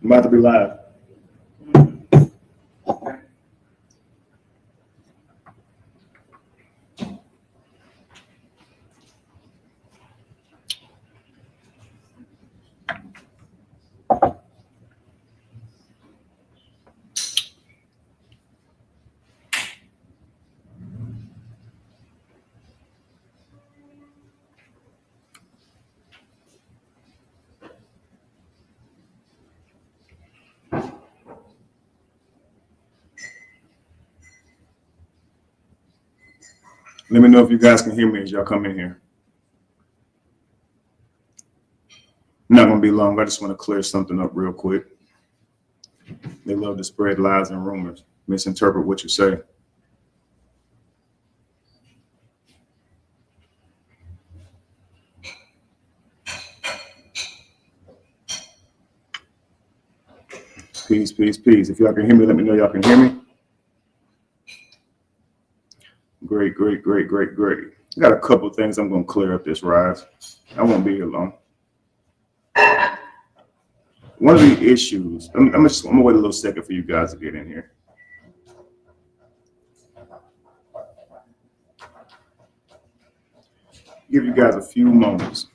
I'm about to be live. Let me know if you guys can hear me as y'all come in here. Not going to be long. I just want to clear something up real quick. They love to spread lies and rumors, misinterpret what you say. Peace, peace, peace. If y'all can hear me, let me know y'all can hear me. Great, great, great, great, great. I got a couple of things I'm going to clear up this rise. I won't be here long. One of the issues, I'm going to wait a little second for you guys to get in here. Give you guys a few moments.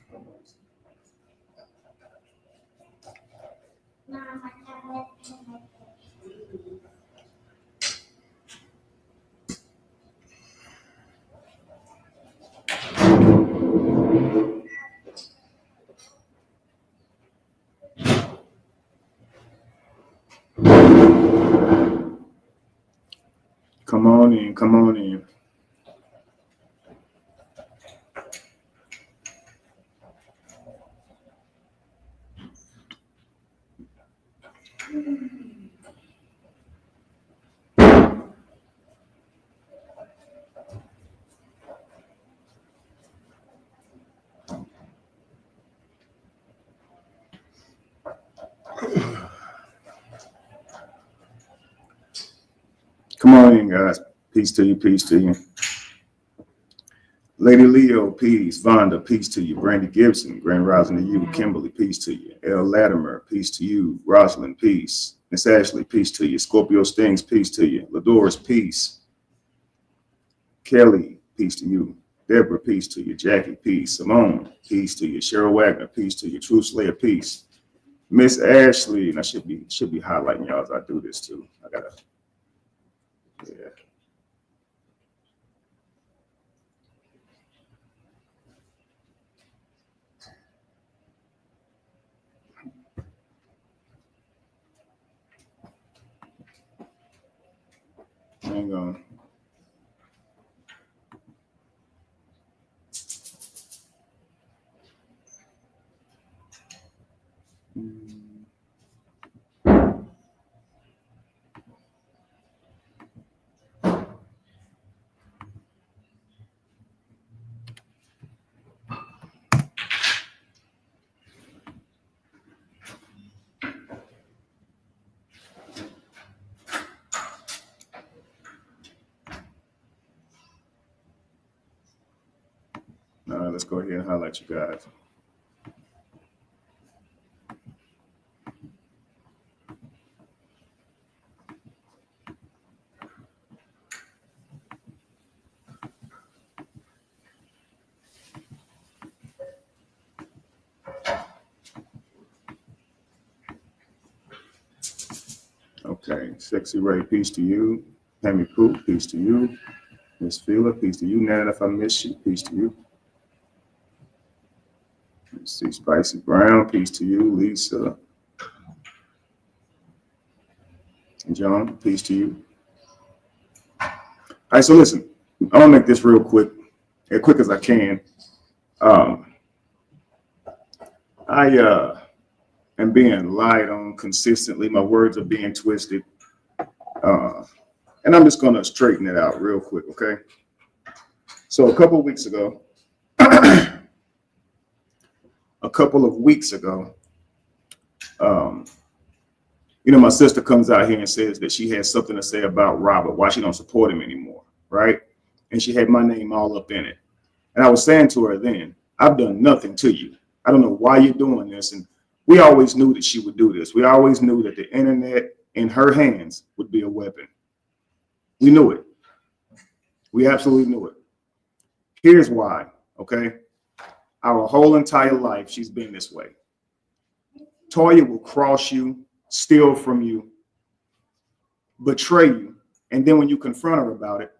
Come on in, come on in. Come on in, guys. Peace to you, peace to you. Lady Leo, peace. Vonda, peace to you. Brandy Gibson, Grand Rising to you. Kimberly, peace to you. L. Latimer, peace to you. Rosalind, peace. Miss Ashley, peace to you. Scorpio Stings, peace to you. Ladoris, peace. Kelly, peace to you. Deborah, peace to you. Jackie, peace. Simone, peace to you. Cheryl Wagner, peace to you. True Slayer, peace. Miss Ashley, and I should be highlighting y'all as I do this too. I gotta, yeah. Hang on. All right, let's go ahead and highlight you guys. Okay, Sexy Ray, peace to you. Tammy Pooh, peace to you. Miss Fila, peace to you. Nana, if I miss you, peace to you. Let's see, Spicy Brown, peace to you. Lisa. John, peace to you. All right, so listen, I'm gonna make this real quick, as quick as I can. I am being lied on consistently. My words are being twisted. And I'm just gonna straighten it out real quick, okay? So a couple of weeks ago, my sister comes out here and says that she has something to say about Robert, why she don't support him anymore, right? And she had my name all up in it. And I was saying to her then, I've done nothing to you. I don't know why you're doing this and We always knew that she would do this. We always knew that the internet in her hands would be a weapon. We knew it. We absolutely knew it. Here's why, okay? Our whole entire life, she's been this way. Toya will cross you, steal from you, betray you, and then when you confront her about it,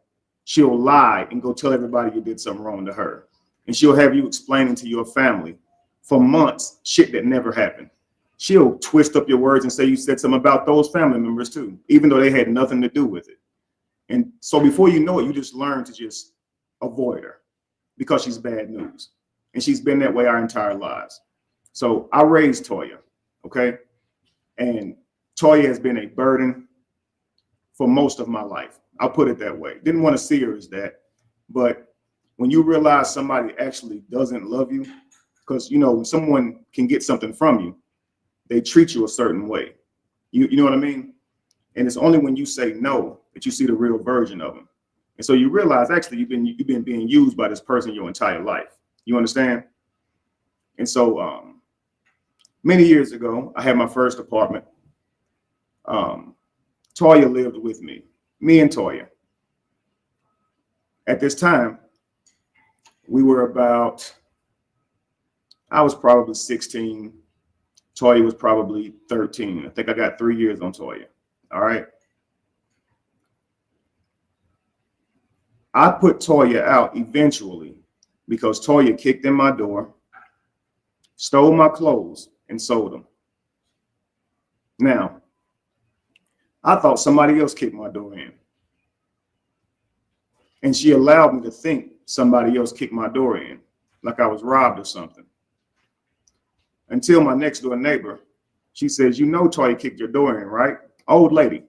she'll lie and go tell everybody you did something wrong to her. And she'll have you explaining to your family for months shit that never happened. She'll twist up your words and say you said something about those family members too, even though they had nothing to do with it. And so before you know it, you just learn to just avoid her because she's bad news. And she's been that way our entire lives. So I raised Toya, okay? And Toya has been a burden for most of my life. I'll put it that way. Didn't want to see her as that. But when you realize somebody actually doesn't love you, because, you know, when someone can get something from you, they treat you a certain way. You know what I mean? And it's only when you say no that you see the real version of them. And so you realize actually you've been being used by this person your entire life. You understand? And so many years ago, I had my first apartment. Toya lived with me and Toya. At this time, we were I was probably 16. Toya was probably 13. I think I got 3 years on Toya. All right. I put Toya out eventually because Toya kicked in my door, stole my clothes, and sold them. Now, I thought somebody else kicked my door in. And she allowed me to think somebody else kicked my door in, like I was robbed or something. Until my next door neighbor, she says, you know Toya kicked your door in, right? Old lady.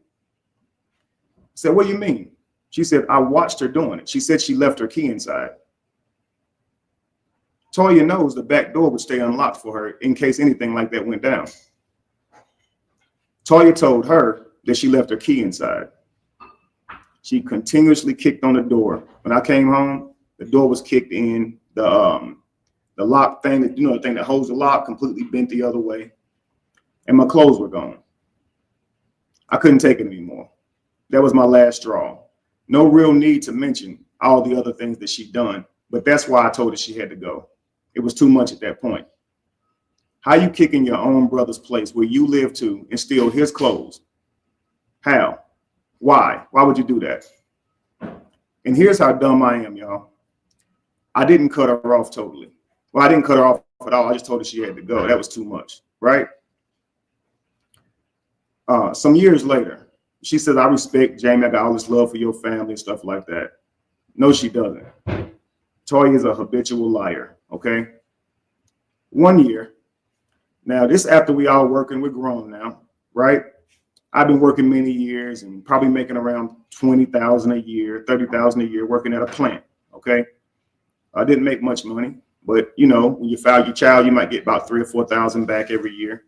I said, what do you mean? She said, I watched her doing it. She said she left her key inside. Toya knows the back door would stay unlocked for her in case anything like that went down. Toya told her that she left her key inside. She continuously kicked on the door. When I came home, the door was kicked in. The lock thing, that, you know, the thing that holds the lock completely bent the other way. And my clothes were gone. I couldn't take it anymore. That was my last straw. No real need to mention all the other things that she'd done, but that's why I told her she had to go. It was too much at that point. How you kick in your own brother's place where you live to and steal his clothes? How? Why? Why would you do that? And here's how dumb I am, y'all. I didn't cut her off totally. Well, I didn't cut her off at all. I just told her she had to go. That was too much, right? Some years later, she says, I respect Jamie. I got all this love for your family and stuff like that. No, she doesn't. Toya is a habitual liar, okay? 1 year. Now, this after we all working, we're grown now, right? I've been working many years and probably making around $20,000 a year, $30,000 a year working at a plant, okay? I didn't make much money, but you know, when you file your child, you might get about $3,000 or $4,000 back every year.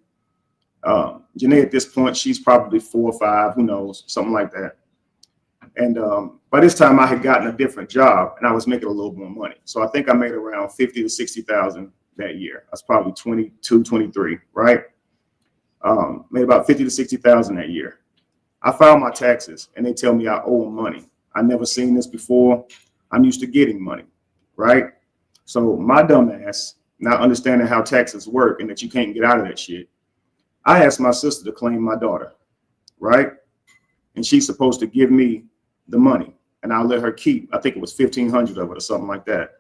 Janae, at this point, she's probably 4 or 5, who knows, something like that. And by this time, I had gotten a different job and I was making a little more money. So I think I made around 50 to 60,000 that year. I was probably 22, 23, right? Made about 50 to 60,000 that year. I filed my taxes and they tell me I owe them money. I never seen this before. I'm used to getting money, right? So my dumb ass, not understanding how taxes work and that you can't get out of that shit, I asked my sister to claim my daughter, right? And she's supposed to give me the money and I'll let her keep, I think it was 1,500 of it or something like that.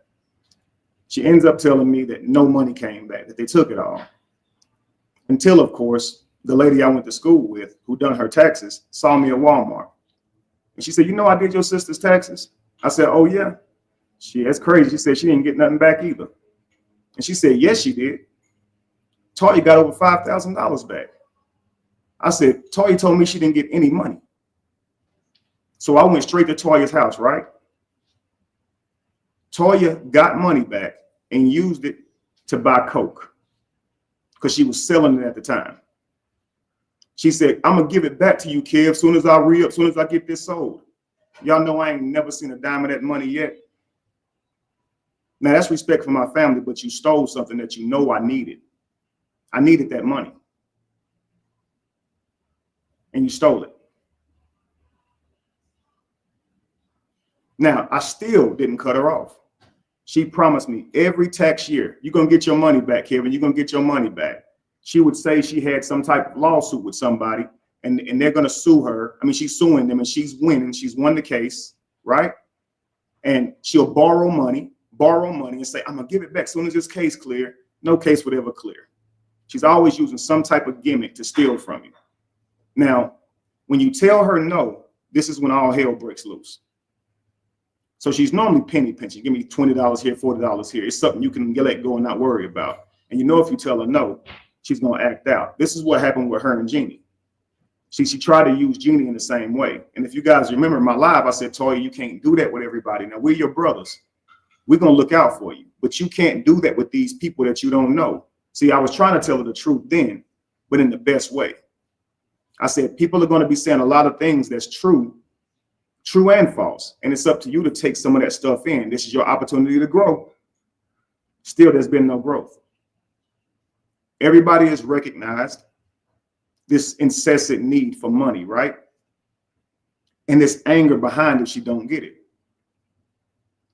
She ends up telling me that no money came back, that they took it all. Until, of course, the lady I went to school with who done her taxes saw me at Walmart. And she said, you know, I did your sister's taxes. I said, oh yeah. That's crazy. She said she didn't get nothing back either. And she said, yes, she did. Toya got over $5,000 back. I said, Toya told me she didn't get any money. So I went straight to Toya's house, right? Toya got money back and used it to buy Coke because she was selling it at the time. She said, I'm going to give it back to you, Kev, as soon as I re-up, as soon as I get this sold. Y'all know I ain't never seen a dime of that money yet. Now, that's respect for my family, but you stole something that you know I needed. I needed that money. And you stole it. Now, I still didn't cut her off. She promised me every tax year, you're going to get your money back, Kevin. You're going to get your money back. She would say she had some type of lawsuit with somebody and they're going to sue her. I mean, she's suing them and she's winning. She's won the case, right? And she'll borrow money and say, I'm going to give it back as soon as this case clear. No case would ever clear. She's always using some type of gimmick to steal from you. Now, when you tell her no, this is when all hell breaks loose. So she's normally penny pinching. Give me $20 here, $40 here. It's something you can let go and not worry about. And you know if you tell her no, she's going to act out. This is what happened with her and Jeannie. She tried to use Jeannie in the same way. And if you guys remember my live, I said, Toya, you can't do that with everybody. Now, we're your brothers. We're going to look out for you. But you can't do that with these people that you don't know. See, I was trying to tell her the truth then, but in the best way. I said, people are going to be saying a lot of things that's true and false. And it's up to you to take some of that stuff in. This is your opportunity to grow. Still, there's been no growth. Everybody has recognized this incessant need for money, right? And this anger behind it, she don't get it.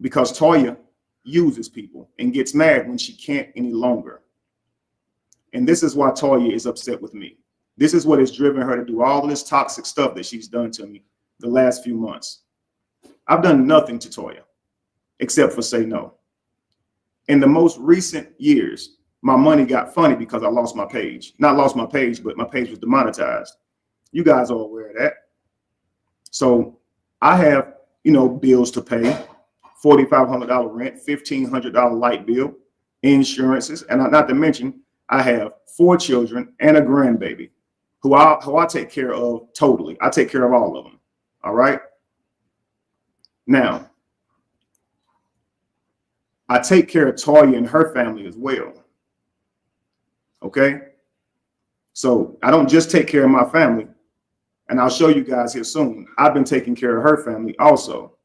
Because Toya uses people and gets mad when she can't any longer. And this is why Toya is upset with me. This is what has driven her to do all this toxic stuff that she's done to me the last few months. I've done nothing to Toya except for say no. In the most recent years, my money got funny because I lost my page. Not lost my page, but my page was demonetized. You guys are aware of that. So I have, bills to pay, $4,500 rent, $1,500 light bill, insurances, and not to mention, I have 4 children and a grandbaby who I take care of totally. I take care of all of them. All right. Now, I take care of Toya and her family as well. Okay. So I don't just take care of my family, and I'll show you guys here soon. I've been taking care of her family also.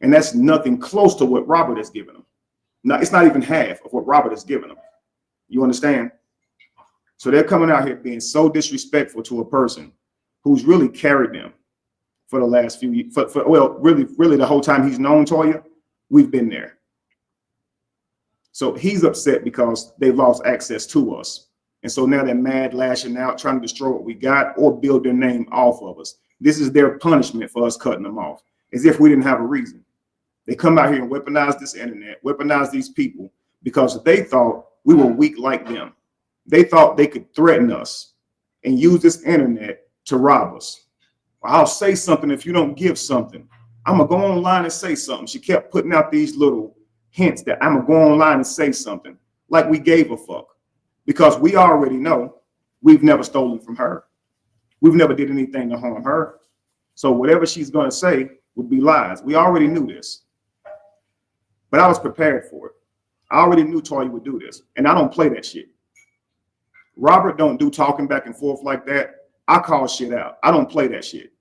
And that's nothing close to what Robert has given them. No, it's not even half of what Robert has given them. You understand? So they're coming out here being so disrespectful to a person who's really carried them for the last few years. Really the whole time he's known Toya, we've been there. So he's upset because they lost access to us. And so now they're mad, lashing out, trying to destroy what we got or build their name off of us. This is their punishment for us cutting them off, as if we didn't have a reason. They come out here and weaponize this internet, weaponize these people because they thought we were weak like them. They thought they could threaten us and use this internet to rob us. I'll say something if you don't give something. I'm going to go online and say something. She kept putting out these little hints that I'm going to go online and say something like we gave a fuck, because we already know we've never stolen from her. We've never did anything to harm her. So whatever she's going to say would be lies. We already knew this, but I was prepared for it. I already knew Toya would do this, and I don't play that shit. Robert don't do talking back and forth like that. I call shit out. I don't play that shit.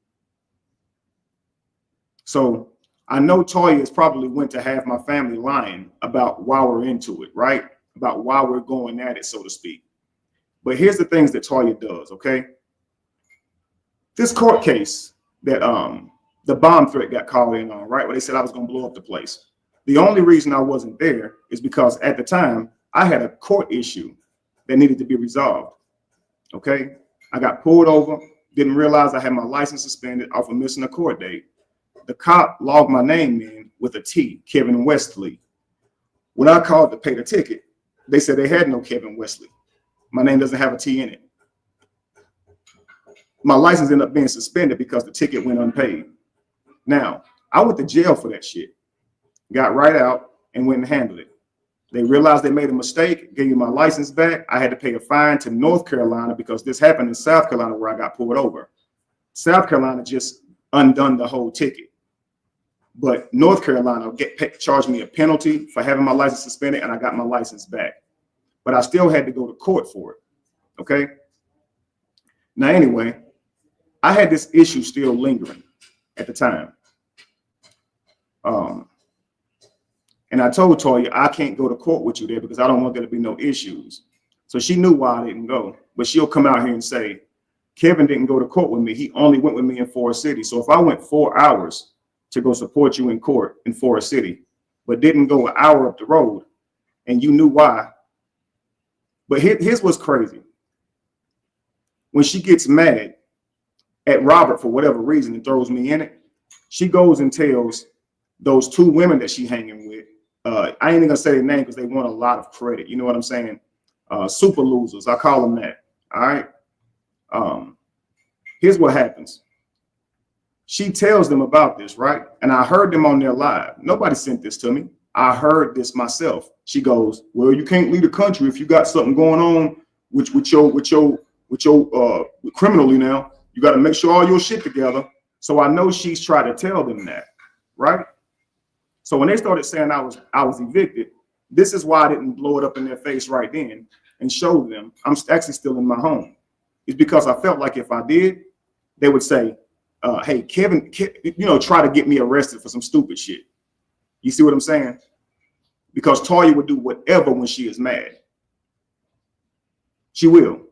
So I know Toya is probably went to have my family lying about why we're into it, right? About why we're going at it, so to speak. But here's the things that Toya does, okay? This court case that the bomb threat got called in on, right? Where they said I was going to blow up the place. The only reason I wasn't there is because at the time I had a court issue that needed to be resolved. Okay. I got pulled over, didn't realize I had my license suspended off of missing a court date. The cop logged my name in with a T, Kevin Wesley. When I called to pay the ticket, they said they had no Kevin Wesley. My name doesn't have a T in it. My license ended up being suspended because the ticket went unpaid. Now, I went to jail for that shit. Got right out and went and handled it. They realized they made a mistake, gave me my license back. I had to pay a fine to North Carolina because this happened in South Carolina where I got pulled over. South Carolina just undone the whole ticket. But North Carolina charged me a penalty for having my license suspended, and I got my license back. But I still had to go to court for it. Okay? Now, anyway, I had this issue still lingering at the time. And I told Toya, I can't go to court with you there because I don't want there to be no issues. So she knew why I didn't go. But she'll come out here and say, Kevin didn't go to court with me. He only went with me in Forest City. So if I went 4 hours to go support you in court in Forest City, but didn't go an hour up the road, and you knew why. But here's what's crazy. When she gets mad at Robert for whatever reason and throws me in it, she goes and tells those 2 women that she hanging with, I ain't even gonna say their name because they want a lot of credit. You know what I'm saying? Super losers, I call them that. All right. Here's what happens. She tells them about this, right? And I heard them on their live. Nobody sent this to me. I heard this myself. She goes, well, you can't leave the country if you got something going on with your criminally now. You got to make sure all your shit together. So I know she's trying to tell them that, right? So when they started saying I was evicted, this is why I didn't blow it up in their face right then and show them I'm actually still in my home. It's because I felt like if I did, they would say, hey, Kevin, try to get me arrested for some stupid shit. You see what I'm saying? Because Toya would do whatever when she is mad. She will.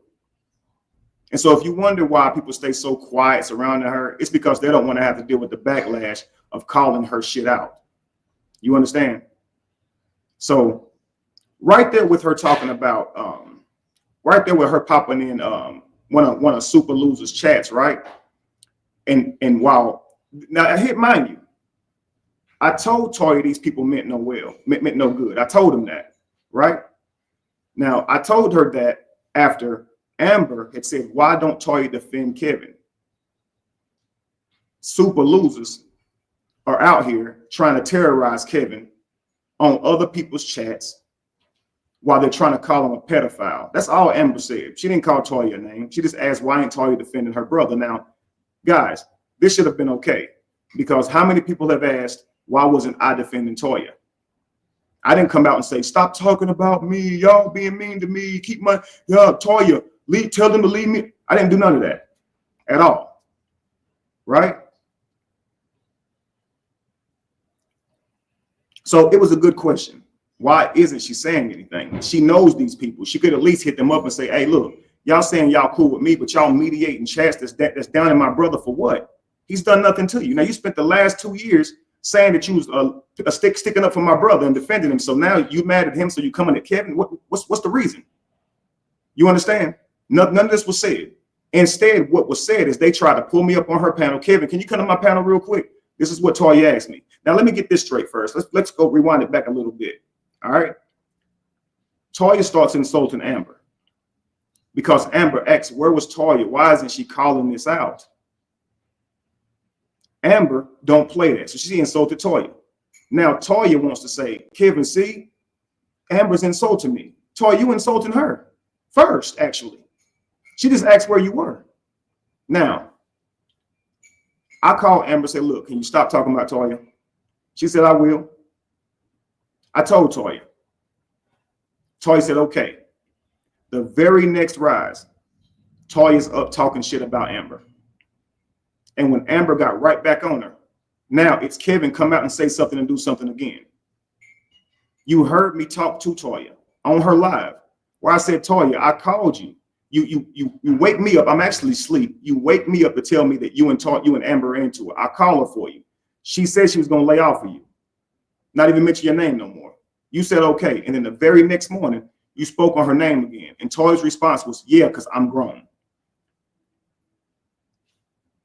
And so if you wonder why people stay so quiet surrounding her, it's because they don't want to have to deal with the backlash of calling her shit out. You understand? So right there with her talking about, right there with her popping in one of Super Loser's chats, right? And while now I hit mind you, I told Toya these people meant no good. I told them that, right? Now I told her that after Amber had said, why don't Toya defend Kevin? Super losers are out here trying to terrorize Kevin on other people's chats while they're trying to call him a pedophile. That's all Amber said. She didn't call Toya a name. She just asked, why ain't Toya defending her brother? Now, guys, this should have been okay, because how many people have asked, why wasn't I defending Toya? I didn't come out and say, stop talking about me. Y'all being mean to me. Keep my, Toya, tell them to leave me. I didn't do none of that at all. Right? So it was a good question. Why isn't she saying anything? She knows these people. She could at least hit them up and say, hey, look, y'all saying y'all cool with me, but y'all mediating chats that's down in my brother for what? He's done nothing to you. Now, you spent the last 2 years saying that you was a sticking up for my brother and defending him. So now you mad at him, so you coming at Kevin? What's the reason? You understand? None of this was said. Instead, what was said is they tried to pull me up on her panel. Kevin, can you come to my panel real quick? This is what Toya asked me. Now, let me get this straight first. Let's go rewind it back a little bit. All right. Toya starts insulting Amber because Amber asks, where was Toya? Why isn't she calling this out? Amber don't play that. So she insulted Toya. Now, Toya wants to say, Kevin, see, Amber's insulting me. Toya, you insulting her first, actually. She just asked where you were. Now, I called Amber and said, look, can you stop talking about Toya? She said, I will. I told Toya. Toya said, okay. The very next rise, Toya's up talking shit about Amber. And when Amber got right back on her, now it's Kevin come out and say something and do something again. You heard me talk to Toya on her live where I said, Toya, I called you. You wake me up. I'm actually asleep. You wake me up to tell me that you and Amber are into it. I call her for you. She said she was going to lay off for you. Not even mention your name no more. You said, okay. And then the very next morning, you spoke on her name again. And Toya's response was, yeah, because I'm grown.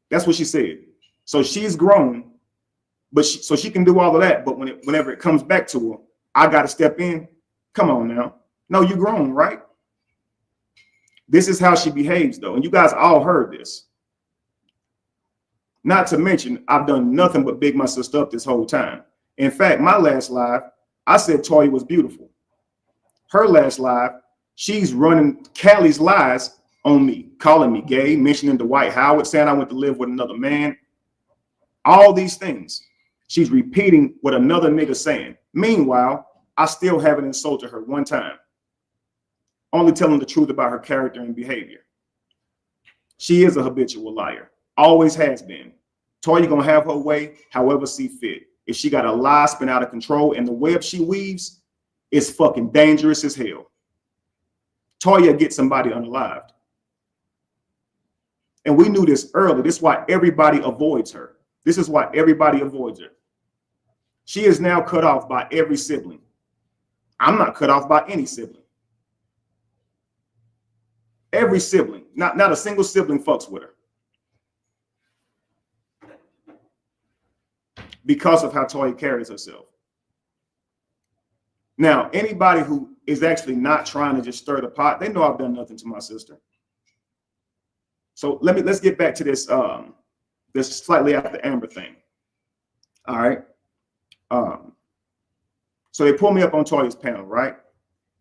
That's what she said. So she's grown, but so she can do all of that. But whenever it comes back to her, I got to step in. Come on now. No, you're grown, right? This is how she behaves, though. And you guys all heard this. Not to mention, I've done nothing but big my sister up this whole time. In fact, my last live, I said Toya was beautiful. Her last live, she's running Callie's lies on me, calling me gay, mentioning Dwight Howard, saying I went to live with another man. All these things. She's repeating what another nigga saying. Meanwhile, I still haven't insulted her one time. Only telling the truth about her character and behavior. She is a habitual liar. Always has been. Toya gonna have her way however see fit. If she got a lie spin out of control and the web she weaves is fucking dangerous as hell. Toya gets somebody unalived. And we knew this early. This is why everybody avoids her. This is why everybody avoids her. She is now cut off by every sibling. I'm not cut off by any sibling. Every sibling, not a single sibling fucks with her. Because of how Toya carries herself. Now, anybody who is actually not trying to just stir the pot, they know I've done nothing to my sister. So let's get back to this this slightly after Amber thing. All right. So they pull me up on Toya's panel, right?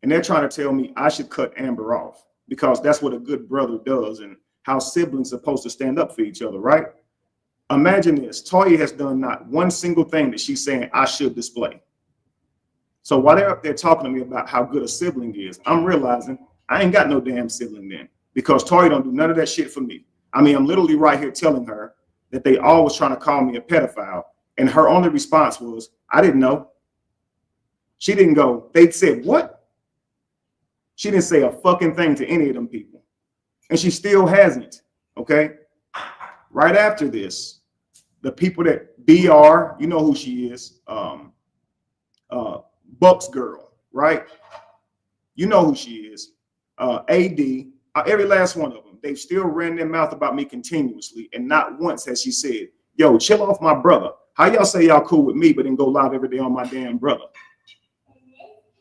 And they're trying to tell me I should cut Amber off because that's what a good brother does and how siblings are supposed to stand up for each other, right? Imagine this. Toya has done not one single thing that she's saying I should display. So while they're up there talking to me about how good a sibling is, I'm realizing I ain't got no damn sibling then because Toya don't do none of that shit for me. I mean, I'm literally right here telling her that they always trying to call me a pedophile. And her only response was, I didn't know. She didn't go, they said, what? She didn't say a fucking thing to any of them people. And she still hasn't, okay? Right after this, the people that BR, you know who she is, Buck's girl, right? You know who she is, AD, every last one of them. They've still ran their mouth about me continuously, and not once has she said, yo, chill off my brother. How y'all say y'all cool with me, but then go live every day on my damn brother?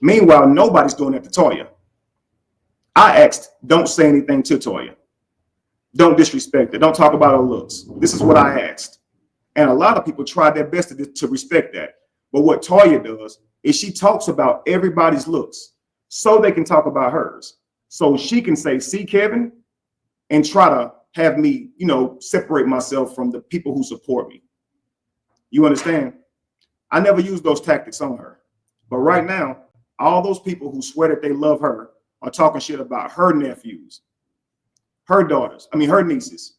Meanwhile, nobody's doing that to Toya. I asked, don't say anything to Toya. Don't disrespect her. Don't talk about her looks. This is what I asked. And a lot of people tried their best to respect that. But what Toya does is she talks about everybody's looks so they can talk about hers. So she can say, see, Kevin, and try to have me, you know, separate myself from the people who support me. You understand? I never used those tactics on her. But right now, all those people who swear that they love her are talking shit about her nephews, her daughters, her nieces.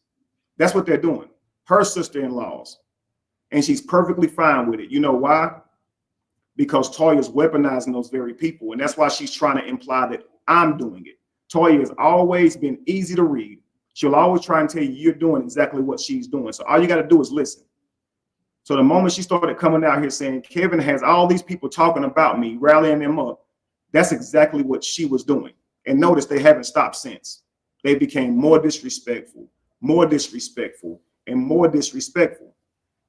That's what they're doing. Her sister-in-laws. And she's perfectly fine with it. You know why? Because Toya's weaponizing those very people. And that's why she's trying to imply that I'm doing it. Toya has always been easy to read. She'll always try and tell you you're doing exactly what she's doing. So all you got to do is listen. So the moment she started coming out here saying, Kevin has all these people talking about me, rallying them up, that's exactly what she was doing. And notice they haven't stopped since. They became more disrespectful, and more disrespectful,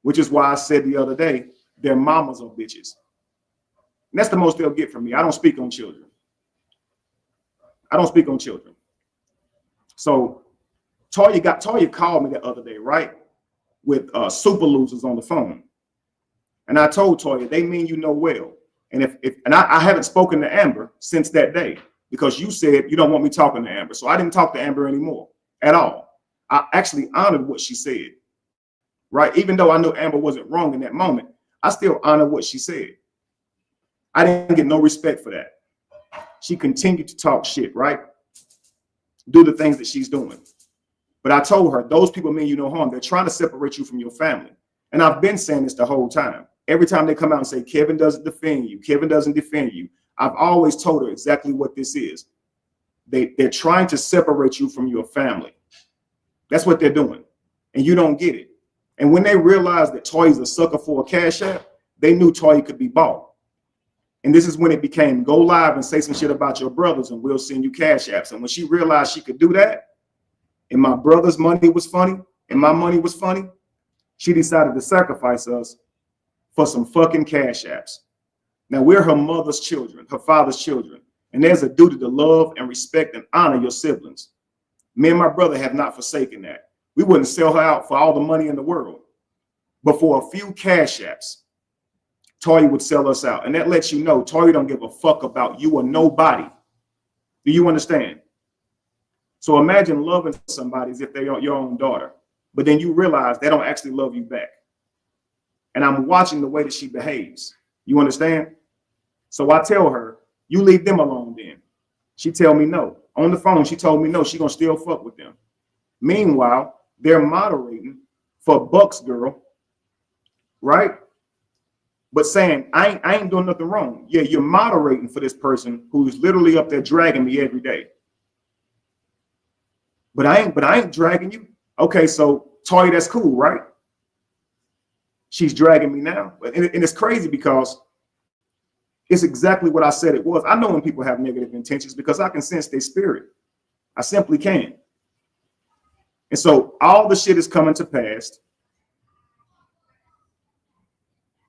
which is why I said the other day, their mamas are bitches. And that's the most they'll get from me. I don't speak on children. So Toya called me the other day, right? With super losers on the phone. And I told Toya, they mean you know well. And I haven't spoken to Amber since that day because you said you don't want me talking to Amber. So I didn't talk to Amber anymore at all. I actually honored what she said, right? Even though I knew Amber wasn't wrong in that moment, I still honor what she said. I didn't get no respect for that. She continued to talk shit, right? Do the things that she's doing. But I told her, those people mean you no harm. They're trying to separate you from your family. And I've been saying this the whole time. Every time they come out and say, Kevin doesn't defend you, Kevin doesn't defend you, I've always told her exactly what this is. They're trying to separate you from your family. That's what they're doing. And you don't get it. And when they realized that Toya's a sucker for a cash app, they knew Toya could be bought. And this is when it became go live and say some shit about your brothers and we'll send you cash apps. And when she realized she could do that, and my brother's money was funny, and my money was funny, she decided to sacrifice us for some fucking cash apps. Now we're her mother's children, her father's children, and there's a duty to love and respect and honor your siblings. Me and my brother have not forsaken that. We wouldn't sell her out for all the money in the world. But for a few cash apps, Toya would sell us out. And that lets you know Toya don't give a fuck about you or nobody. Do you understand? So imagine loving somebody as if they're your own daughter, but then you realize they don't actually love you back. And I'm watching the way that she behaves. You understand? So I tell her, you leave them alone then. She tell me no. On the phone, she told me no, she gonna still fuck with them. Meanwhile, they're moderating for Buck's girl, right? But saying, I ain't doing nothing wrong. Yeah, you're moderating for this person who's literally up there dragging me every day. But I ain't dragging you. Okay, so Toya, that's cool, right? She's dragging me now. And it's crazy because it's exactly what I said it was. I know when people have negative intentions because I can sense their spirit. I simply can. And so all the shit is coming to pass.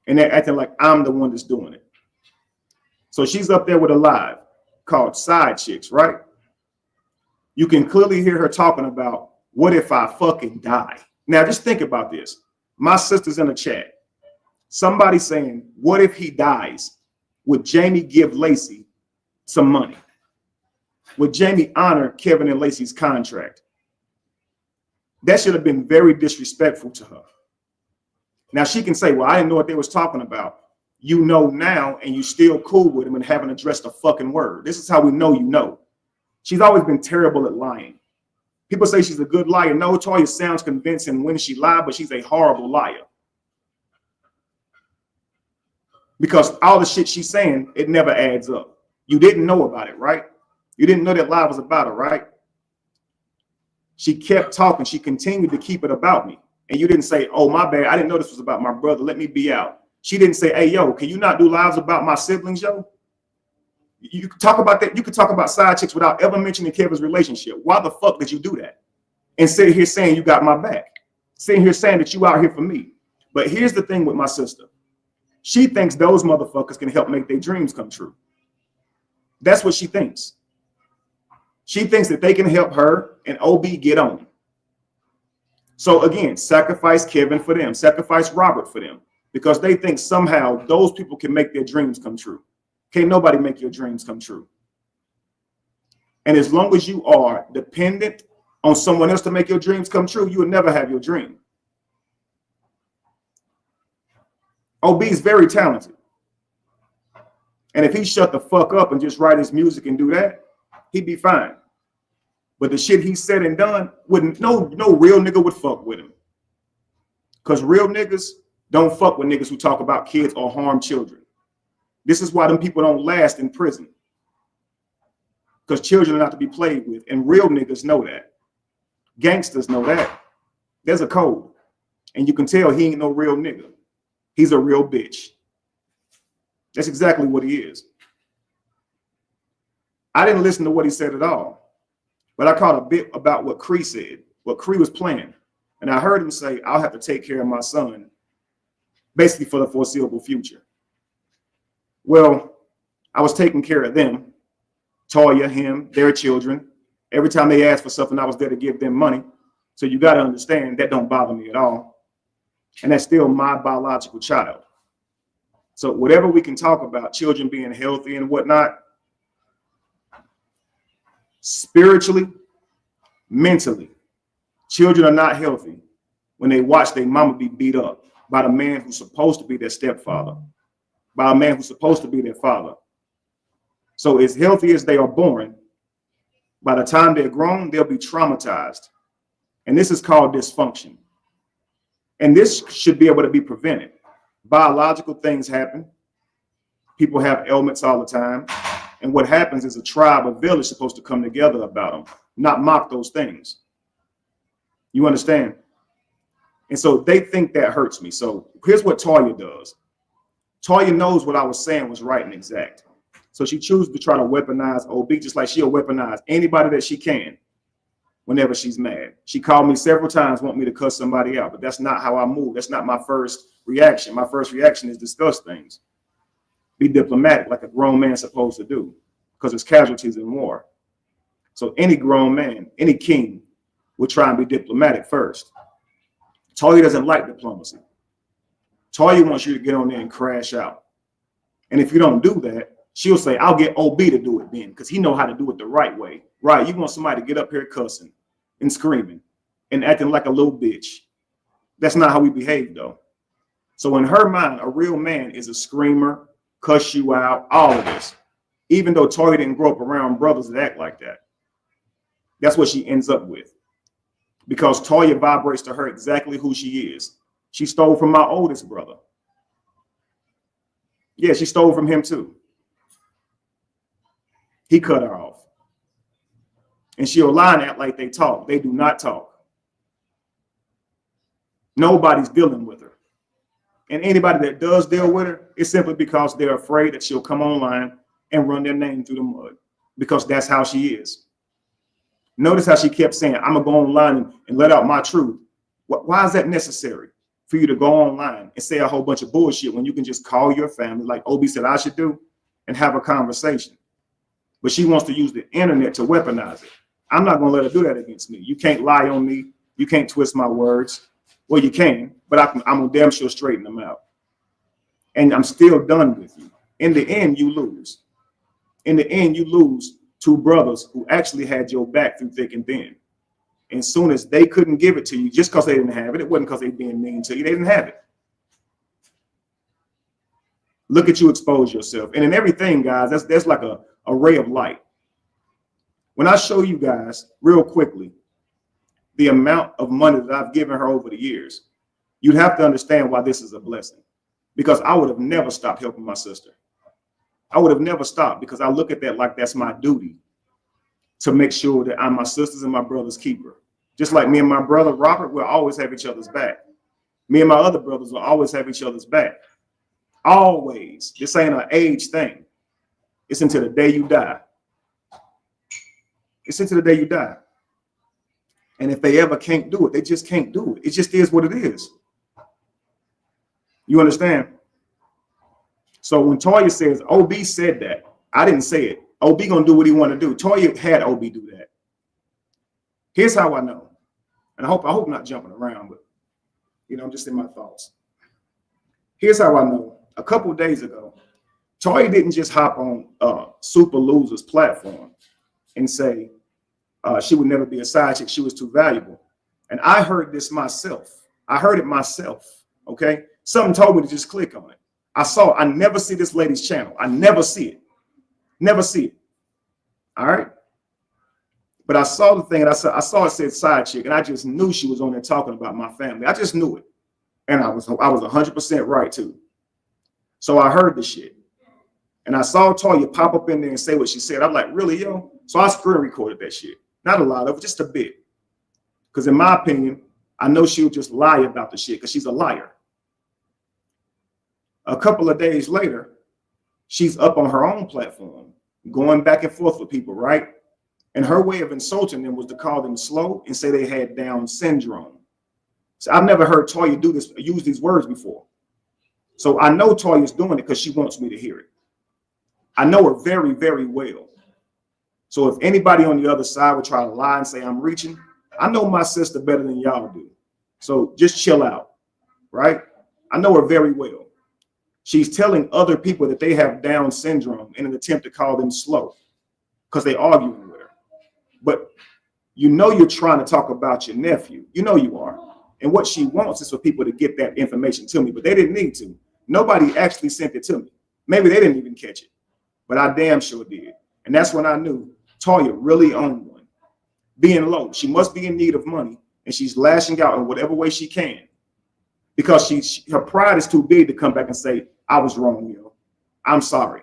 And they're acting like I'm the one that's doing it. So she's up there with a live called Side Chicks, right? You can clearly hear her talking about, what if I fucking die? Now just think about this. My sister's in the chat. Somebody saying, what if he dies? Would Jamie give Lacey some money? Would Jamie honor Kevin and Lacey's contract? That should have been very disrespectful to her. Now she can say, well, I didn't know what they was talking about. You know now, and you still cool with him and haven't addressed a fucking word. This is how we know you know. She's always been terrible at lying. People say she's a good liar. No, Toya sounds convincing when she lied, but she's a horrible liar. Because all the shit she's saying, it never adds up. You didn't know about it, right? You didn't know that lie was about her, right? She kept talking. She continued to keep it about me. And you didn't say, oh, my bad. I didn't know this was about my brother. Let me be out. She didn't say, hey, yo, can you not do lives about my siblings, yo? You could talk about that. You could talk about Side Chicks without ever mentioning Kevin's relationship. Why the fuck did you do that? And sit here saying you got my back. Sitting here saying that you out here for me. But here's the thing with my sister. She thinks those motherfuckers can help make their dreams come true. That's what she thinks. She thinks that they can help her and OB get on. So again, sacrifice Kevin for them. Sacrifice Robert for them. Because they think somehow those people can make their dreams come true. Can't nobody make your dreams come true. And as long as you are dependent on someone else to make your dreams come true, you will never have your dream. OB is very talented. And if he shut the fuck up and just write his music and do that, he'd be fine. But the shit he said and done, wouldn't no real nigga would fuck with him. Because real niggas don't fuck with niggas who talk about kids or harm children. This is why them people don't last in prison. Because children are not to be played with. And real niggas know that. Gangsters know that. There's a code. And you can tell he ain't no real nigga. He's a real bitch. That's exactly what he is. I didn't listen to what he said at all. But I caught a bit about what Cree said, what Cree was playing. And I heard him say, I'll have to take care of my son, basically for the foreseeable future. Well, I was taking care of them, Toya, him, their children. Every time they asked for something, I was there to give them money. So you got to understand that don't bother me at all. And that's still my biological child. So whatever we can talk about, children being healthy and whatnot, spiritually, mentally, children are not healthy when they watch their mama be beat up by the man who's supposed to be their stepfather, by a man who's supposed to be their father. So as healthy as they are born, by the time they're grown, they'll be traumatized. And this is called dysfunction. And this should be able to be prevented. Biological things happen. People have ailments all the time. And what happens is a tribe, a village, supposed to come together about them, not mock those things. You understand? And so they think that hurts me. So here's what Toya does. Toya knows what I was saying was right and exact. So she chooses to try to weaponize OB, just like she'll weaponize anybody that she can whenever she's mad. She called me several times, want me to cuss somebody out, but that's not how I move. That's not my first reaction. My first reaction is discuss things. Be diplomatic like a grown man's supposed to do, because there's casualties in war. So any grown man, any king will try and be diplomatic first. Toya doesn't like diplomacy. Toya wants you to get on there and crash out. And if you don't do that, she'll say, I'll get OB to do it then, because he know how to do it the right way. Right, you want somebody to get up here cussing and screaming and acting like a little bitch. That's not how we behave, though. So in her mind, a real man is a screamer, cuss you out, all of this. Even though Toya didn't grow up around brothers that act like that. That's what she ends up with. Because Toya vibrates to her exactly who she is. She stole from my oldest brother. Yeah, she stole from him too. He cut her off. And she'll lie and act like they talk. They do not talk. Nobody's dealing with her. And anybody that does deal with her, it's simply because they're afraid that she'll come online and run their name through the mud, because that's how she is. Notice how she kept saying, I'm going to go online and let out my truth. Why is that necessary for you to go online and say a whole bunch of bullshit when you can just call your family, like Obi said I should do, and have a conversation? But she wants to use the internet to weaponize it. I'm not going to let her do that against me. You can't lie on me. You can't twist my words. Well, you can, but I'm going to damn sure straighten them out. And I'm still done with you. In the end, you lose. In the end, you lose two brothers who actually had your back through thick and thin. And as soon as they couldn't give it to you, just because they didn't have it, it wasn't because they being mean to you. They didn't have it. Look at you expose yourself. And in everything, guys, that's like a ray of light. When I show you guys real quickly the amount of money that I've given her over the years, you'd have to understand why this is a blessing. Because I would have never stopped helping my sister. I would have never stopped, because I look at that like that's my duty to make sure that I'm my sister's and my brother's keeper. Just like me and my brother Robert will always have each other's back. Me and my other brothers will always have each other's back. Always. This ain't an age thing. It's until the day you die. It's until the day you die. And if they ever can't do it, they just can't do it. It just is what it is. You understand? So when Toya says, OB said that, I didn't say it. OB gonna do what he want to do. Toya had OB do that. Here's how I know. And I hope I'm not jumping around, but I'm just in my thoughts. Here's how I know. A couple of days ago, Toya didn't just hop on Super Loser's platform and say she would never be a side chick. She was too valuable. And I heard this myself. I heard it myself. Okay. Something told me to just click on it. I never see this lady's channel. I never see it. Never see it. All right. But I saw the thing, and I saw it said side chick, and I just knew she was on there talking about my family. I just knew it. And I was 100% right too. So I heard the shit. And I saw Toya pop up in there and say what she said. I'm like, really, yo? So I screen recorded that shit. Not a lot of it, just a bit. Because in my opinion, I know she'll just lie about the shit because she's a liar. A couple of days later, she's up on her own platform, going back and forth with people, right? And her way of insulting them was to call them slow and say they had Down syndrome. So I've never heard Toya use these words before. So I know Toya's doing it because she wants me to hear it. I know her very, very well. So if anybody on the other side would try to lie and say I'm reaching, I know my sister better than y'all do. So just chill out, right? I know her very well. She's telling other people that they have Down syndrome in an attempt to call them slow because they arguing with her. But you're trying to talk about your nephew. You know you are. And what she wants is for people to get that information to me, but they didn't need to. Nobody actually sent it to me. Maybe they didn't even catch it, but I damn sure did. And that's when I knew Toya really owned one. Being low, she must be in need of money, and she's lashing out in whatever way she can because her pride is too big to come back and say, I was wrong, yo. I'm sorry.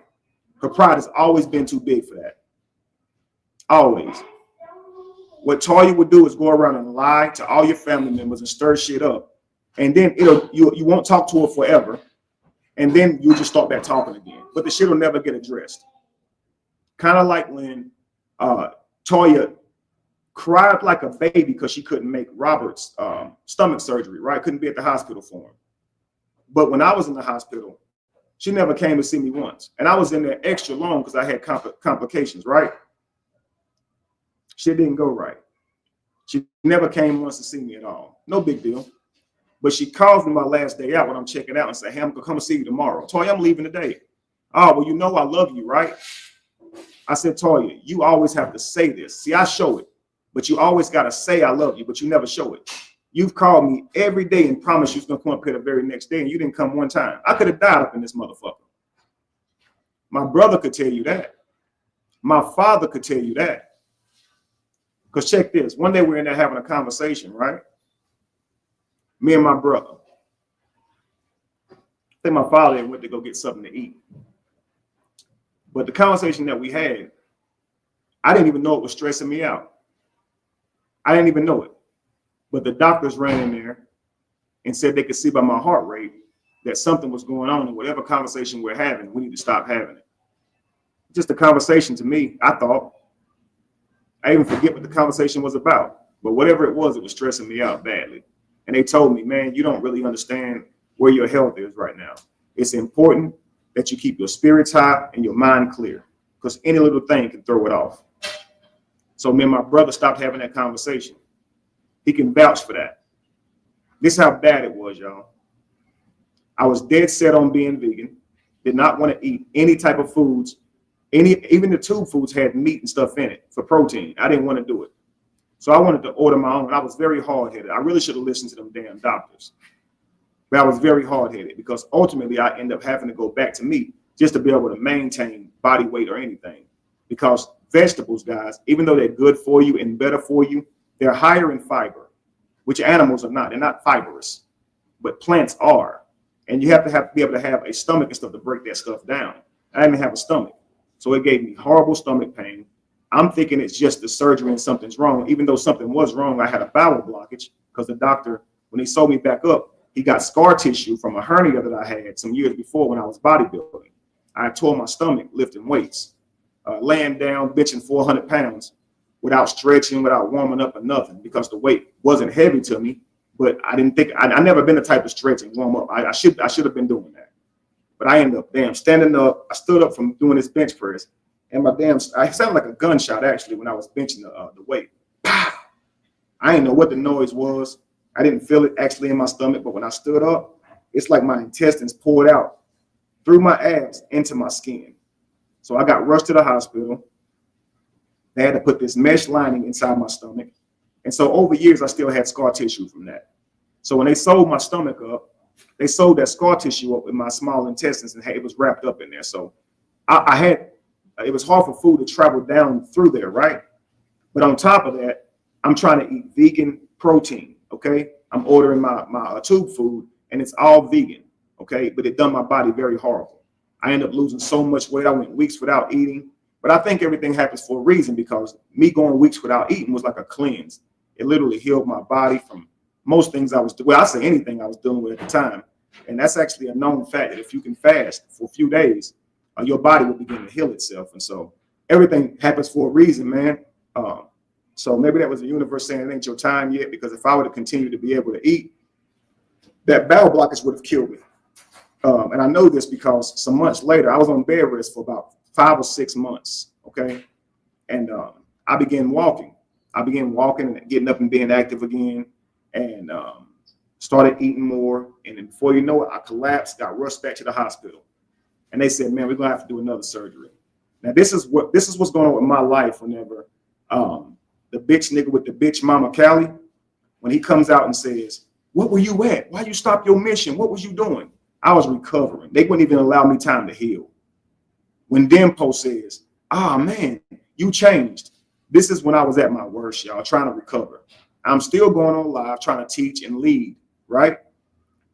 Her pride has always been too big for that. Always. What Toya would do is go around and lie to all your family members and stir shit up. And then you won't talk to her forever. And then you'll just start back talking again. But the shit will never get addressed. Kind of like when Toya cried like a baby because she couldn't make Robert's stomach surgery, right? Couldn't be at the hospital for him. But when I was in the hospital, she never came to see me once. And I was in there extra long because I had complications, right? Shit didn't go right. She never came once to see me at all. No big deal. But she calls me my last day out when I'm checking out and say, hey, I'm going to come and see you tomorrow. Toya, I'm leaving today. Oh, well, you know I love you, right? I said, Toya, you always have to say this. See, I show it. But you always got to say I love you, but you never show it. You've called me every day and promised you was going to come up here the very next day, and you didn't come one time. I could have died up in this motherfucker. My brother could tell you that. My father could tell you that. Because check this. One day we're in there having a conversation, right? Me and my brother. I think my father went to go get something to eat. But the conversation that we had, I didn't even know it was stressing me out. I didn't even know it. But the doctors ran in there and said they could see by my heart rate that something was going on, and whatever conversation we're having, we need to stop having it. Just a conversation to me, I thought. I even forget what the conversation was about. But whatever it was stressing me out badly. And they told me, man, you don't really understand where your health is right now. It's important that you keep your spirits high and your mind clear, because any little thing can throw it off. So me and my brother stopped having that conversation. He can vouch for that. This is how bad it was, y'all. I was dead set on being vegan, did not want to eat any type of foods. Even the tube foods had meat and stuff in it for protein. I didn't want to do it. So I wanted to order my own. I was very hard-headed. I really should have listened to them damn doctors. But I was very hard-headed because ultimately I ended up having to go back to meat just to be able to maintain body weight or anything. Because vegetables, guys, even though they're good for you and better for you, they're higher in fiber, which animals are not. They're not fibrous, but plants are. And you have to be able to have a stomach and stuff to break that stuff down. I didn't have a stomach. So it gave me horrible stomach pain. I'm thinking it's just the surgery and something's wrong. Even though something was wrong, I had a bowel blockage because the doctor, when he sewed me back up, he got scar tissue from a hernia that I had some years before when I was bodybuilding. I tore my stomach lifting weights, laying down, benching 400 pounds without stretching, without warming up or nothing, because the weight wasn't heavy to me. But I didn't think, I never been the type of stretch and warm up. I should have been doing that. But I ended up, standing up. I stood up from doing this bench press. And I sounded like a gunshot, actually, when I was benching the weight. Pow! I didn't know what the noise was. I didn't feel it actually in my stomach. But when I stood up, it's like my intestines poured out through my abs into my skin. So I got rushed to the hospital. They had to put this mesh lining inside my stomach. And so over years, I still had scar tissue from that. So when they sewed my stomach up, they sewed that scar tissue up in my small intestines, and it was wrapped up in there. So it was hard for food to travel down through there, right? But on top of that, I'm trying to eat vegan protein, okay? I'm ordering my tube food, and it's all vegan, okay? But it done my body very horrible. I ended up losing so much weight. I went weeks without eating. But I think everything happens for a reason, because me going weeks without eating was like a cleanse. It literally healed my body from most things I was doing. Well, I say anything I was dealing with at the time. And that's actually a known fact that if you can fast for a few days, your body will begin to heal itself. And so everything happens for a reason, man. So maybe that was the universe saying it ain't your time yet, because if I would have continued to be able to eat, that bowel blockage would have killed me. And I know this because some months later, I was on bed rest for about 5 or 6 months, okay? And I began walking. And getting up and being active again, and started eating more. And then before you know it, I collapsed, got rushed back to the hospital. And they said, man, we're gonna have to do another surgery. Now, this is what's going on with my life whenever the bitch nigga with the bitch mama Callie, when he comes out and says, what were you at? Why you stop your mission? What was you doing? I was recovering. They wouldn't even allow me time to heal. When Dempo says, man, you changed. This is when I was at my worst, y'all, trying to recover. I'm still going on live, trying to teach and lead, right?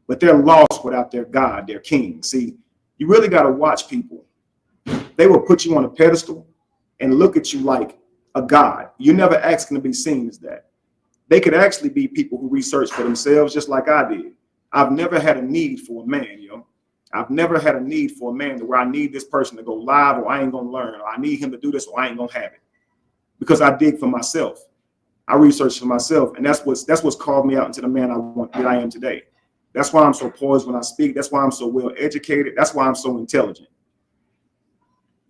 But they're lost without their God, their king. See, you really got to watch people. They will put you on a pedestal and look at you like a god. You're never asking to be seen as that. They could actually be people who research for themselves, just like I did. I've never had a need for a man, yo. I've never had a need for a man to where I need this person to go live, or I ain't gonna learn, or I need him to do this, or I ain't gonna have it. Because I dig for myself. I research for myself, and that's what's called me out into the man that I am today. That's why I'm so poised when I speak. That's why I'm so well educated. That's why I'm so intelligent.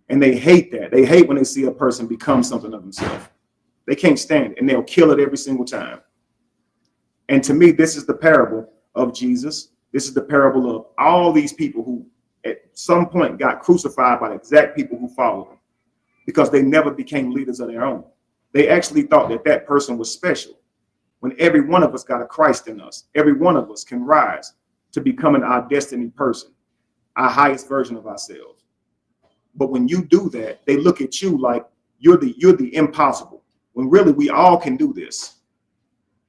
And they hate that. They hate when they see a person become something of themselves. They can't stand it, and they'll kill it every single time. And to me, this is the parable of Jesus. This is the parable of all these people who at some point got crucified by the exact people who followed them, because they never became leaders of their own. They actually thought that that person was special, when every one of us got a Christ in us. Every one of us can rise to becoming our destiny person, our highest version of ourselves. But when you do that, they look at you like you're the impossible, when really we all can do this.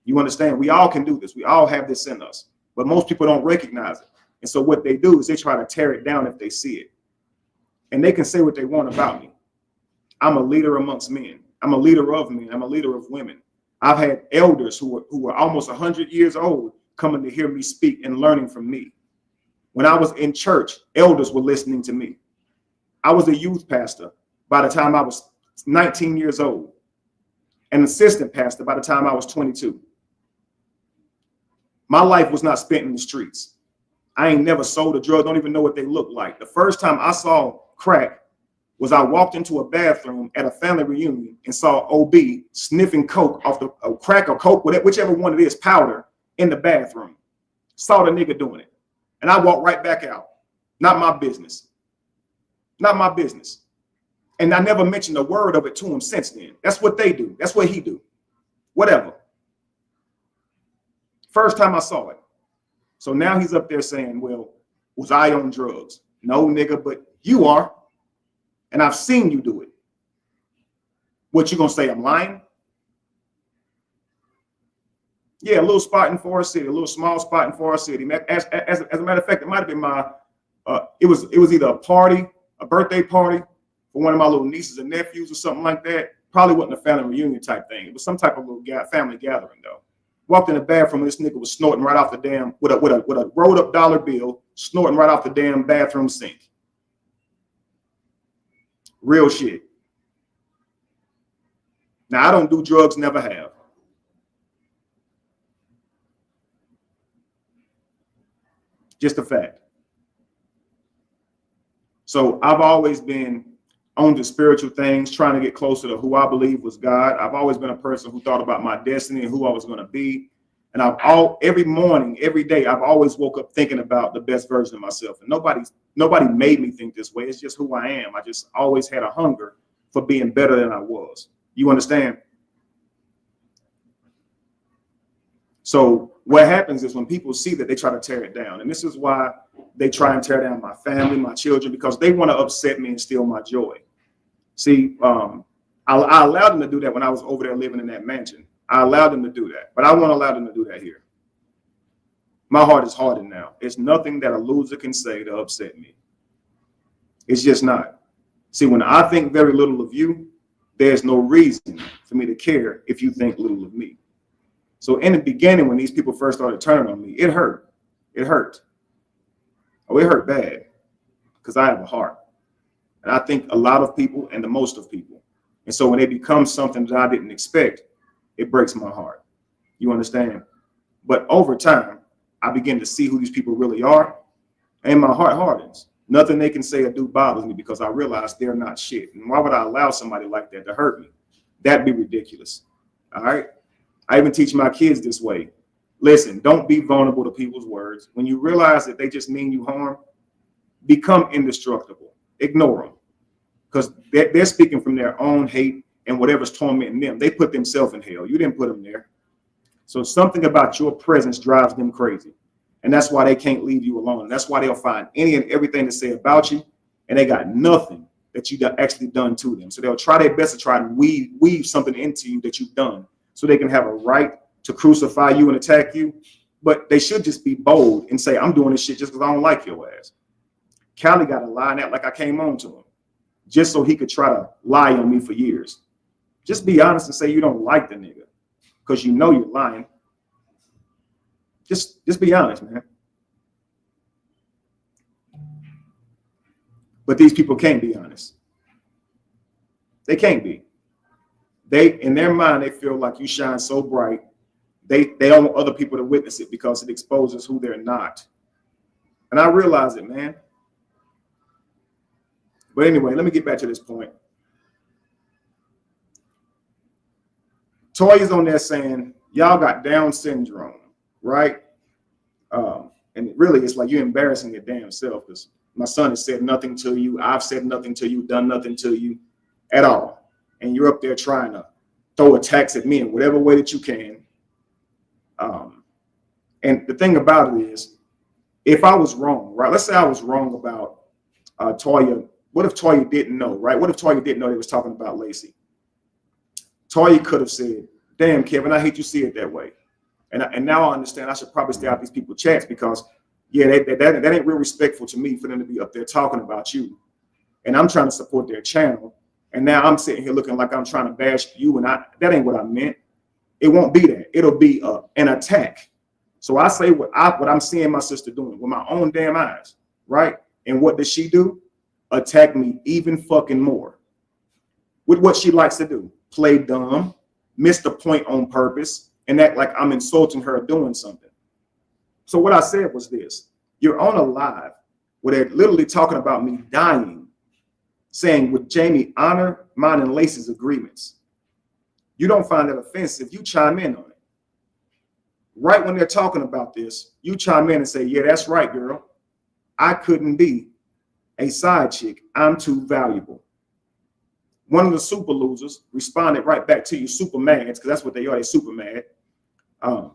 You understand? We all can do this. We all have this in us, but most people don't recognize it. And so what they do is they try to tear it down if they see it. And they can say what they want about me. I'm a leader amongst men. I'm a leader of men. I'm a leader of women. I've had elders who were almost 100 years old coming to hear me speak and learning from me. When I was in church, elders were listening to me. I was a youth pastor by the time I was 19 years old, an assistant pastor by the time I was 22. My life was not spent in the streets. I ain't never sold a drug, don't even know what they look like. The first time I saw crack was I walked into a bathroom at a family reunion and saw OB sniffing coke off the crack or coke, whichever one it is, powder in the bathroom. Saw the nigga doing it. And I walked right back out. Not my business. Not my business. And I never mentioned a word of it to him since then. That's what they do. That's what he do. Whatever. First time I saw it. So now he's up there saying, well, was I on drugs? No, nigga, but you are. And I've seen you do it. What you gonna say, I'm lying? Yeah, a little spot in Forest City, a little small spot in Forest City. As a matter of fact, it might have been my, it was either a party, a birthday party for one of my little nieces and nephews or something like that. Probably wasn't a family reunion type thing. It was some type of little family gathering though. Walked in the bathroom, and this nigga was snorting right off the damn, with a rolled up dollar bill, snorting right off the damn bathroom sink. Real shit. Now, I don't do drugs, never have. Just a fact. So I've always been on to spiritual things, trying to get closer to who I believe was God. I've always been a person who thought about my destiny and who I was going to be. And every morning, every day, I've always woke up thinking about the best version of myself. And nobody made me think this way. It's just who I am. I just always had a hunger for being better than I was. You understand? So what happens is when people see that, they try to tear it down. And this is why they try and tear down my family, my children, because they want to upset me and steal my joy. See, I allowed them to do that when I was over there living in that mansion. I allowed them to do that, but I won't allow them to do that here. My heart is hardened now. It's nothing that a loser can say to upset me. It's just not. See, when I think very little of you, there's no reason for me to care if you think little of me. So in the beginning, when these people first started turning on me, it hurt. It hurt. Oh, it hurt bad because I have a heart. And I think a lot of people and the most of people. And so when it becomes something that I didn't expect, it breaks my heart. You understand? But over time, I begin to see who these people really are, and my heart hardens. Nothing they can say or do bothers me because I realize they're not shit. And why would I allow somebody like that to hurt me? That'd be ridiculous. All right? I even teach my kids this way. Listen, don't be vulnerable to people's words. When you realize that they just mean you harm, become indestructible. Ignore them. Because they're speaking from their own hate and whatever's tormenting them. They put themselves in hell. You didn't put them there. So something about your presence drives them crazy. And that's why they can't leave you alone. And that's why they'll find any and everything to say about you. And they got nothing that you've actually done to them. So they'll try their best to try to weave something into you that you've done so they can have a right to crucify you and attack you. But they should just be bold and say, I'm doing this shit just because I don't like your ass. Callie got to lie and act like I came on to him just so he could try to lie on me for years. Just be honest and say you don't like the nigga because you know you're lying. Just be honest, man. But these people can't be honest. They can't be. In their mind, they feel like you shine so bright. They don't want other people to witness it because it exposes who they're not. And I realize it, man. But anyway, let me get back to this point. Toya's on there saying, y'all got Down syndrome, right? And really, it's like you're embarrassing your damn self because my son has said nothing to you. I've said nothing to you, done nothing to you at all. And you're up there trying to throw attacks at me in whatever way that you can. And the thing about it is, if I was wrong, right? Let's say I was wrong about Toya. What if Toya didn't know, right? What if Toya didn't know they was talking about Lacey? Toya could have said, damn, Kevin, I hate you see it that way. And now I understand I should probably stay out these people's chats because, yeah, that ain't real respectful to me for them to be up there talking about you. And I'm trying to support their channel. And now I'm sitting here looking like I'm trying to bash you. And that ain't what I meant. It won't be that. It'll be an attack. So I say what I'm seeing my sister doing with my own damn eyes, right? And what does she do? Attack me even fucking more with what she likes to do. Play dumb, miss the point on purpose, and act like I'm insulting her doing something. So what I said was this: you're on a live where they're literally talking about me dying, saying, would Jamie honor mine and Lacey's agreements? You don't find that offensive, you chime in on it. Right when they're talking about this, you chime in and say, yeah, that's right, girl. I couldn't be a side chick. I'm too valuable. One of the super losers responded right back to you, super mad, because that's what they are, they're super mad. One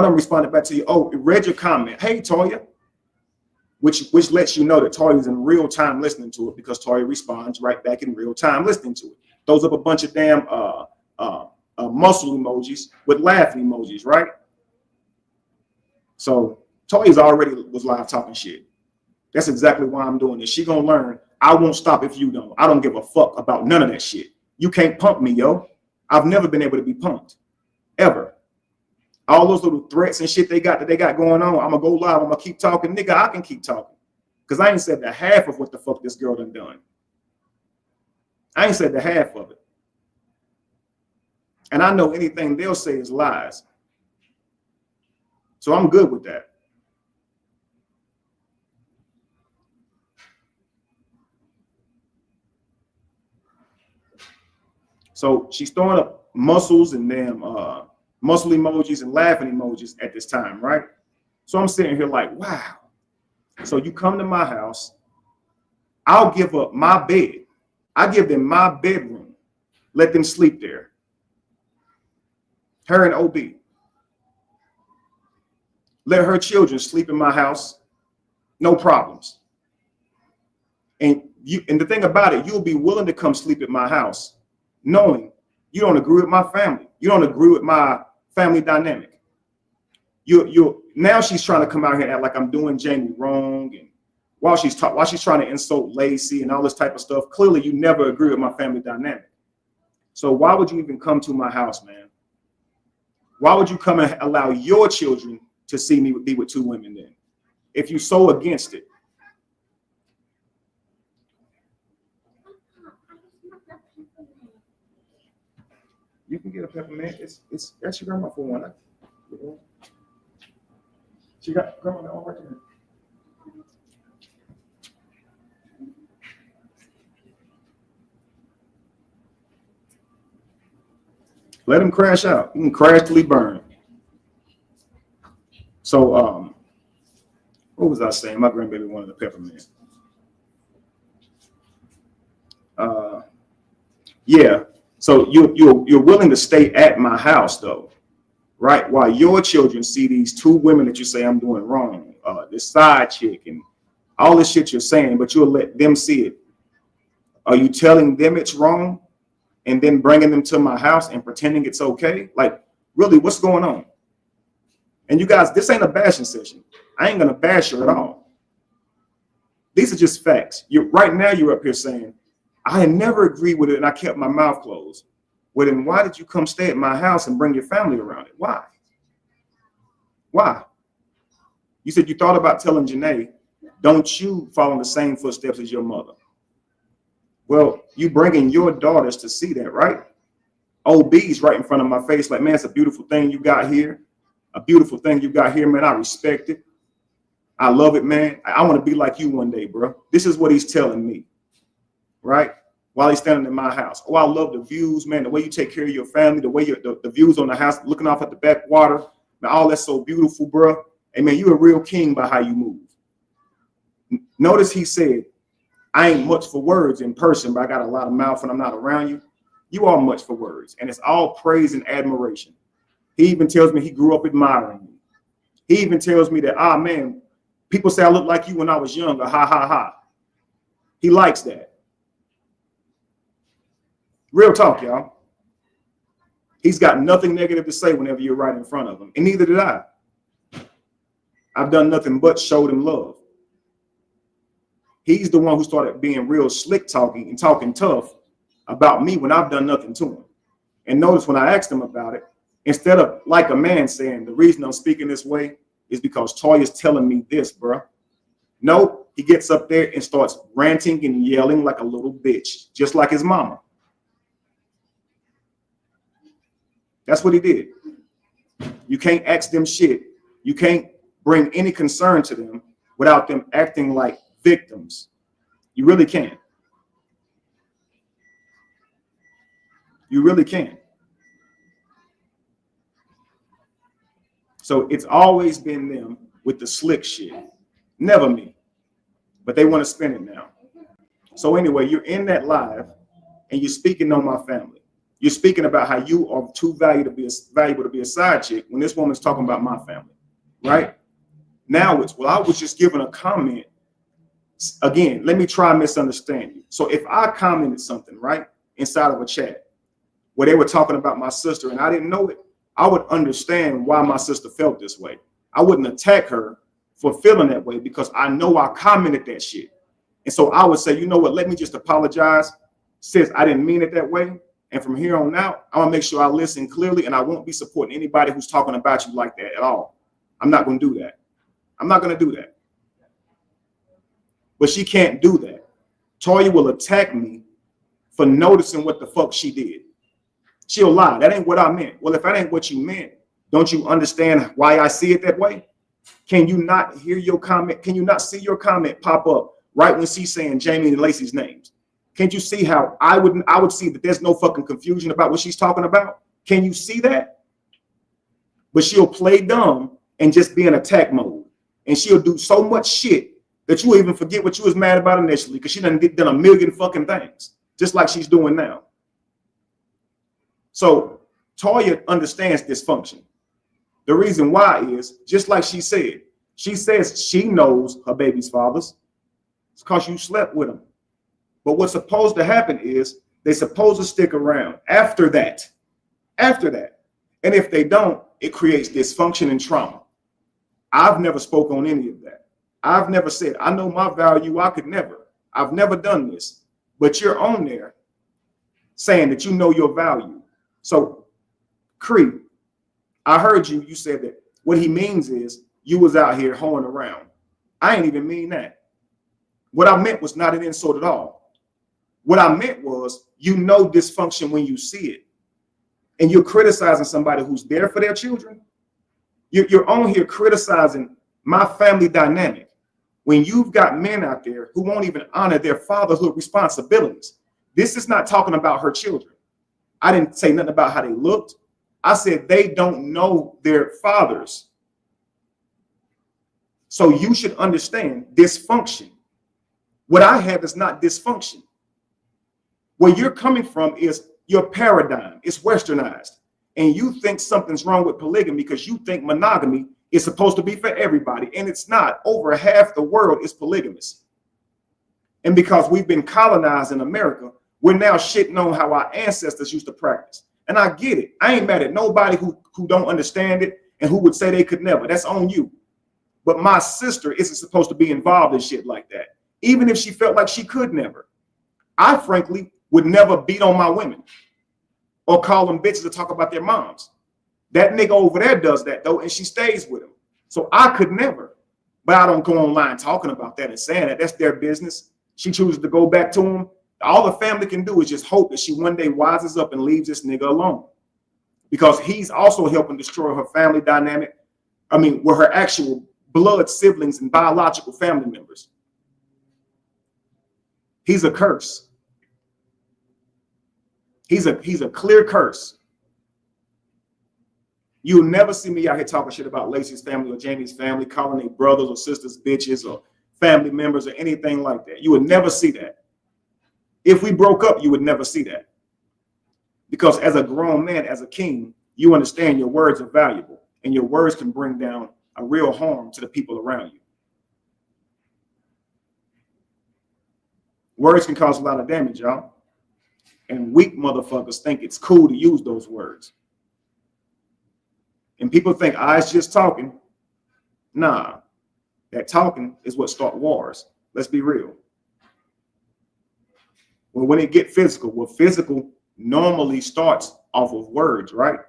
of them responded back to you, oh, read your comment. Hey, Toya. Which lets you know that Toya is in real time listening to it, because Toya responds right back in real time listening to it. Throws up a bunch of damn muscle emojis with laughing emojis, right? So Toya's already was live talking shit. That's exactly why I'm doing this. She gonna learn. I won't stop if you don't. I don't give a fuck about none of that shit. You can't pump me, yo. I've never been able to be pumped, ever. All those little threats and shit they got going on, I'm gonna go live, I'm gonna keep talking. Nigga, I can keep talking. Because I ain't said the half of what the fuck this girl done. I ain't said the half of it. And I know anything they'll say is lies. So I'm good with that. So she's throwing up muscles and damn muscle emojis and laughing emojis at this time, right? So I'm sitting here like, wow. So you come to my house, I'll give up my bed. I give them my bedroom, let them sleep there. Her and OB. Let her children sleep in my house, no problems. And the thing about it, you'll be willing to come sleep at my house, knowing you don't agree with my family. You don't agree with my family dynamic. Now she's trying to come out here and act like I'm doing Jamie wrong, and while she's trying to insult Lacey and all this type of stuff. Clearly, you never agree with my family dynamic. So why would you even come to my house, man? Why would you come and allow your children to see me be with two women then, if you're so against it? You can get a peppermint. It's that's your grandma for one. She got grandma that one right there. Let him crash out. You can crash till he burn. So what was I saying? My grandbaby wanted a peppermint. Yeah. So you're willing to stay at my house though, right? While your children see these two women that you say I'm doing wrong, this side chick and all this shit you're saying, but you'll let them see it. Are you telling them it's wrong and then bringing them to my house and pretending it's okay? Like, really, what's going on? And you guys, this ain't a bashing session. I ain't gonna bash her at all. These are just facts. Right now you're up here saying, I never agreed with it and I kept my mouth closed. Well, then why did you come stay at my house and bring your family around it? Why? Why? You said you thought about telling Janae, don't you follow in the same footsteps as your mother. Well, you bringing your daughters to see that, right? OB's right in front of my face like, man, it's a beautiful thing you got here. A beautiful thing you got here, man. I respect it. I love it, man. I want to be like you one day, bro. This is what he's telling me, right? While he's standing in my house. Oh, I love the views, man. The way you take care of your family, the way the views on the house, looking off at the backwater, man, all that's so beautiful, bro. Hey, man, you're a real king by how you move. Notice he said, I ain't much for words in person, but I got a lot of mouth when I'm not around you. You are much for words, and it's all praise and admiration. He even tells me he grew up admiring me. He even tells me that, man, people say I look like you when I was younger. Ha, ha, ha. He likes that. Real talk, y'all. He's got nothing negative to say whenever you're right in front of him, and neither did I. I've done nothing but showed him love. He's the one who started being real slick talking and talking tough about me when I've done nothing to him. And notice when I asked him about it, instead of like a man saying, the reason I'm speaking this way is because Toya's telling me this, bro. No, he gets up there and starts ranting and yelling like a little bitch, just like his mama. That's what he did. You can't ask them shit. You can't bring any concern to them without them acting like victims. You really can't. You really can't. So it's always been them with the slick shit. Never me. But they want to spin it now. So anyway, you're in that live and you're speaking on my family. You're speaking about how you are too valuable to be a side chick when this woman's talking about my family, right? Now it's, well, I was just giving a comment. Again, let me try and misunderstand you. So if I commented something, right, inside of a chat where they were talking about my sister and I didn't know it, I would understand why my sister felt this way. I wouldn't attack her for feeling that way because I know I commented that shit. And so I would say, you know what, let me just apologize. Sis, I didn't mean it that way. And from here on out, I'm gonna make sure I listen clearly and I won't be supporting anybody who's talking about you like that at all. I'm not gonna do that. I'm not gonna do that. But she can't do that. Toya will attack me for noticing what the fuck she did. She'll lie. That ain't what I meant. Well, if that ain't what you meant, don't you understand why I see it that way? Can you not hear your comment? Can you not see your comment pop up right when she's saying Jamie and Lacey's names? Can't you see how I would see that there's no fucking confusion about what she's talking about? Can you see that? But she'll play dumb and just be in attack mode. And she'll do so much shit that you will even forget what you was mad about initially because she done a million fucking things, just like she's doing now. So Toya understands dysfunction. The reason why is, just like she said, she says she knows her baby's fathers. It's because you slept with them. But what's supposed to happen is they're supposed to stick around after that. After that. And if they don't, it creates dysfunction and trauma. I've never spoke on any of that. I've never said, I know my value, I could never. I've never done this. But you're on there saying that you know your value. So, Cree, I heard you said that what he means is you was out here hoeing around. I ain't even mean that. What I meant was not an insult at all. What I meant was you know dysfunction when you see it. And you're criticizing somebody who's there for their children. You're on here criticizing my family dynamic when you've got men out there who won't even honor their fatherhood responsibilities. This is not talking about her children. I didn't say nothing about how they looked. I said they don't know their fathers. So you should understand dysfunction. What I have is not dysfunction. Where you're coming from is your paradigm. It's westernized. And you think something's wrong with polygamy because you think monogamy is supposed to be for everybody. And it's not. Over half the world is polygamous. And because we've been colonized in America, we're now shitting on how our ancestors used to practice. And I get it. I ain't mad at nobody who don't understand it and who would say they could never. That's on you. But my sister isn't supposed to be involved in shit like that, even if she felt like she could never. I frankly would never beat on my women or call them bitches to talk about their moms. That nigga over there does that though, and she stays with him. So I could never. But I don't go online talking about that and saying that. That's their business. She chooses to go back to him. All the family can do is just hope that she one day wises up and leaves this nigga alone. Because he's also helping destroy her family dynamic. I mean, with her actual blood siblings and biological family members. He's a curse. He's a clear curse. You'll never see me out here talking shit about Lacey's family or Jamie's family, calling their brothers or sisters bitches or family members or anything like that. You would never see that. If we broke up, you would never see that. Because as a grown man, as a king, you understand your words are valuable and your words can bring down a real harm to the people around you. Words can cause a lot of damage, y'all. And weak motherfuckers think it's cool to use those words. And people think, it's just talking. Nah, that talking is what start wars. Let's be real. Well, when it get physical, well, physical normally starts off of words, right?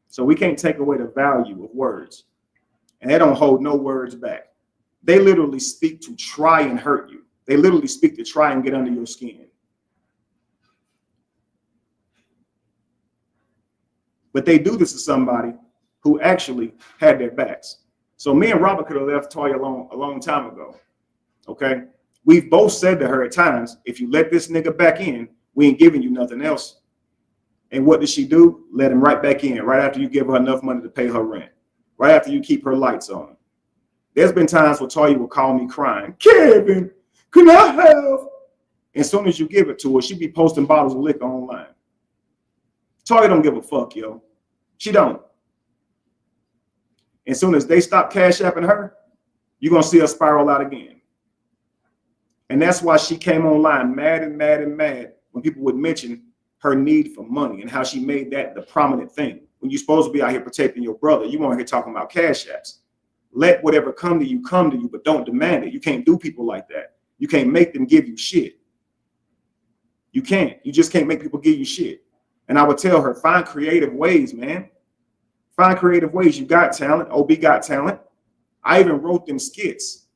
So we can't take away the value of words. And they don't hold no words back. They literally speak to try and hurt you. They literally speak to try and get under your skin. But they do this to somebody who actually had their backs. So me and Robert could have left Toya alone a long time ago. Okay. We've both said to her at times, if you let this nigga back in, we ain't giving you nothing else. And what does she do? Let him right back in, right after you give her enough money to pay her rent, right after you keep her lights on. There's been times where Toya will call me crying, Kevin, can I have? As soon as you give it to her, she be posting bottles of liquor online. Toya don't give a fuck, yo. She don't. As soon as they stop cash apping her, you're going to see her spiral out again. And that's why she came online mad and mad and mad when people would mention her need for money and how she made that the prominent thing. When you're supposed to be out here protecting your brother, you want to hear talking about cash apps. Let whatever come to you, but don't demand it. You can't do people like that. You can't make them give you shit. You can't. You just can't make people give you shit. And I would tell her, find creative ways, man. Find creative ways. You got talent. OB got talent. I even wrote them skits.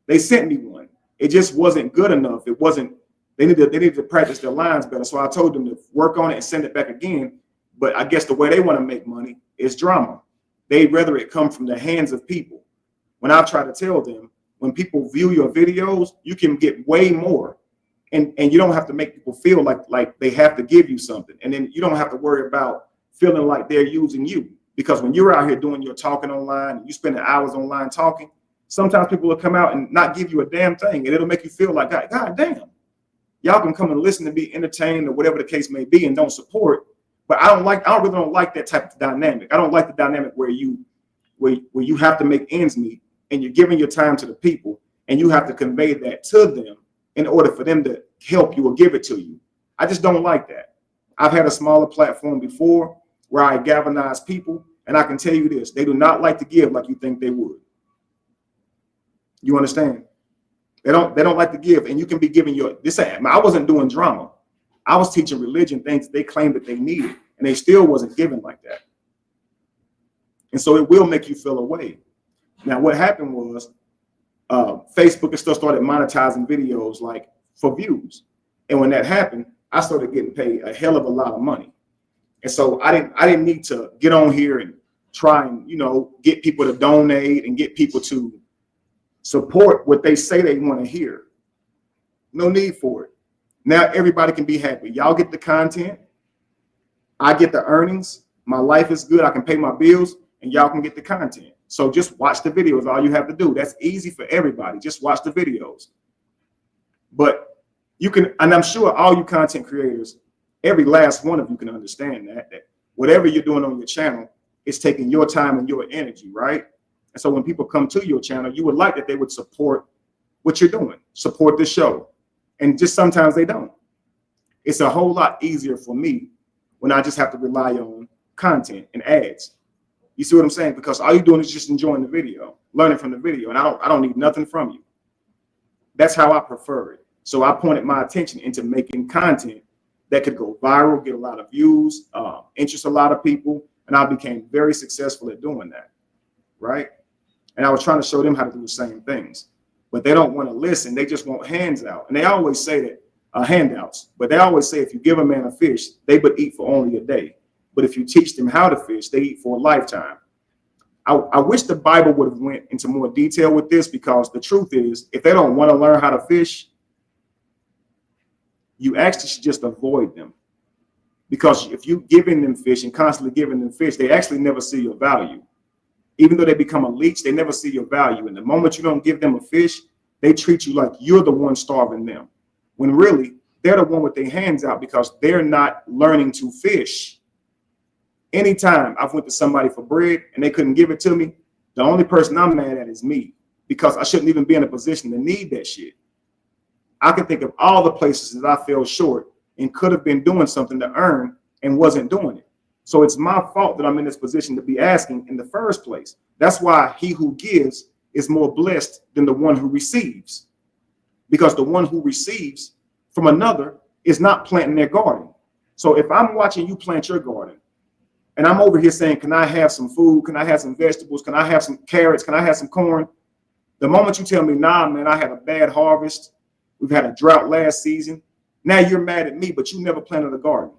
They sent me one. It just wasn't good enough. It wasn't. They needed to practice their lines better. So I told them to work on it and send it back again. But I guess the way they want to make money is drama. They'd rather it come from the hands of people. When I try to tell them, when people view your videos, you can get way more. And you don't have to make people feel like they have to give you something. And then you don't have to worry about feeling like they're using you. Because when you're out here doing your talking online, and you spending hours online talking, sometimes people will come out and not give you a damn thing. And it'll make you feel like, God damn, y'all can come and listen to be entertained or whatever the case may be and don't support. But I really don't like that type of dynamic. I don't like the dynamic where you have to make ends meet and you're giving your time to the people and you have to convey that to them in order for them to help you or give it to you. I just don't like that. I've had a smaller platform before where I galvanize people, and I can tell you this, they do not like to give like you think they would. You understand? They don't like to give, and you can be giving I wasn't doing drama. I was teaching religion things they claimed that they needed, and they still wasn't giving like that. And so it will make you feel away. Now, what happened was Facebook and stuff started monetizing videos like for views. And when that happened, I started getting paid a hell of a lot of money. And so I didn't need to get on here and try and, get people to donate and get people to support what they say they want to hear. No need for it. Now everybody can be happy. Y'all get the content. I get the earnings. My life is good. I can pay my bills and y'all can get the content. So just watch the videos. All you have to do. That's easy for everybody. Just watch the videos. But you can, and I'm sure all you content creators, every last one of you can understand that whatever you're doing on your channel is taking your time and your energy, right? And so when people come to your channel, you would like that they would support what you're doing, support the show. And just sometimes they don't. It's a whole lot easier for me when I just have to rely on content and ads. You see what I'm saying? Because all you're doing is just enjoying the video, learning from the video, and I don't need nothing from you. That's how I prefer it. So I pointed my attention into making content that could go viral, get a lot of views, interest a lot of people, and I became very successful at doing that, right? And I was trying to show them how to do the same things, but they don't want to listen. They just want hands out, and they always say that handouts. But they always say if you give a man a fish, they would eat for only a day. But if you teach them how to fish, they eat for a lifetime. I wish the Bible would have went into more detail with this, because the truth is, if they don't want to learn how to fish, you actually should just avoid them. Because if you giving them fish and constantly giving them fish, they actually never see your value. Even though they become a leech, they never see your value. And the moment you don't give them a fish, they treat you like you're the one starving them. When really, they're the one with their hands out because they're not learning to fish. Anytime I've went to somebody for bread and they couldn't give it to me, the only person I'm mad at is me, because I shouldn't even be in a position to need that shit. I can think of all the places that I fell short and could have been doing something to earn and wasn't doing it. So it's my fault that I'm in this position to be asking in the first place. That's why he who gives is more blessed than the one who receives, because the one who receives from another is not planting their garden. So if I'm watching you plant your garden and I'm over here saying, can I have some food? Can I have some vegetables? Can I have some carrots? Can I have some corn? The moment you tell me, nah, man, I had a bad harvest. We've had a drought last season. Now you're mad at me, but you never planted a garden.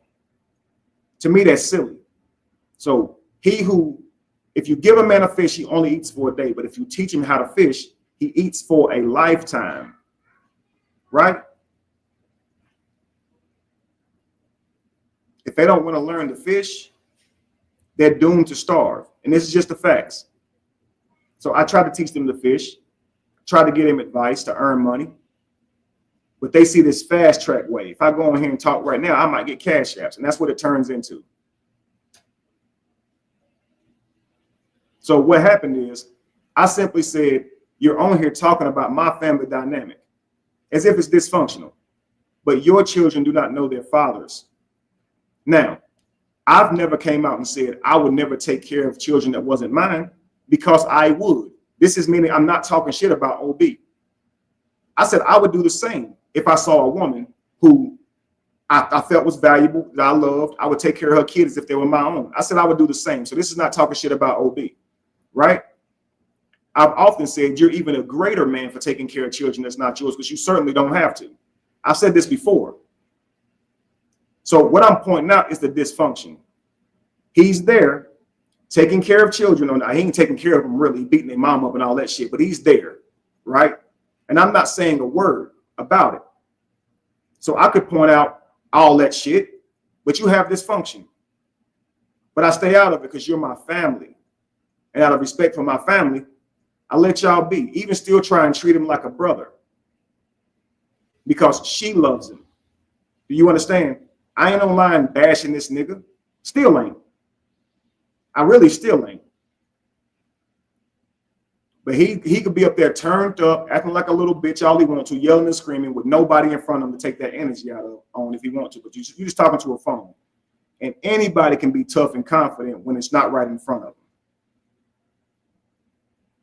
To me, that's silly. So if you give a man a fish, he only eats for a day. But if you teach him how to fish, he eats for a lifetime. Right? If they don't want to learn to fish, they're doomed to starve. And this is just the facts. So I try to teach them to fish, try to give them advice to earn money. But they see this fast track way. If I go on here and talk right now, I might get cash apps. And that's what it turns into. So what happened is I simply said, you're on here talking about my family dynamic as if it's dysfunctional. But your children do not know their fathers. Now, I've never came out and said I would never take care of children that wasn't mine, because I would. This is meaning I'm not talking shit about OB. I said I would do the same if I saw a woman who I felt was valuable, that I loved. I would take care of her kids as if they were my own. I said I would do the same. So this is not talking shit about OB, right? I've often said you're even a greater man for taking care of children that's not yours, because you certainly don't have to. I've said this before. So what I'm pointing out is the dysfunction. He's there taking care of children. He ain't taking care of them really, beating their mom up and all that shit, but he's there, right? And I'm not saying a word about it. So I could point out all that shit, but you have dysfunction. But I stay out of it because you're my family. And out of respect for my family, I let y'all be. Even still try and treat him like a brother, because she loves him. Do you understand? I ain't online bashing this nigga. Still ain't. I really still ain't. But he could be up there turned up, acting like a little bitch all he wants to, yelling and screaming with nobody in front of him to take that energy out of on if he wants to. But you're just talking to a phone. And anybody can be tough and confident when it's not right in front of him.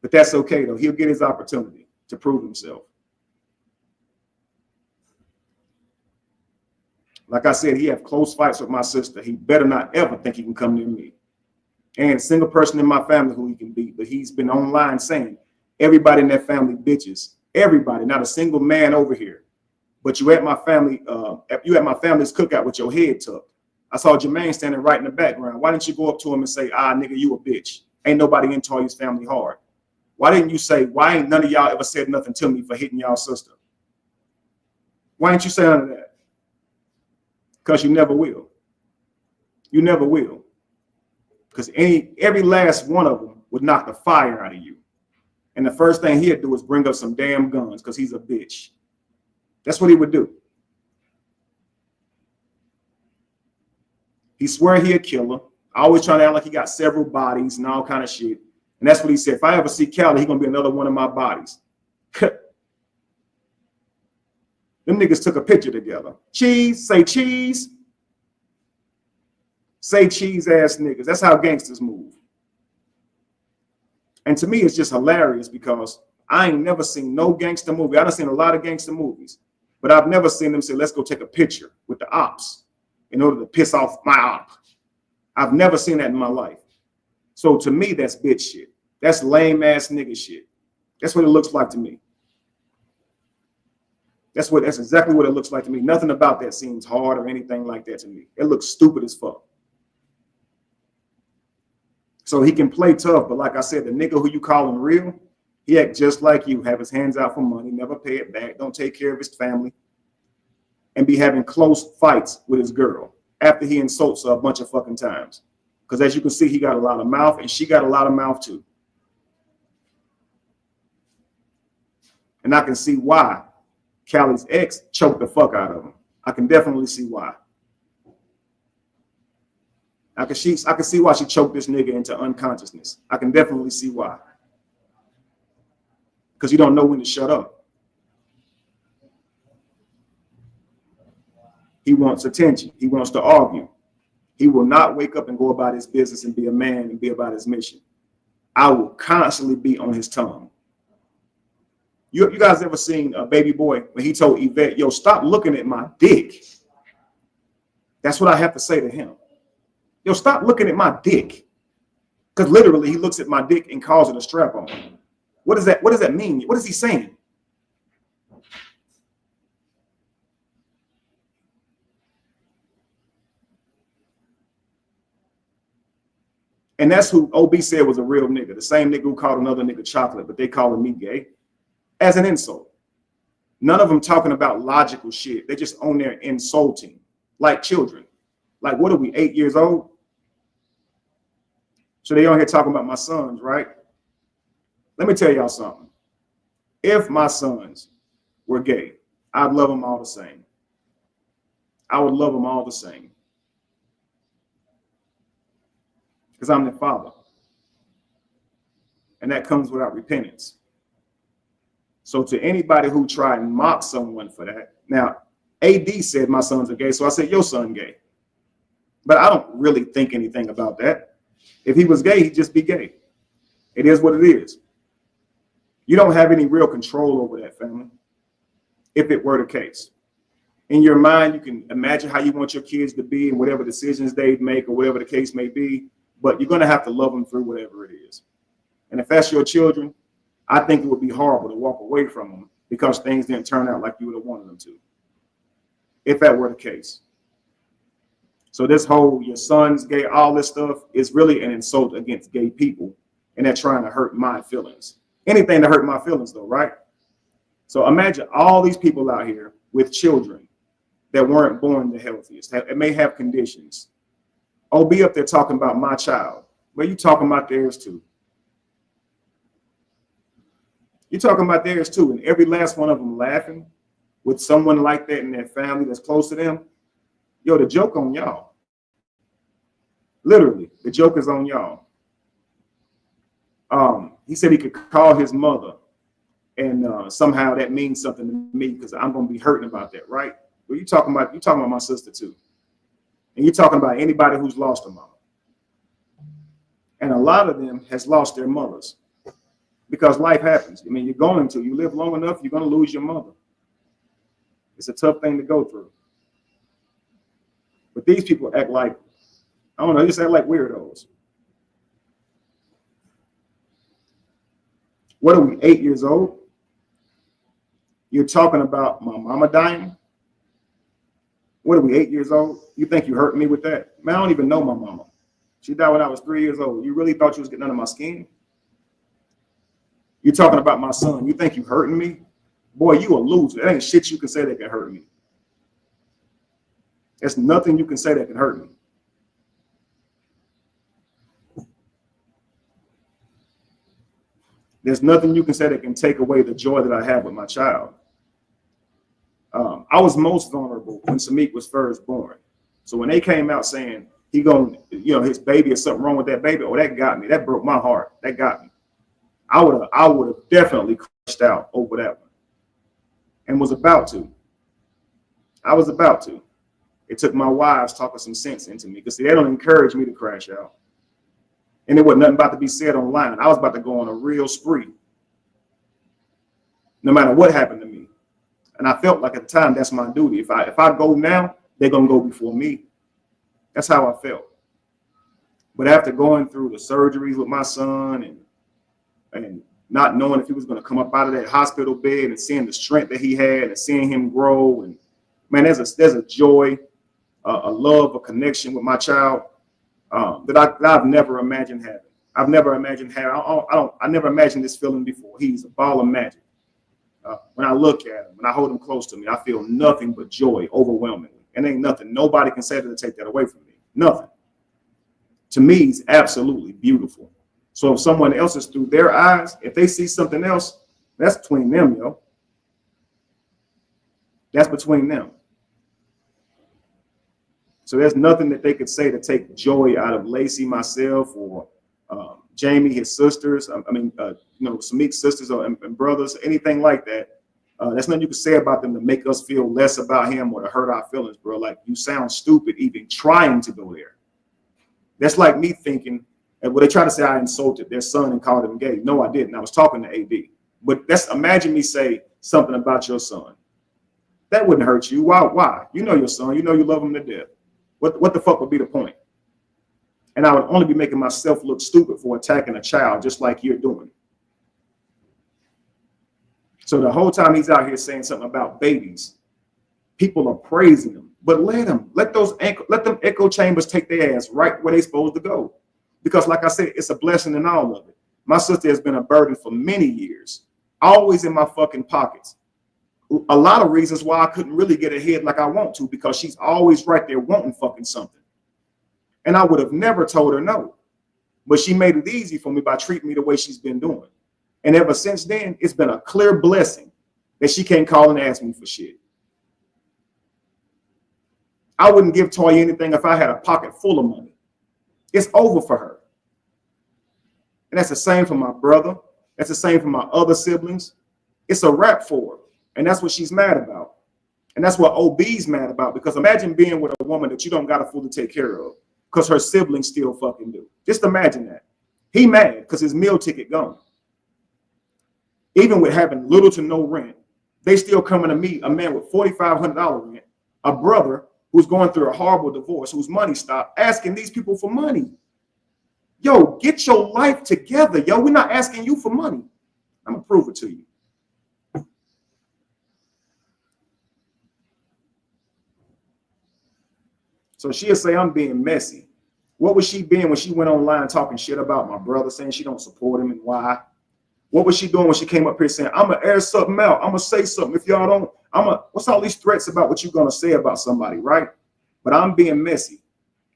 But that's okay, though. He'll get his opportunity to prove himself. Like I said, he have close fights with my sister. He better not ever think he can come near me. And a single person in my family who he can beat. But he's been online saying everybody in that family bitches. Everybody, not a single man over here. But you at my family, you at my family's cookout with your head tucked. I saw Jermaine standing right in the background. Why didn't you go up to him and say, nigga, you a bitch? Ain't nobody in Toya's family hard. Why didn't you say, why ain't none of y'all ever said nothing to me for hitting y'all sister? Why didn't you say none of that? Because you never will. You never will. Because every last one of them would knock the fire out of you. And the first thing he'd do is bring up some damn guns because he's a bitch. That's what he would do. He swear he a killer. Always trying to act like he got several bodies and all kind of shit. And that's what he said. If I ever see Cali, he's going to be another one of my bodies. Them niggas took a picture together. Cheese, say cheese. Say cheese ass niggas. That's how gangsters move. And to me, it's just hilarious because I ain't never seen no gangster movie. I've seen a lot of gangster movies, but I've never seen them say, let's go take a picture with the ops in order to piss off my op. I've never seen that in my life. So to me, that's bitch shit. That's lame ass nigga shit. That's what it looks like to me. That's exactly what it looks like to me. Nothing about that seems hard or anything like that to me. It looks stupid as fuck. So he can play tough, but like I said, the nigga who you calling real, he act just like you, have his hands out for money, never pay it back, don't take care of his family, and be having close fights with his girl after he insults her a bunch of fucking times. Because as you can see, he got a lot of mouth, and she got a lot of mouth too. And I can see why Callie's ex choked the fuck out of him. I can definitely see why. I can see why she choked this nigga into unconsciousness. I can definitely see why. Because you don't know when to shut up. He wants attention. He wants to argue. He will not wake up and go about his business and be a man and be about his mission. I will constantly be on his tongue. You guys ever seen a Baby Boy when he told Yvette, yo, stop looking at my dick? That's what I have to say to him. Yo, stop looking at my dick. Because literally he looks at my dick and calls it a strap on. What does that mean? What is he saying? And that's who OB said was a real nigga. The same nigga who called another nigga chocolate, but they calling me gay as an insult. None of them talking about logical shit. They just on there insulting like children. Like, what are we, 8 years old? So they on here talking about my sons, right? Let me tell y'all something. If my sons were gay, I'd love them all the same. I would love them all the same. Because I'm their father. And that comes without repentance. So to anybody who try and mock someone for that, now AD said my sons are gay, so I said your son gay. But I don't really think anything about that. If he was gay, he'd just be gay. It is what it is. You don't have any real control over that, family, if it were the case. In your mind, you can imagine how you want your kids to be and whatever decisions they make or whatever the case may be, but you're going to have to love them through whatever it is. And if that's your children, I think it would be horrible to walk away from them because things didn't turn out like you would have wanted them to, if that were the case. So this whole your son's gay, all this stuff is really an insult against gay people, and they're trying to hurt my feelings. Anything to hurt my feelings though, right? So imagine all these people out here with children that weren't born the healthiest. It may have conditions. Oh, be up there talking about my child. Well, you talking about theirs too. You're talking about theirs too, and every last one of them laughing with someone like that in their family that's close to them. Yo, the joke on y'all. Literally, the joke is on y'all. He said he could call his mother, and somehow that means something to me because I'm gonna be hurting about that, right? Well, you're talking about my sister too, and you're talking about anybody who's lost a mama, and a lot of them has lost their mothers because life happens. I mean, you live long enough, you're gonna lose your mother. It's a tough thing to go through. But these people act like, I don't know, they just act like weirdos. What are we, 8 years old? You're talking about my mama dying? What are we, 8 years old? You think you hurt me with that? Man, I don't even know my mama. She died when I was 3 years old. You really thought you was getting under my skin? You're talking about my son. You think you hurting me? Boy, you a loser. There ain't shit you can say that can hurt me. There's nothing you can say that can hurt me. There's nothing you can say that can take away the joy that I have with my child. I was most vulnerable when Samik was first born. So when they came out saying his baby is something wrong with that baby, oh, that got me. That broke my heart. That got me. I would have definitely crushed out over that one, and was about to. I was about to. It took my wives talking some sense into me because they don't encourage me to crash out. And there wasn't nothing about to be said online. I was about to go on a real spree, no matter what happened to me. And I felt like at the time that's my duty. If I go now, they're gonna go before me. That's how I felt. But after going through the surgeries with my son and not knowing if he was gonna come up out of that hospital bed and seeing the strength that he had and seeing him grow, and man, there's a joy, a love, a connection with my child that I've never imagined having. I've never imagined having. I never imagined this feeling before. He's a ball of magic. When I look at him, when I hold him close to me, I feel nothing but joy, overwhelmingly. And ain't nothing nobody can say to take that away from me. Nothing. To me, he's absolutely beautiful. So if someone else is through their eyes, if they see something else, that's between them, yo. That's between them. So there's nothing that they could say to take joy out of Lacey, myself, or Jamie, his sisters. Samik's sisters and brothers, anything like that. There's nothing you can say about them to make us feel less about him or to hurt our feelings, bro. Like, you sound stupid even trying to go there. That's like me thinking, and they try to say I insulted their son and called him gay. No, I didn't. I was talking to AD. But imagine me say something about your son. That wouldn't hurt you. Why? You know your son. You know you love him to death. What the fuck would be the point? And I would only be making myself look stupid for attacking a child just like you're doing. So the whole time he's out here saying something about babies, people are praising him. But let them echo chambers take their ass right where they're supposed to go. Because like I said, it's a blessing in all of it. My sister has been a burden for many years, always in my fucking pockets. A lot of reasons why I couldn't really get ahead like I want to, because she's always right there wanting fucking something. And I would have never told her no. But she made it easy for me by treating me the way she's been doing. And ever since then, it's been a clear blessing that she can't call and ask me for shit. I wouldn't give Toya anything if I had a pocket full of money. It's over for her. And that's the same for my brother. That's the same for my other siblings. It's a wrap for her. And that's what she's mad about. And that's what OB's mad about. Because imagine being with a woman that you don't got to fully take care of because her siblings still fucking do. Just imagine that. He mad because his meal ticket gone. Even with having little to no rent, they still coming to me, a man with $4,500 rent, a brother who's going through a horrible divorce, whose money stopped, asking these people for money. Yo, get your life together, yo. We're not asking you for money. I'm gonna prove it to you. So she'll say I'm being messy. What was she being when she went online talking shit about my brother, saying she don't support him and why? What was she doing when she came up here saying, I'm gonna air something out, I'm gonna say something if y'all don't, what's all these threats about what you're gonna say about somebody, right? But I'm being messy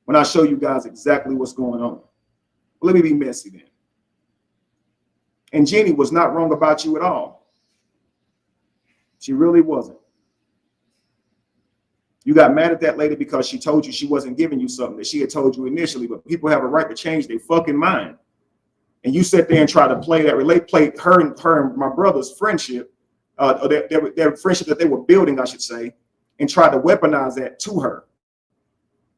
when I show you guys exactly what's going on. Let me be messy then. And Jeannie was not wrong about you at all. She really wasn't. You got mad at that lady because she told you she wasn't giving you something that she had told you initially, but people have a right to change their fucking mind. And you sit there and try to play that, play her and my brother's friendship, or their friendship that they were building, I should say, and try to weaponize that to her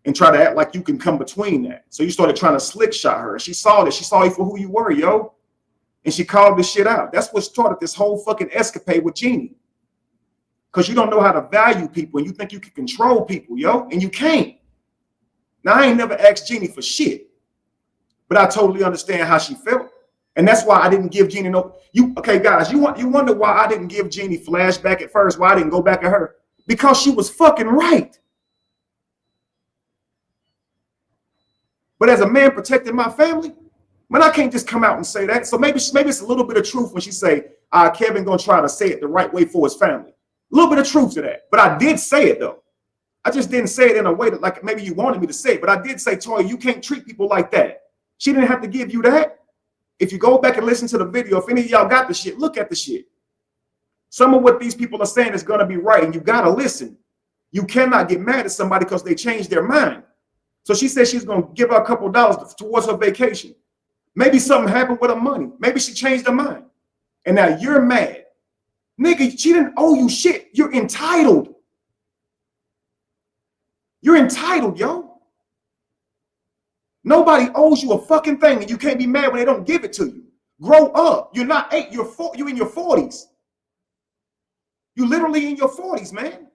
and try to act like you can come between that. So you started trying to slick shot her. She saw that. She saw you for who you were, yo. And she called this shit out. That's what started this whole fucking escapade with Jeannie. Because you don't know how to value people and you think you can control people, yo, and you can't. Now, I ain't never asked Jeannie for shit, but I totally understand how she felt. And that's why I didn't give Jeannie okay, guys, you wonder why I didn't give Jeannie flashback at first, why I didn't go back at her? Because she was fucking right. But as a man protecting my family, man, I can't just come out and say that. So maybe it's a little bit of truth when she say, Kevin gonna try to say it the right way for his family. A little bit of truth to that. But I did say it though. I just didn't say it in a way that like maybe you wanted me to say it. But I did say, Toya, you can't treat people like that. She didn't have to give you that. If you go back and listen to the video, if any of y'all got the shit, look at the shit. Some of what these people are saying is going to be right, and you got to listen. You cannot get mad at somebody because they changed their mind. So she said she's going to give her a couple dollars towards her vacation. Maybe something happened with her money. Maybe she changed her mind. And now you're mad. Nigga, she didn't owe you shit. You're entitled. You're entitled, yo. Nobody owes you a fucking thing, and you can't be mad when they don't give it to you. Grow up. You're not 8. You're in your 40s. You're literally in your 40s, man.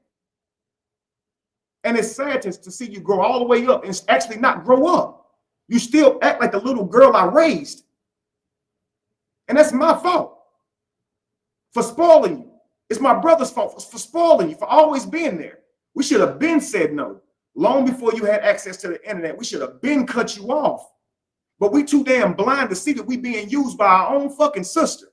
And it's sad to see you grow all the way up and actually not grow up. You still act like the little girl I raised. And that's my fault for spoiling you. It's my brother's fault for spoiling you, for always being there. We should have been said no. Long before you had access to the internet, we should have been cut you off. But we too damn blind to see that we being used by our own fucking sister.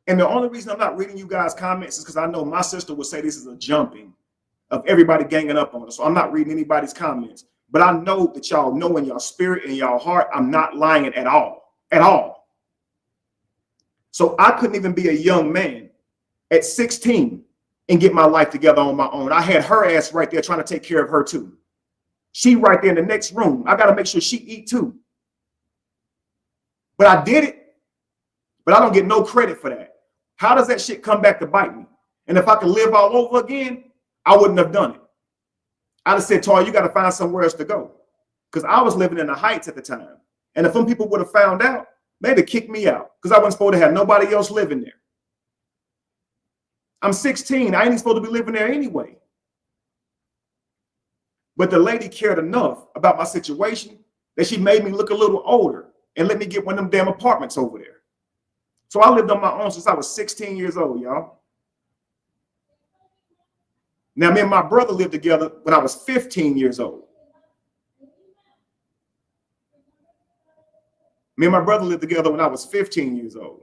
And the only reason I'm not reading you guys' comments is because I know my sister would say this is a jumping of everybody ganging up on us. So I'm not reading anybody's comments. But I know that y'all know in your spirit and your heart, I'm not lying at all. At all. So I couldn't even be a young man at 16 and get my life together on my own. I had her ass right there trying to take care of her too. She right there in the next room. I got to make sure she eat too. But I did it. But I don't get no credit for that. How does that shit come back to bite me? And if I could live all over again, I wouldn't have done it. I'd have said, Toya, you got to find somewhere else to go. Because I was living in the Heights at the time. And if some people would have found out, They had to kick me out because I wasn't supposed to have nobody else living there. I'm 16. I ain't supposed to be living there anyway. But the lady cared enough about my situation that she made me look a little older and let me get one of them damn apartments over there. So I lived on my own since I was 16 years old, y'all. Now, me and my brother lived together when I was 15 years old. Me and my brother lived together when I was 15 years old.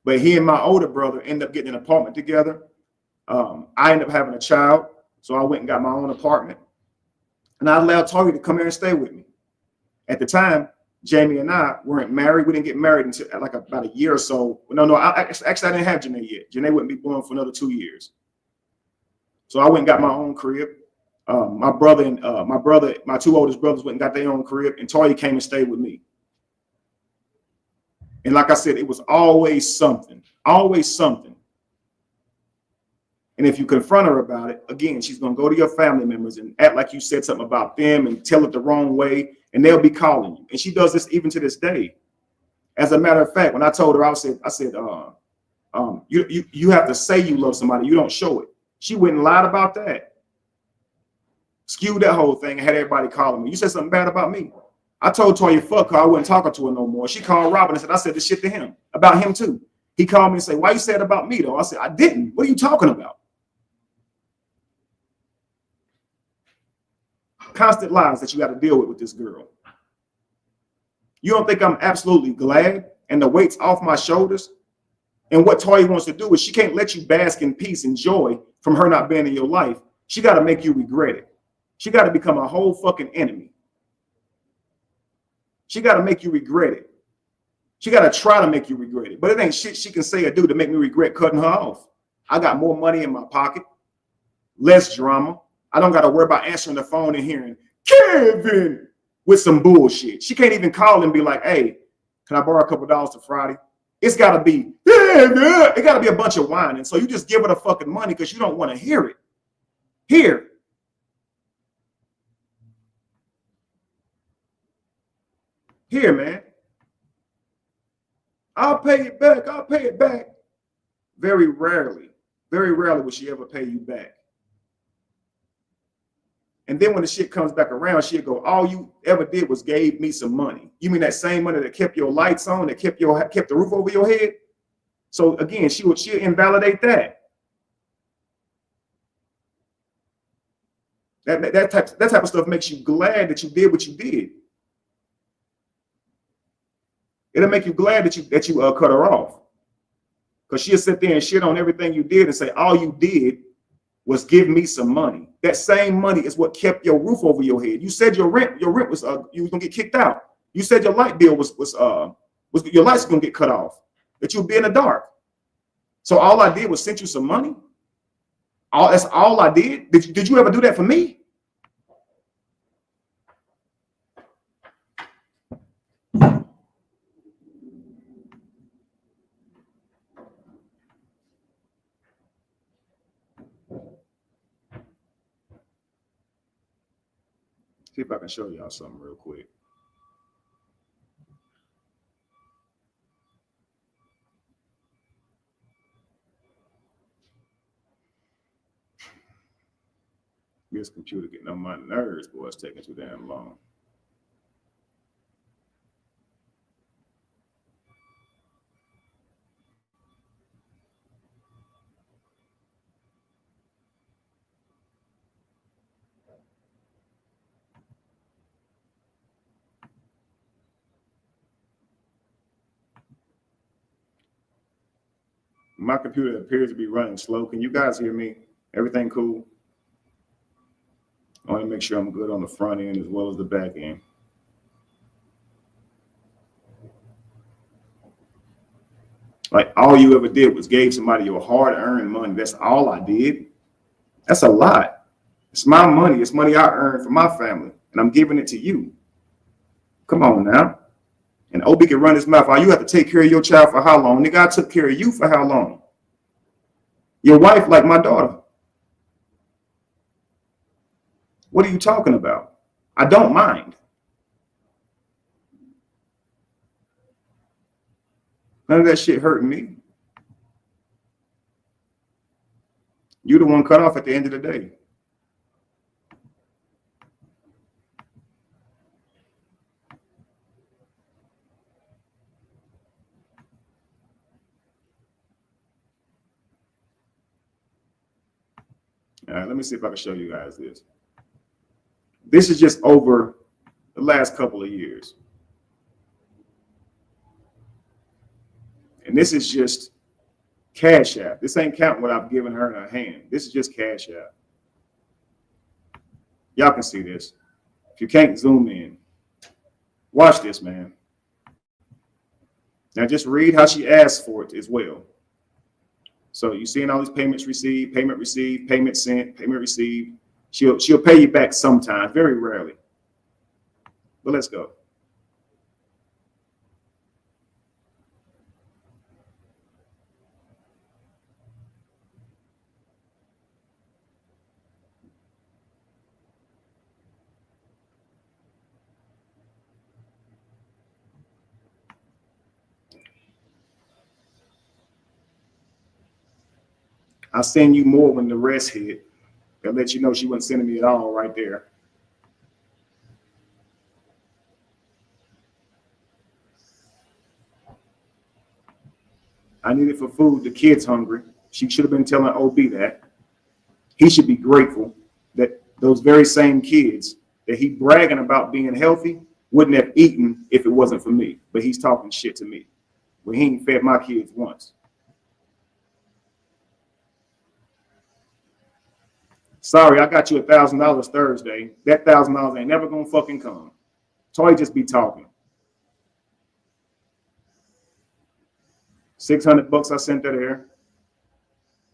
But he and my older brother ended up getting an apartment together. I ended up having a child, so I went and got my own apartment. And I allowed Tori to come here and stay with me. At the time, Jamie and I weren't married. We didn't get married until like about a year or so. No, actually, I didn't have Janae yet. Janae wouldn't be born for another 2 years. So I went and got my own crib. My two oldest brothers went and got their own crib, and Tori came and stayed with me. And like I said, it was always something, always something. And if you confront her about it, again, she's going to go to your family members and act like you said something about them and tell it the wrong way, and they'll be calling you. And she does this even to this day. As a matter of fact, when I told her, I said, you have to say you love somebody. You don't show it. She went and lied about that. Skewed that whole thing and had everybody calling me. You said something bad about me. I told Toya, fuck her. I wasn't talking to her no more. She called Robin and said, I said this shit to him, about him too. He called me and said, why you said about me though? I said, I didn't. What are you talking about? Constant lies that you got to deal with this girl. You don't think I'm absolutely glad and the weight's off my shoulders? And what Toya wants to do is she can't let you bask in peace and joy from her not being in your life. She got to make you regret it. She got to become a whole fucking enemy. She got to make you regret it. She got to try to make you regret it. But it ain't shit she can say or do to make me regret cutting her off. I got more money in my pocket, less drama. I don't got to worry about answering the phone and hearing Kevin with some bullshit. She can't even call and be like, hey, can I borrow a couple dollars to Friday? It's got to be, it got to be a bunch of whining. So you just give her the fucking money because you don't want to hear it. Here. Here, man. I'll pay it back. I'll pay it back. Very rarely will she ever pay you back. And then when the shit comes back around, she'll go, all you ever did was gave me some money. You mean that same money that kept your lights on, that kept the roof over your head? So again, she'll invalidate that. That type of stuff makes you glad that you did what you did. It'll make you glad that you cut her off. Because she'll sit there and shit on everything you did and say, all you did was give me some money. That same money is what kept your roof over your head. You said your rent was you was gonna get kicked out. You said your light bill was your lights gonna get cut off, that you'd be in the dark. So all I did was send you some money. That's all I did. Did you ever do that for me? See if I can show y'all something real quick. This computer getting on my nerves, boy. It's taking too damn long. My computer appears to be running slow. Can you guys hear me? Everything cool? I want to make sure I'm good on the front end as well as the back end. Like all you ever did was gave somebody your hard-earned money. That's all I did. That's a lot. It's my money. It's money I earned for my family, and I'm giving it to you. Come on now. And Obi can run his mouth. All you have to take care of your child for how long? Nigga, I took care of you for how long? Your wife like my daughter. What are you talking about? I don't mind. None of that shit hurting me. You the one cut off at the end of the day. All right, let me see if I can show you guys this. This is just over the last couple of years. And this is just Cash App. This ain't counting what I've given her in her hand. This is just Cash App. Y'all can see this. If you can't zoom in, watch this, man. Now just read how she asked for it as well. So you seeing all these payments received, payment sent, payment received. She'll pay you back sometimes, very rarely. But let's go. I'll send you more when the rest hit. They'll let you know she wasn't sending me at all right there. I need it for food. The kid's hungry. She should have been telling OB that. He should be grateful that those very same kids that he bragging about being healthy wouldn't have eaten if it wasn't for me. But he's talking shit to me when he ain't fed my kids once. Sorry, I got you $1,000 Thursday. That $1,000 ain't never gonna fucking come. Toy just be talking. 600 bucks I sent her there.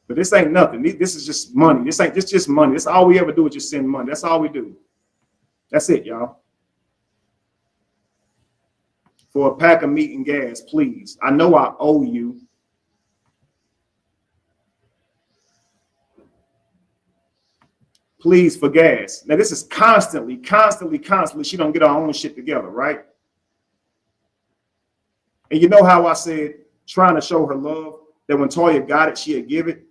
But this ain't nothing. This is just money. This just money. That's all we ever do is just send money. That's all we do. That's it, y'all. For a pack of meat and gas, please. I know I owe you. Please, for gas. Now this is constantly. She don't get her own shit together, right? And you know how I said trying to show her love, that when Toya got it, she'd give it.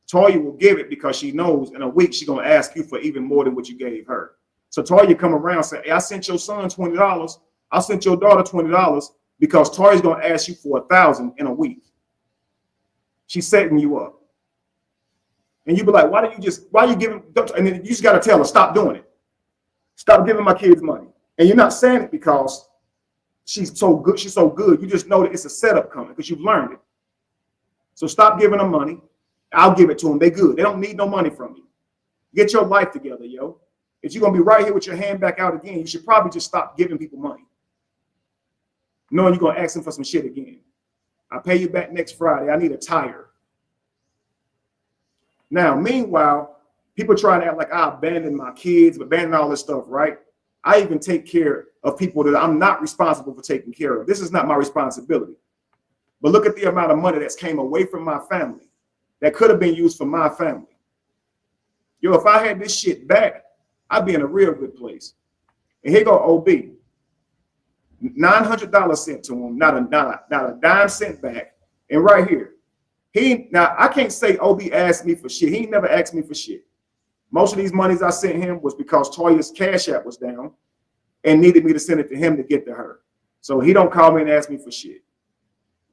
Toya will give it because she knows in a week she's gonna ask you for even more than what you gave her. So Toya come around and say, hey, I sent your son $20. I sent your daughter $20 because Toya's gonna ask you for $1,000 in a week. She's setting you up. And you be like, why you giving? And then you just got to tell her, stop doing it. Stop giving my kids money. And you're not saying it because she's so good. She's so good. You just know that it's a setup coming because you've learned it. So stop giving them money. I'll give it to them. They're good. They don't need no money from you. Get your life together, yo. If you're going to be right here with your hand back out again, you should probably just stop giving people money, knowing you're going to ask them for some shit again. I'll pay you back next Friday. I need a tire. Now, meanwhile, people trying to act like I abandoned my kids, abandon all this stuff, right? I even take care of people that I'm not responsible for taking care of. This is not my responsibility. But look at the amount of money that's came away from my family that could have been used for my family. Yo, if I had this shit back, I'd be in a real good place. And here go OB. $900 sent to him, not a dime sent back. And right here, now I can't say OB asked me for shit. He never asked me for shit. Most of these monies I sent him was because Toya's Cash App was down and needed me to send it to him to get to her. So he don't call me and ask me for shit.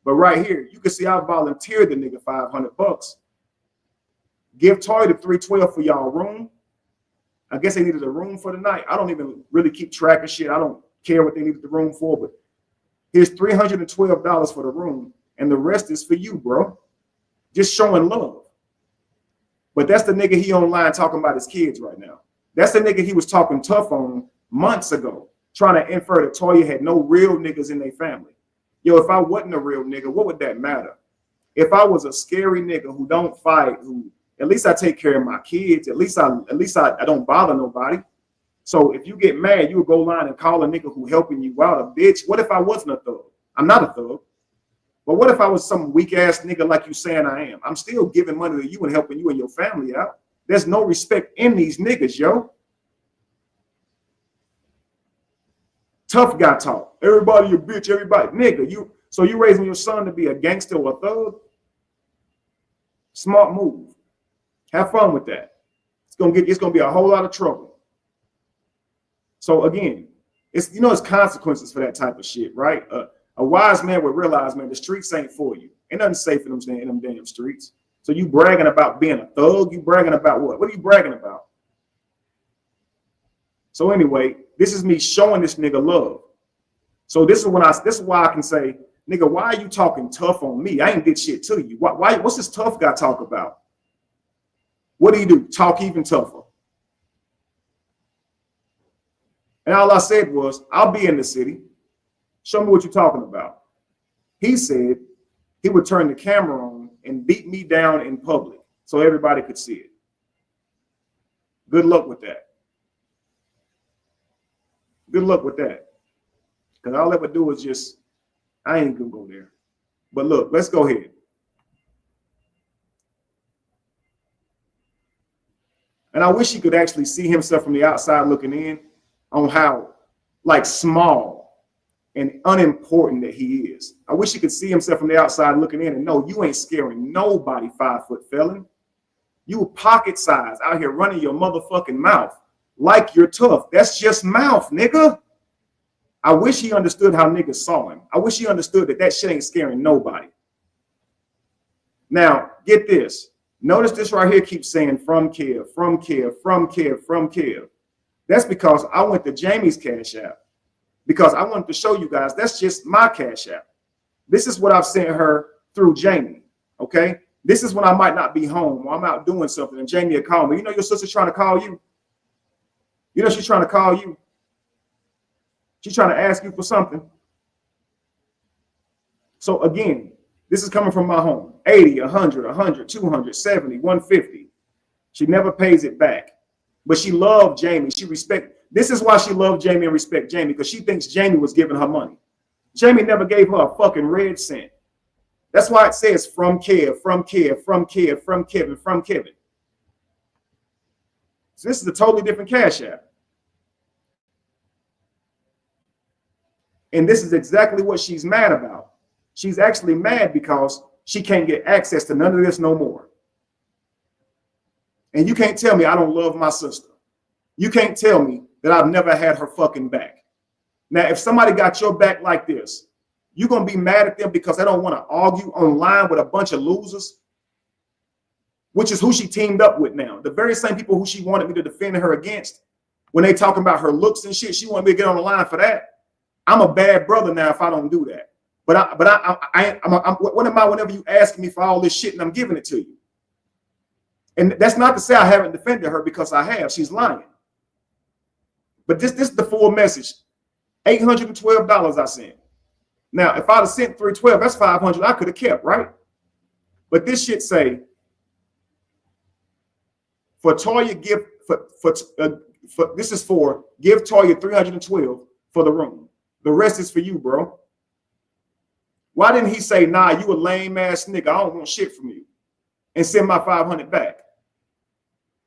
But right here, you can see I volunteered the nigga $500. Give Toya the $312 for y'all room. I guess they needed a room for the night. I don't even really keep track of shit. I don't care what they needed the room for, but here's $312 for the room, and the rest is for you, bro. Just showing love. But that's the nigga he online talking about his kids right now. That's the nigga he was talking tough on months ago, trying to infer that Toya had no real niggas in their family. Yo, if I wasn't a real nigga, what would that matter? If I was a scary nigga who don't fight, who at least I take care of my kids, at least I don't bother nobody. So if you get mad, you would go line and call a nigga who helping you out a bitch. What if I wasn't a thug? I'm not a thug. But what if I was some weak ass nigga like you saying I am? I'm still giving money to you and helping you and your family out. There's no respect in these niggas, yo. Tough guy talk. Everybody a bitch, everybody. Nigga, So you raising your son to be a gangster or a thug? Smart move. Have fun with that. It's gonna be a whole lot of trouble. So again, it's it's consequences for that type of shit, right? A wise man would realize, man, the streets ain't for you. Ain't nothing safe in them damn streets. So you bragging about being a thug? You bragging about what? What are you bragging about? So anyway, this is me showing this nigga love. So this is why I can say, nigga, why are you talking tough on me? I ain't did shit to you. What's this tough guy talk about? What do you do? Talk even tougher. And all I said was, I'll be in the city. Show me what you're talking about. He said he would turn the camera on and beat me down in public so everybody could see it. Good luck with that. Good luck with that. Because all I ever do is just, I ain't gonna go there. But look, let's go ahead. And I wish he could actually see himself from the outside looking in on how like small and unimportant that he is. I wish he could see himself from the outside looking in and know you ain't scaring nobody, 5-foot felon. You pocket size out here running your motherfucking mouth like you're tough. That's just mouth, nigga. I wish he understood how niggas saw him. I wish he understood that shit ain't scaring nobody. Now, get this. Notice this right here keeps saying from Kev, from Kev, from Kev, from Kev. That's because I went to Jamie's Cash App because I wanted to show you guys that's just my Cash App. This is what I've sent her through Jamie, okay? This is when I might not be home or I'm out doing something and Jamie will call me. You know your sister's trying to call you? You know she's trying to call you? She's trying to ask you for something. So again, this is coming from my home. 80, 100, 100, 200, 70, 150. She never pays it back. But she loved Jamie. This is why she loved Jamie and respect Jamie, because she thinks Jamie was giving her money. Jamie never gave her a fucking red cent. That's why it says from Kev, from Kev, from Kev, from Kevin, from Kevin. So this is a totally different Cash App. And this is exactly what she's mad about. She's actually mad because she can't get access to none of this no more. And you can't tell me I don't love my sister. You can't tell me that I've never had her fucking back. Now, if somebody got your back like this, you're going to be mad at them because they don't want to argue online with a bunch of losers, which is who she teamed up with now. The very same people who she wanted me to defend her against when they talking about her looks and shit, she wanted me to get on the line for that. I'm a bad brother now if I don't do that. But what am I whenever you ask me for all this shit and I'm giving it to you? And that's not to say I haven't defended her, because I have. She's lying. But this is the full message. $812 I sent. Now, if I'd have sent 312, that's 500 I could have kept, right? But this shit say, for Toya give this is for give Toya 312 for the room. The rest is for you, bro. Why didn't he say, nah, you a lame ass nigga, I don't want shit from you, and send my 500 back?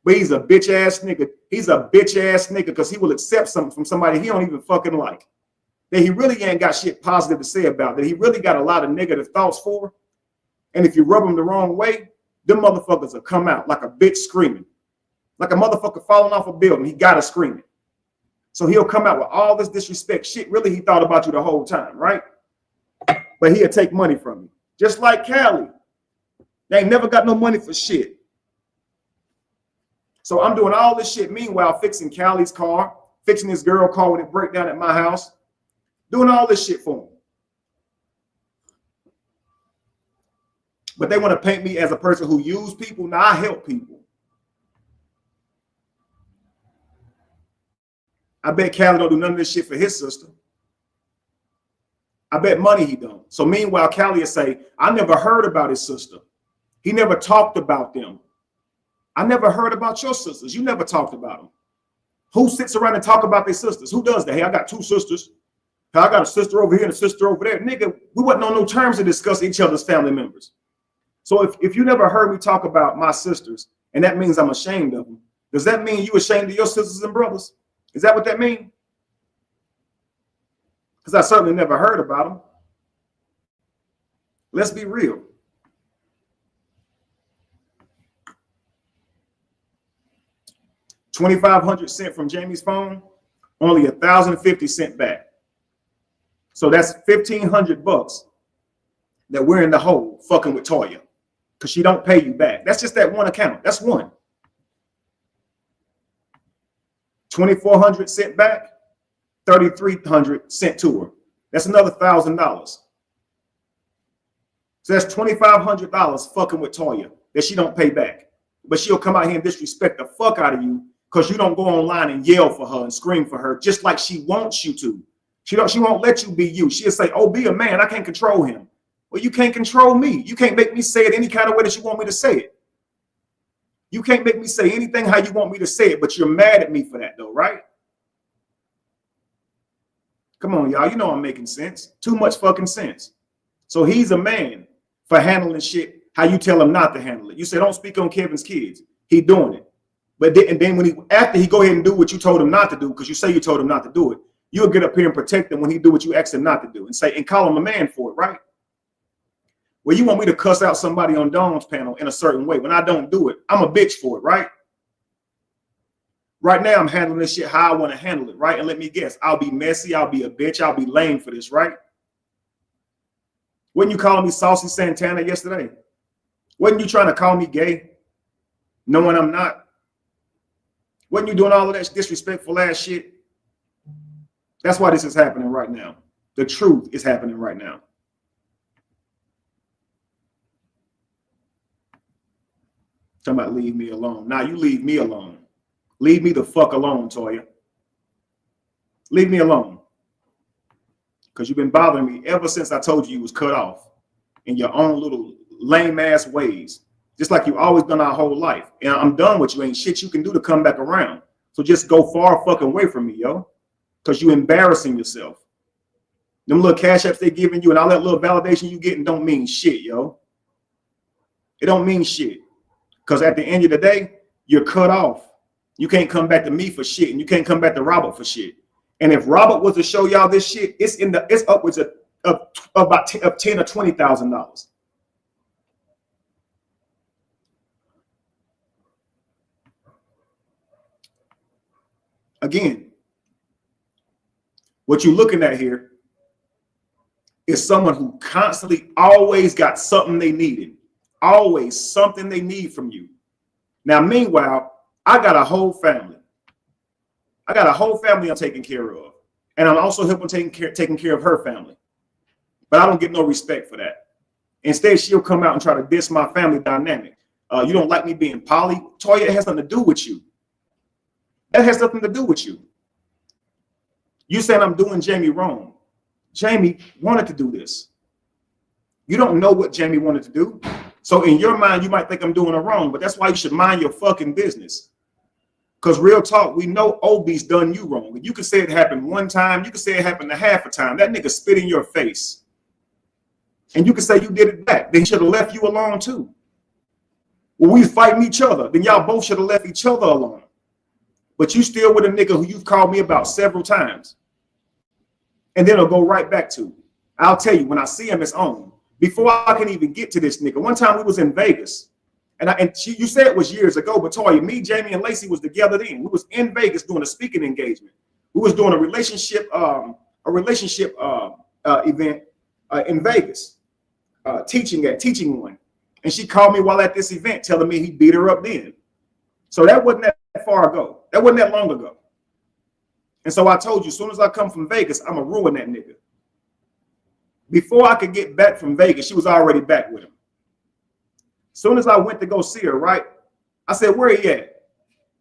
But he's a bitch ass nigga. He's a bitch ass nigga because he will accept something from somebody he don't even fucking like, that he really ain't got shit positive to say about, that he really got a lot of negative thoughts for. And if you rub him the wrong way, them motherfuckers will come out like a bitch screaming, like a motherfucker falling off a building. He gotta scream it. So he'll come out with all this disrespect shit. Really, he thought about you the whole time, right? But he'll take money from you. Just like Callie. They ain't never got no money for shit. So I'm doing all this shit, meanwhile fixing Callie's car, fixing this girl car when it break down at my house, doing all this shit for him. But they want to paint me as a person who use people. Now I help people. I bet Callie don't do none of this shit for his sister. I bet money he don't. So meanwhile, Callie will say, I never heard about his sister. He never talked about them. I never heard about your sisters. You never talked about them. Who sits around and talk about their sisters? Who does that? Hey, I got two sisters. Hey, I got a sister over here and a sister over there. Nigga, we wasn't on no terms to discuss each other's family members. So if you never heard me talk about my sisters, and that means I'm ashamed of them, does that mean you ashamed of your sisters and brothers? Is that what that means? Because I certainly never heard about them. Let's be real. $2,500 sent from Jamie's phone, only 1,050 sent back. So that's $1,500 that we're in the hole fucking with Toya because she don't pay you back. That's just that one account. That's one. 2,400 sent back, 3,300 sent to her. That's another $1,000. So that's $2,500 fucking with Toya that she don't pay back. But she'll come out here and disrespect the fuck out of you because you don't go online and yell for her and scream for her just like she wants you to. She won't let you be you. She'll say, oh, be a man. I can't control him. Well, you can't control me. You can't make me say it any kind of way that you want me to say it. You can't make me say anything how you want me to say it, but you're mad at me for that though, right? Come on, y'all. You know I'm making sense. Too much fucking sense. So he's a man for handling shit how you tell him not to handle it. You say, don't speak on Kevin's kids. He doing it. But then when after he go ahead and do what you told him not to do, because you say you told him not to do it, you'll get up here and protect him when he do what you asked him not to do and call him a man for it, right? Well, you want me to cuss out somebody on Dawn's panel in a certain way. When I don't do it, I'm a bitch for it, right? Right now, I'm handling this shit how I want to handle it, right? And let me guess, I'll be messy, I'll be a bitch, I'll be lame for this, right? Wasn't you calling me Saucy Santana yesterday? Wasn't you trying to call me gay, knowing I'm not? Wasn't you doing all of that disrespectful ass shit? That's why this is happening right now. The truth is happening right now. Talking about leave me alone. Now you leave me alone. Leave me the fuck alone, Toya. Leave me alone. Because you've been bothering me ever since I told you was cut off in your own little lame ass ways. Just like you've always done our whole life. And I'm done with you. Ain't shit you can do to come back around. So just go far fucking away from me, yo. Because you embarrassing yourself. Them little cash apps they giving you and all that little validation you getting don't mean shit, yo. It don't mean shit. Because at the end of the day, you're cut off. You can't come back to me for shit, and you can't come back to Robert for shit. And if Robert was to show y'all this shit, it's upwards of about $10,000 or $20,000. Again, what you're looking at here is someone who constantly always got something they needed. Always something they need from you. Now, meanwhile, I got a whole family. I got a whole family I'm taking care of. And I'm also helping taking care of her family. But I don't get no respect for that. Instead, she'll come out and try to diss my family dynamic. You don't like me being poly? Toya, it has nothing to do with you. That has nothing to do with you. You saying I'm doing Jamie wrong. Jamie wanted to do this. You don't know what Jamie wanted to do. So in your mind, you might think I'm doing it wrong, but that's why you should mind your fucking business. Because real talk, we know Obi's done you wrong. You can say it happened one time. You can say it happened a half a time. That nigga spit in your face. And you can say you did it back. They should have left you alone too. Well, we fighting each other. Then y'all both should have left each other alone. But you still with a nigga who you've called me about several times. And then it'll go right back to. I'll tell you, when I see him, it's on. Before I can even get to this nigga, one time we was in Vegas, you said it was years ago, but Toya, me, Jamie, and Lacey was together then. We was in Vegas doing a speaking engagement. We was doing a relationship event in Vegas, teaching one. And she called me while at this event, telling me he beat her up then. So that wasn't that far ago. That wasn't that long ago. And so I told you, as soon as I come from Vegas, I'm gonna ruin that nigga. Before I could get back from Vegas, she was already back with him. As soon as I went to go see her, right? I said, where he at?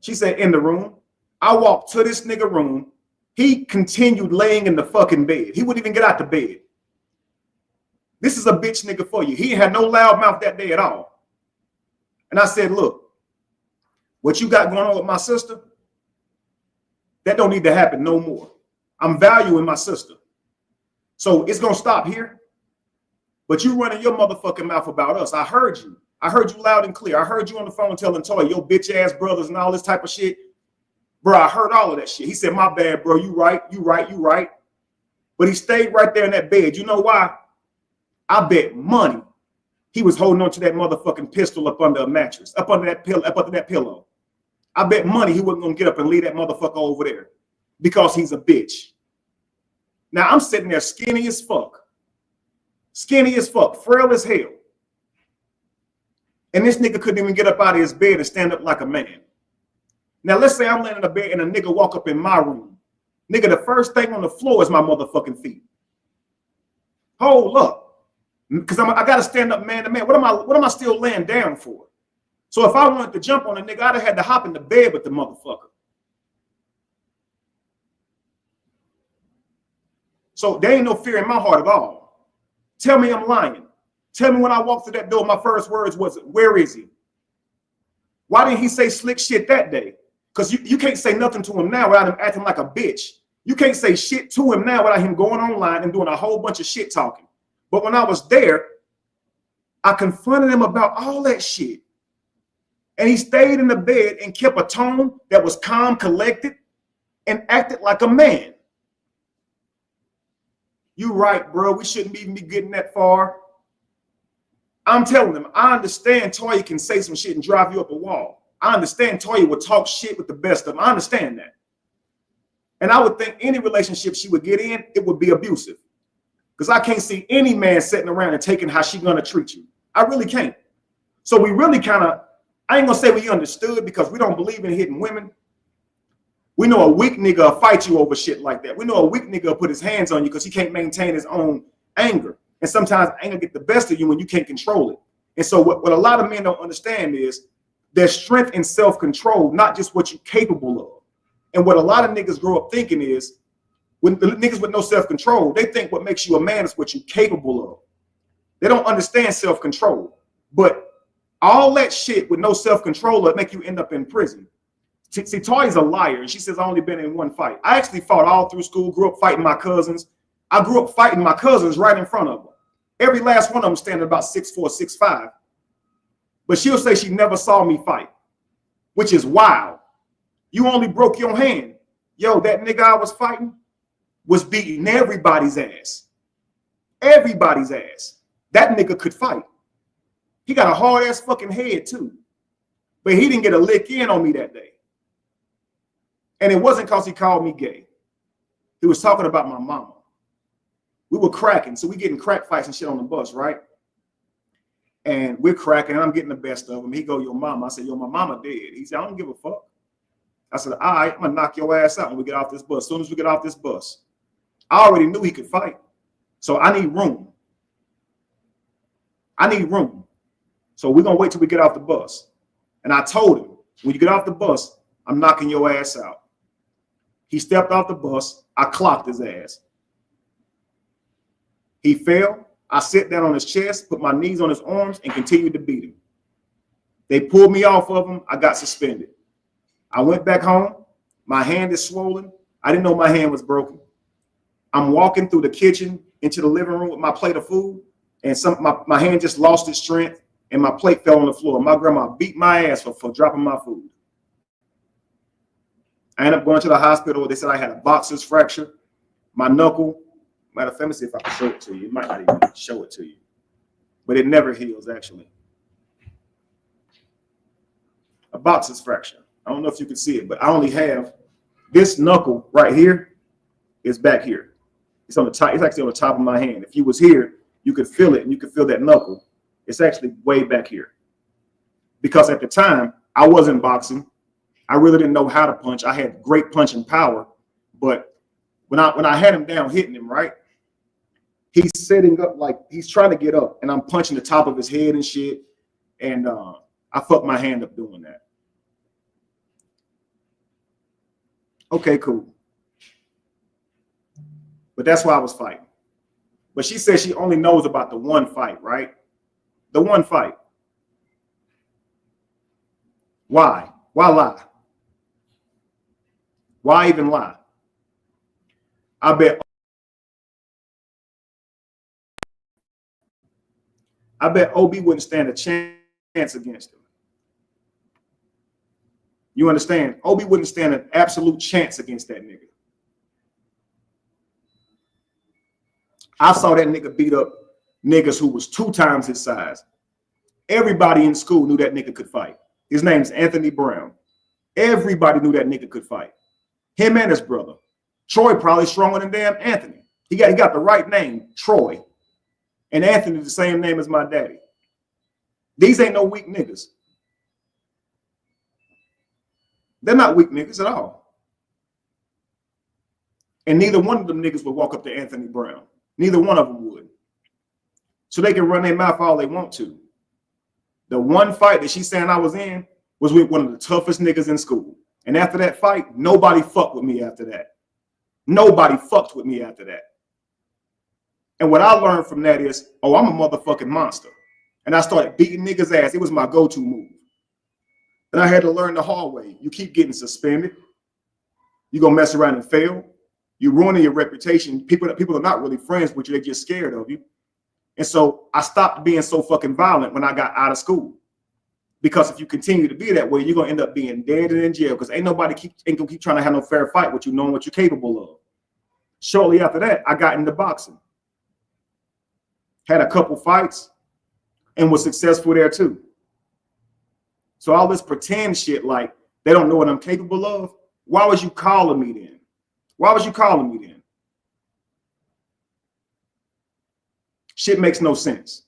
She said, in the room. I walked to this nigga room. He continued laying in the fucking bed. He wouldn't even get out the bed. This is a bitch nigga for you. He had no loud mouth that day at all. And I said, look, what you got going on with my sister, that don't need to happen no more. I'm valuing my sister. So it's going to stop here. But you running your motherfucking mouth about us. I heard you. I heard you loud and clear. I heard you on the phone telling Toy, your bitch ass brothers and all this type of shit. Bro, I heard all of that shit. He said, my bad, bro. You right. But he stayed right there in that bed. You know why? I bet money he was holding on to that motherfucking pistol up under a mattress, up under that pillow. I bet money he wasn't gonna get up and leave that motherfucker over there because he's a bitch. Now I'm sitting there skinny as fuck, frail as hell. And this nigga couldn't even get up out of his bed and stand up like a man. Now let's say I'm laying in the bed and a nigga walk up in my room. Nigga, the first thing on the floor is my motherfucking feet. Hold up. Because I gotta stand up man to man. What am I still laying down for? So if I wanted to jump on a nigga, I'd have had to hop in the bed with the motherfucker. So there ain't no fear in my heart at all. Tell me I'm lying. Tell me when I walked through that door, my first words was, where is he? Why didn't he say slick shit that day? Because you can't say nothing to him now without him acting like a bitch. You can't say shit to him now without him going online and doing a whole bunch of shit talking. But when I was there, I confronted him about all that shit. And he stayed in the bed and kept a tone that was calm, collected, and acted like a man. You right, bro. We shouldn't even be getting that far. I'm telling him, I understand Toya can say some shit and drive you up a wall. I understand Toya would talk shit with the best of them. I understand that. And I would think any relationship she would get in, it would be abusive. Because I can't see any man sitting around and taking how she gonna treat you. I really can't. So we really kind of, I ain't gonna say we understood because we don't believe in hitting women. We know a weak nigga will fight you over shit like that. We know a weak nigga will put his hands on you because he can't maintain his own anger. And sometimes anger get the best of you when you can't control it. And so what a lot of men don't understand is there's strength in self-control, not just what you're capable of. And what a lot of niggas grow up thinking is, when the niggas with no self-control, they think what makes you a man is what you're capable of. They don't understand self-control. But all that shit with no self-control will make you end up in prison. See, Toya's a liar, and she says I only been in one fight. I actually fought all through school, grew up fighting my cousins. I grew up fighting my cousins right in front of them. Every last one of them standing about 6'4", 6'5". But she'll say she never saw me fight, which is wild. You only broke your hand. Yo, that nigga I was fighting was beating everybody's ass. Everybody's ass. That nigga could fight. He got a hard ass fucking head too. But he didn't get a lick in on me that day. And it wasn't because he called me gay. He was talking about my mama. We were cracking. So we getting crack fights and shit on the bus, right? And we're cracking and I'm getting the best of him. He go, yo, mama. I said, yo, my mama dead. He said, I don't give a fuck. I said, all right, I'm gonna knock your ass out when we get off this bus. As soon as we get off this bus. I already knew he could fight. So I need room. I need room. So we're gonna wait till we get off the bus. And I told him, when you get off the bus, I'm knocking your ass out. He stepped off the bus. I clocked his ass. He fell. I sat down on his chest, put my knees on his arms, and continued to beat him. They pulled me off of him. I got suspended. I went back home. My hand is swollen. I didn't know my hand was broken. I'm walking through the kitchen into the living room with my plate of food, and my hand just lost its strength, and my plate fell on the floor. My grandma beat my ass for dropping my food. I ended up going to the hospital. They said I had a boxer's fracture. My knuckle. Matter of fact, let me see if I can show it to you. It might not even show it to you. But it never heals, actually. A boxer's fracture. I don't know if you can see it, but I only have this knuckle right here is back here. It's on the top. It's actually on the top of my hand. If you was here, you could feel it, and you could feel that knuckle. It's actually way back here. Because at the time, I wasn't boxing. I really didn't know how to punch. I had great punching power, but when I had him down hitting him, right? He's sitting up like he's trying to get up, and I'm punching the top of his head and shit. And I fucked my hand up doing that. Okay, cool. But that's why I was fighting. But she says she only knows about the one fight, right? The one fight. Why? Why lie? Why even lie? I bet OB wouldn't stand a chance against him. You understand? OB wouldn't stand an absolute chance against that nigga. I saw that nigga beat up niggas who was 2 times his size. Everybody in school knew that nigga could fight. His name's Anthony Brown. Everybody knew that nigga could fight. Him and his brother. Troy probably stronger than damn Anthony. He got the right name, Troy. And Anthony the same name as my daddy. These ain't no weak niggas. They're not weak niggas at all. And neither one of them niggas would walk up to Anthony Brown. Neither one of them would. So they can run their mouth all they want to. The one fight that she's saying I was in was with one of the toughest niggas in school. And after that fight, nobody fucked with me after that. Nobody fucked with me after that. And what I learned from that is, oh, I'm a motherfucking monster. And I started beating niggas' ass. It was my go-to move. And I had to learn the hard way. You keep getting suspended. You're going to mess around and fail. You're ruining your reputation. People are not really friends with you. They're just scared of you. And so I stopped being so fucking violent when I got out of school. Because if you continue to be that way, you're going to end up being dead and in jail. Because ain't gonna keep trying to have no fair fight with you, knowing what you're capable of. Shortly after that, I got into boxing. Had a couple fights and was successful there too. So all this pretend shit, like they don't know what I'm capable of. Why was you calling me then? Why was you calling me then? Shit makes no sense.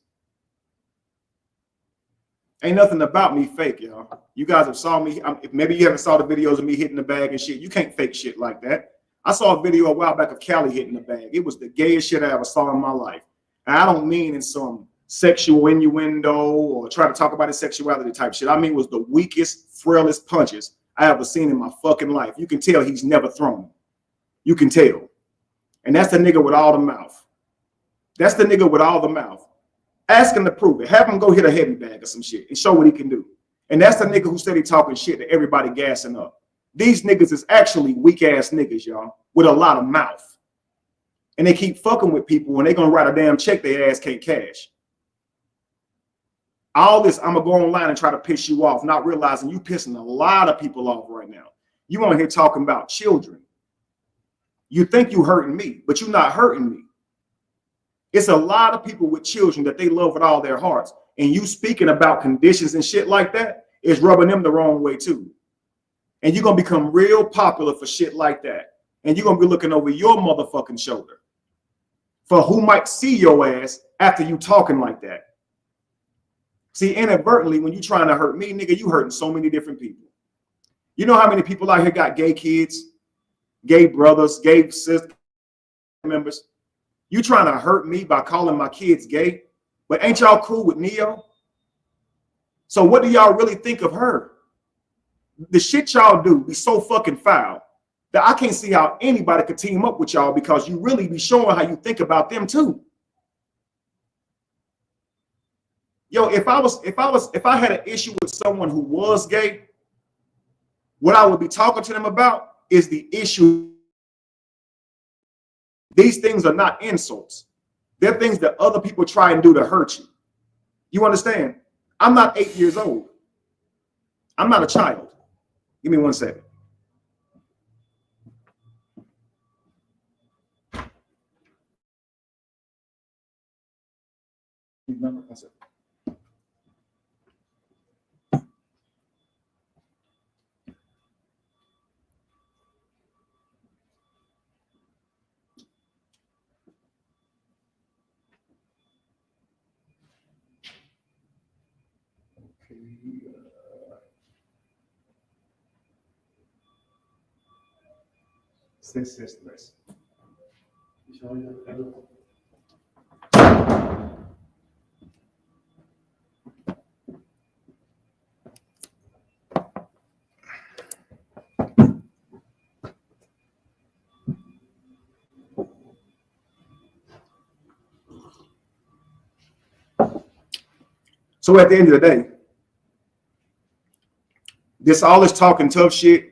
Ain't nothing about me fake, y'all. You guys have saw me. Maybe you haven't saw the videos of me hitting the bag and shit. You can't fake shit like that. I saw a video a while back of Callie hitting the bag. It was the gayest shit I ever saw in my life. And I don't mean in some sexual innuendo or try to talk about his sexuality type shit. I mean, it was the weakest, frailest punches I ever seen in my fucking life. You can tell he's never thrown. You can tell. And that's the nigga with all the mouth. That's the nigga with all the mouth. Ask him to prove it. Have him go hit a heavy bag or some shit and show what he can do. And that's the nigga who said he talking shit to everybody gassing up. These niggas is actually weak ass niggas, y'all, with a lot of mouth. And they keep fucking with people when they gonna write a damn check their ass can't cash. All this, I'm gonna go online and try to piss you off, not realizing you pissing a lot of people off right now. You on here talking about children. You think you hurting me, but you're not hurting me. It's a lot of people with children that they love with all their hearts. And you speaking about conditions and shit like that is rubbing them the wrong way too. And you're gonna become real popular for shit like that. And you're gonna be looking over your motherfucking shoulder for who might see your ass after you talking like that. See, inadvertently, when you trying to hurt me, nigga, you hurting so many different people. You know how many people out here got gay kids, gay brothers, gay sister members? You trying to hurt me by calling my kids gay? But ain't y'all cool with Neo? So what do y'all really think of her? The shit y'all do be so fucking foul that I can't see how anybody could team up with y'all, because you really be showing how you think about them too. Yo, if I had an issue with someone who was gay, what I would be talking to them about is the issue. These things are not insults. They're things that other people try and do to hurt you. You understand? I'm not 8 years old. I'm not a child. Give me 1 second. Senseless. So at the end of the day, all this talking tough shit,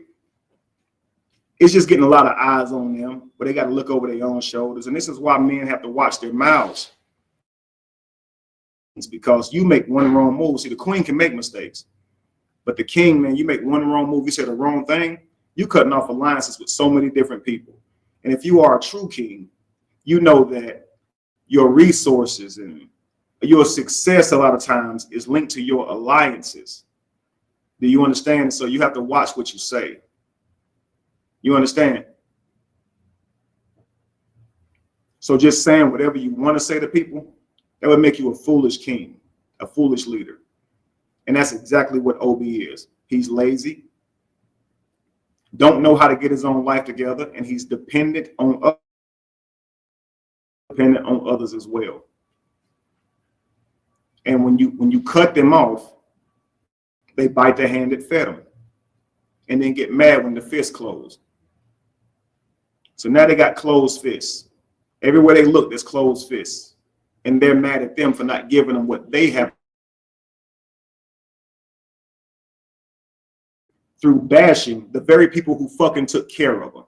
it's just getting a lot of eyes on them, but they got to look over their own shoulders. And this is why men have to watch their mouths. It's because you make one wrong move. See, the queen can make mistakes, but the king, man, you make one wrong move, you say the wrong thing, you cutting off alliances with so many different people. And if you are a true king, you know that your resources and your success a lot of times is linked to your alliances. Do you understand? So you have to watch what you say. You understand? So just saying whatever you want to say to people, that would make you a foolish king, a foolish leader. And that's exactly what OB is. He's lazy, don't know how to get his own life together, and he's dependent on others as well. And when you cut them off, they bite the hand that fed them and then get mad when the fist closed. So now they got closed fists. Everywhere they look, there's closed fists. And they're mad at them for not giving them what they have through bashing the very people who fucking took care of them.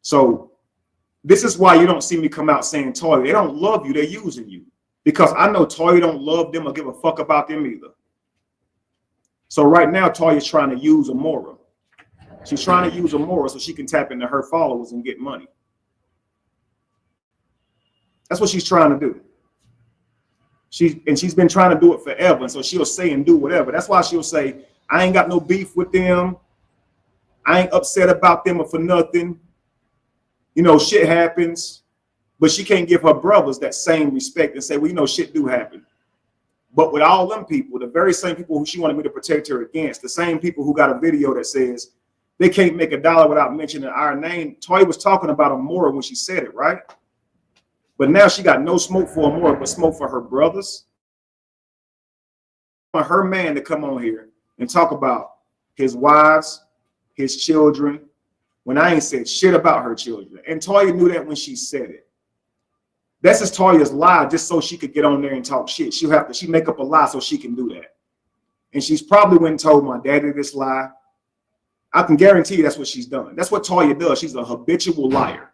So this is why you don't see me come out saying, Toya, they don't love you, they're using you. Because I know Toya don't love them or give a fuck about them either. So right now, Toya's trying to use Amora. She's trying to use Amora so she can tap into her followers and get money. That's what she's trying to do. She's been trying to do it forever. And so she'll say and do whatever. That's why she'll say, I ain't got no beef with them. I ain't upset about them or for nothing. You know, shit happens. But she can't give her brothers that same respect and say, well, you know, shit do happen. But with all them people, the very same people who she wanted me to protect her against, the same people who got a video that says they can't make $1 without mentioning our name. Toya was talking about Amora when she said it, right? But now she got no smoke for Amora, but smoke for her brothers. For her man to come on here and talk about his wives, his children, when I ain't said shit about her children. And Toya knew that when she said it. That's just Toya's lie, just so she could get on there and talk shit. She make up a lie so she can do that. And she's probably went and told my daddy this lie. I can guarantee you that's what she's done. That's what Toya does. She's a habitual liar,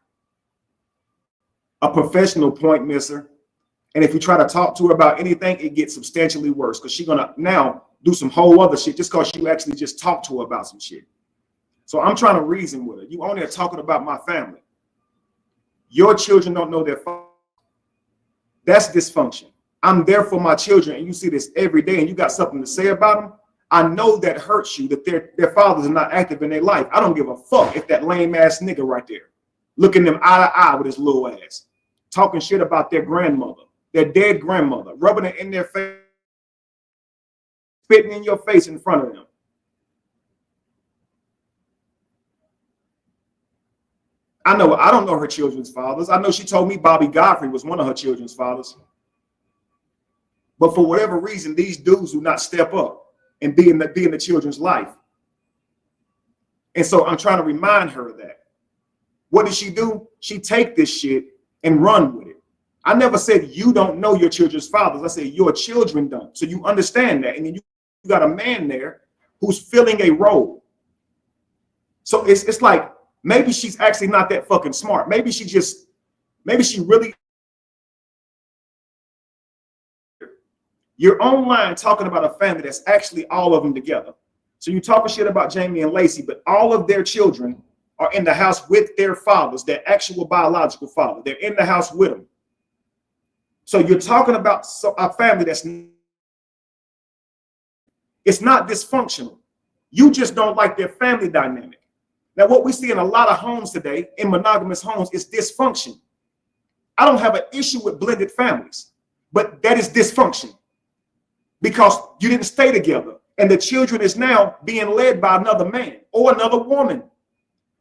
a professional point misser. And if you try to talk to her about anything, it gets substantially worse because she's gonna now do some whole other shit just because you actually just talked to her about some shit. So I'm trying to reason with her. You only are talking about my family. Your children don't know their father. That's dysfunction. I'm there for my children, and you see this every day, and you got something to say about them. I know that hurts you that their fathers are not active in their life. I don't give a fuck if that lame ass nigga right there, looking them eye to eye with his little ass, talking shit about their grandmother, their dead grandmother, rubbing it in their face, spitting in your face in front of them. I don't know her children's fathers. I know she told me Bobby Godfrey was one of her children's fathers. But for whatever reason, these dudes do not step up and be in the children's life. And so I'm trying to remind her of that. What did she do? She take this shit and run with it. I never said you don't know your children's fathers. I said your children don't. So you understand that. And then you got a man there who's filling a role. So it's like, maybe she's actually not that fucking smart. Maybe she really. You're online talking about a family that's actually all of them together. So you're talking shit about Jamie and Lacey, but all of their children are in the house with their fathers, their actual biological father. They're in the house with them. So you're talking about a family it's not dysfunctional. You just don't like their family dynamic. Now, what we see in a lot of homes today, in monogamous homes, is dysfunction. I don't have an issue with blended families, but that is dysfunction because you didn't stay together and the children is now being led by another man or another woman.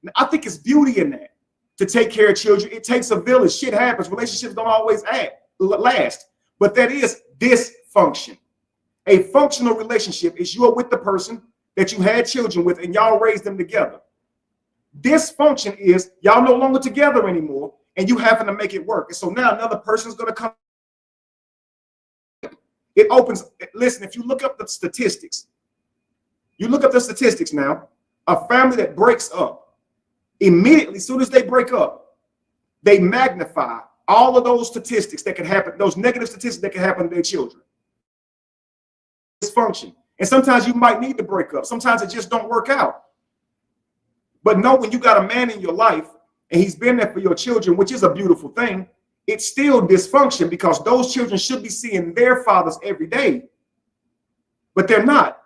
Now, I think it's beauty in that, to take care of children. It takes a village. Shit happens. Relationships don't always last, but that is dysfunction. A functional relationship is you're with the person that you had children with and y'all raised them together. Dysfunction is y'all no longer together anymore and you having to make it work. And so now another person's going to come. It opens. Listen, if you look up the statistics, now, a family that breaks up, immediately, as soon as they break up, they magnify all of those statistics that can happen, those negative statistics that can happen to their children. Dysfunction. And sometimes you might need to break up. Sometimes it just don't work out. But know when you got a man in your life and he's been there for your children, which is a beautiful thing, it's still dysfunction because those children should be seeing their fathers every day, but they're not.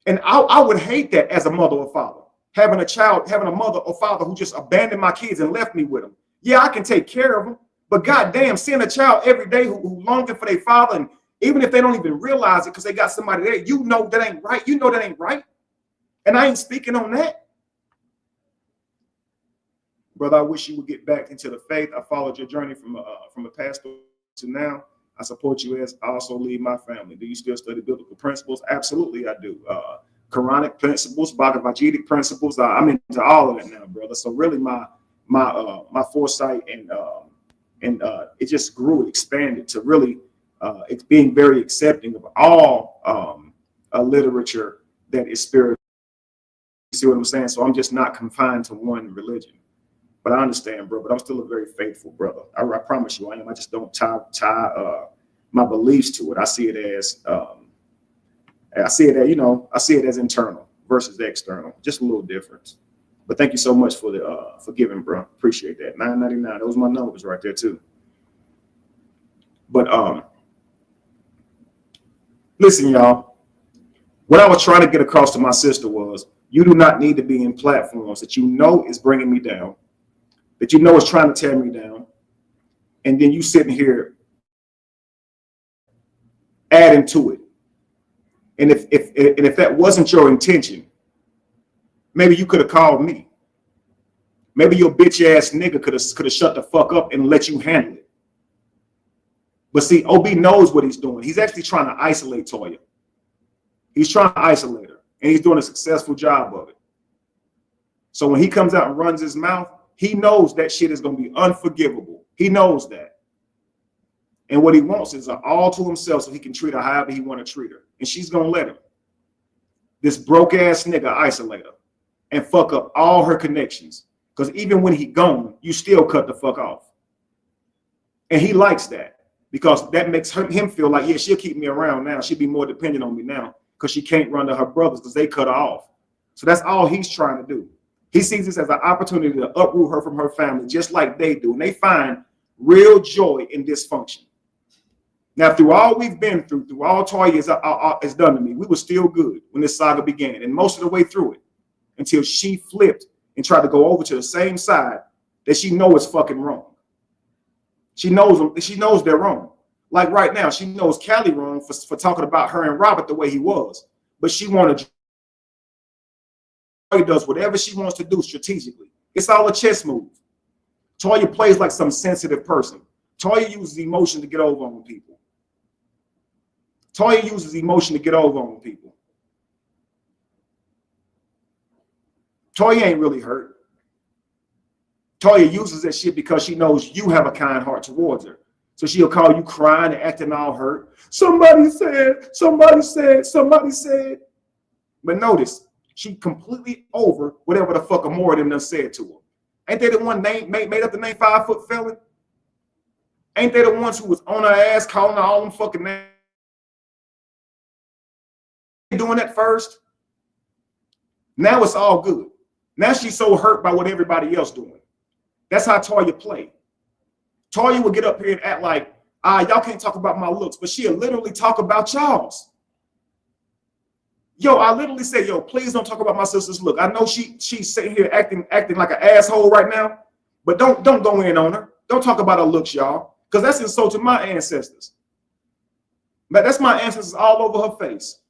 And I would hate that as a mother or father, having a mother or father who just abandoned my kids and left me with them. Yeah, I can take care of them, but goddamn, seeing a child every day who longing for their father, and even if they don't even realize it because they got somebody there, you know that ain't right. You know that ain't right. And I ain't speaking on that. Brother, I wish you would get back into the faith. I followed your journey from a pastor to now. I support you as I also lead my family. Do you still study biblical principles? Absolutely, I do. Quranic principles, Bhagavad Gita principles. I'm into all of it now, brother. So really, my foresight and it just grew and expanded to really it's being very accepting of all literature that is spiritual. You see what I'm saying? So I'm just not confined to one religion. But I understand, bro. But I'm still a very faithful brother. I promise you, I am. I just don't tie my beliefs to it. I see it as internal versus external. Just a little difference. But thank you so much for the giving, bro. Appreciate that. $9.99. Those are my numbers right there too. But listen, y'all. What I was trying to get across to my sister was, you do not need to be in platforms that you know is bringing me down, that you know is trying to tear me down, and then you sitting here adding to it. And if that wasn't your intention, maybe you could have called me. Maybe your bitch ass nigga could have shut the fuck up and let you handle it. But see, OB knows what he's doing. He's actually trying to isolate Toya. He's trying to isolate her, and he's doing a successful job of it. So when he comes out and runs his mouth, he knows that shit is going to be unforgivable. He knows that. And what he wants is an all to himself so he can treat her however he want to treat her. And she's going to let him. This broke ass nigga isolate her and fuck up all her connections. Because even when he gone, you still cut the fuck off. And he likes that because that makes him feel like, yeah, she'll keep me around now. She'll be more dependent on me now because she can't run to her brothers because they cut her off. So that's all he's trying to do. He sees this as an opportunity to uproot her from her family, just like they do. And they find real joy in dysfunction. Now, through all we've been through all Toya has done to me, we were still good when this saga began. And most of the way through it, until she flipped and tried to go over to the same side that she knows is fucking wrong. She knows they're wrong. Like right now, she knows Callie wrong for talking about her and Robert the way he was. But she wanted Toya does whatever she wants to do strategically. It's all a chess move. Toya plays like some sensitive person. Toya uses emotion to get over on people. Toya uses emotion to get over on people. Toya ain't really hurt. Toya uses that shit because she knows you have a kind heart towards her. So she'll call you crying and acting all hurt. Somebody said. But notice, she completely over whatever the fuck more of them done said to her. Ain't they the one made up the name 5 foot felon? Ain't they the ones who was on her ass calling her all them fucking names? Doing that first? Now it's all good. Now she's so hurt by what everybody else doing. That's how Toya play. Toya will get up here and act like, y'all can't talk about my looks, but she'll literally talk about y'all's. Yo, I literally say, yo, please don't talk about my sister's look. I know she's sitting here acting like an asshole right now, but don't go in on her. Don't talk about her looks, y'all, because that's insulting my ancestors. But that's my ancestors all over her face.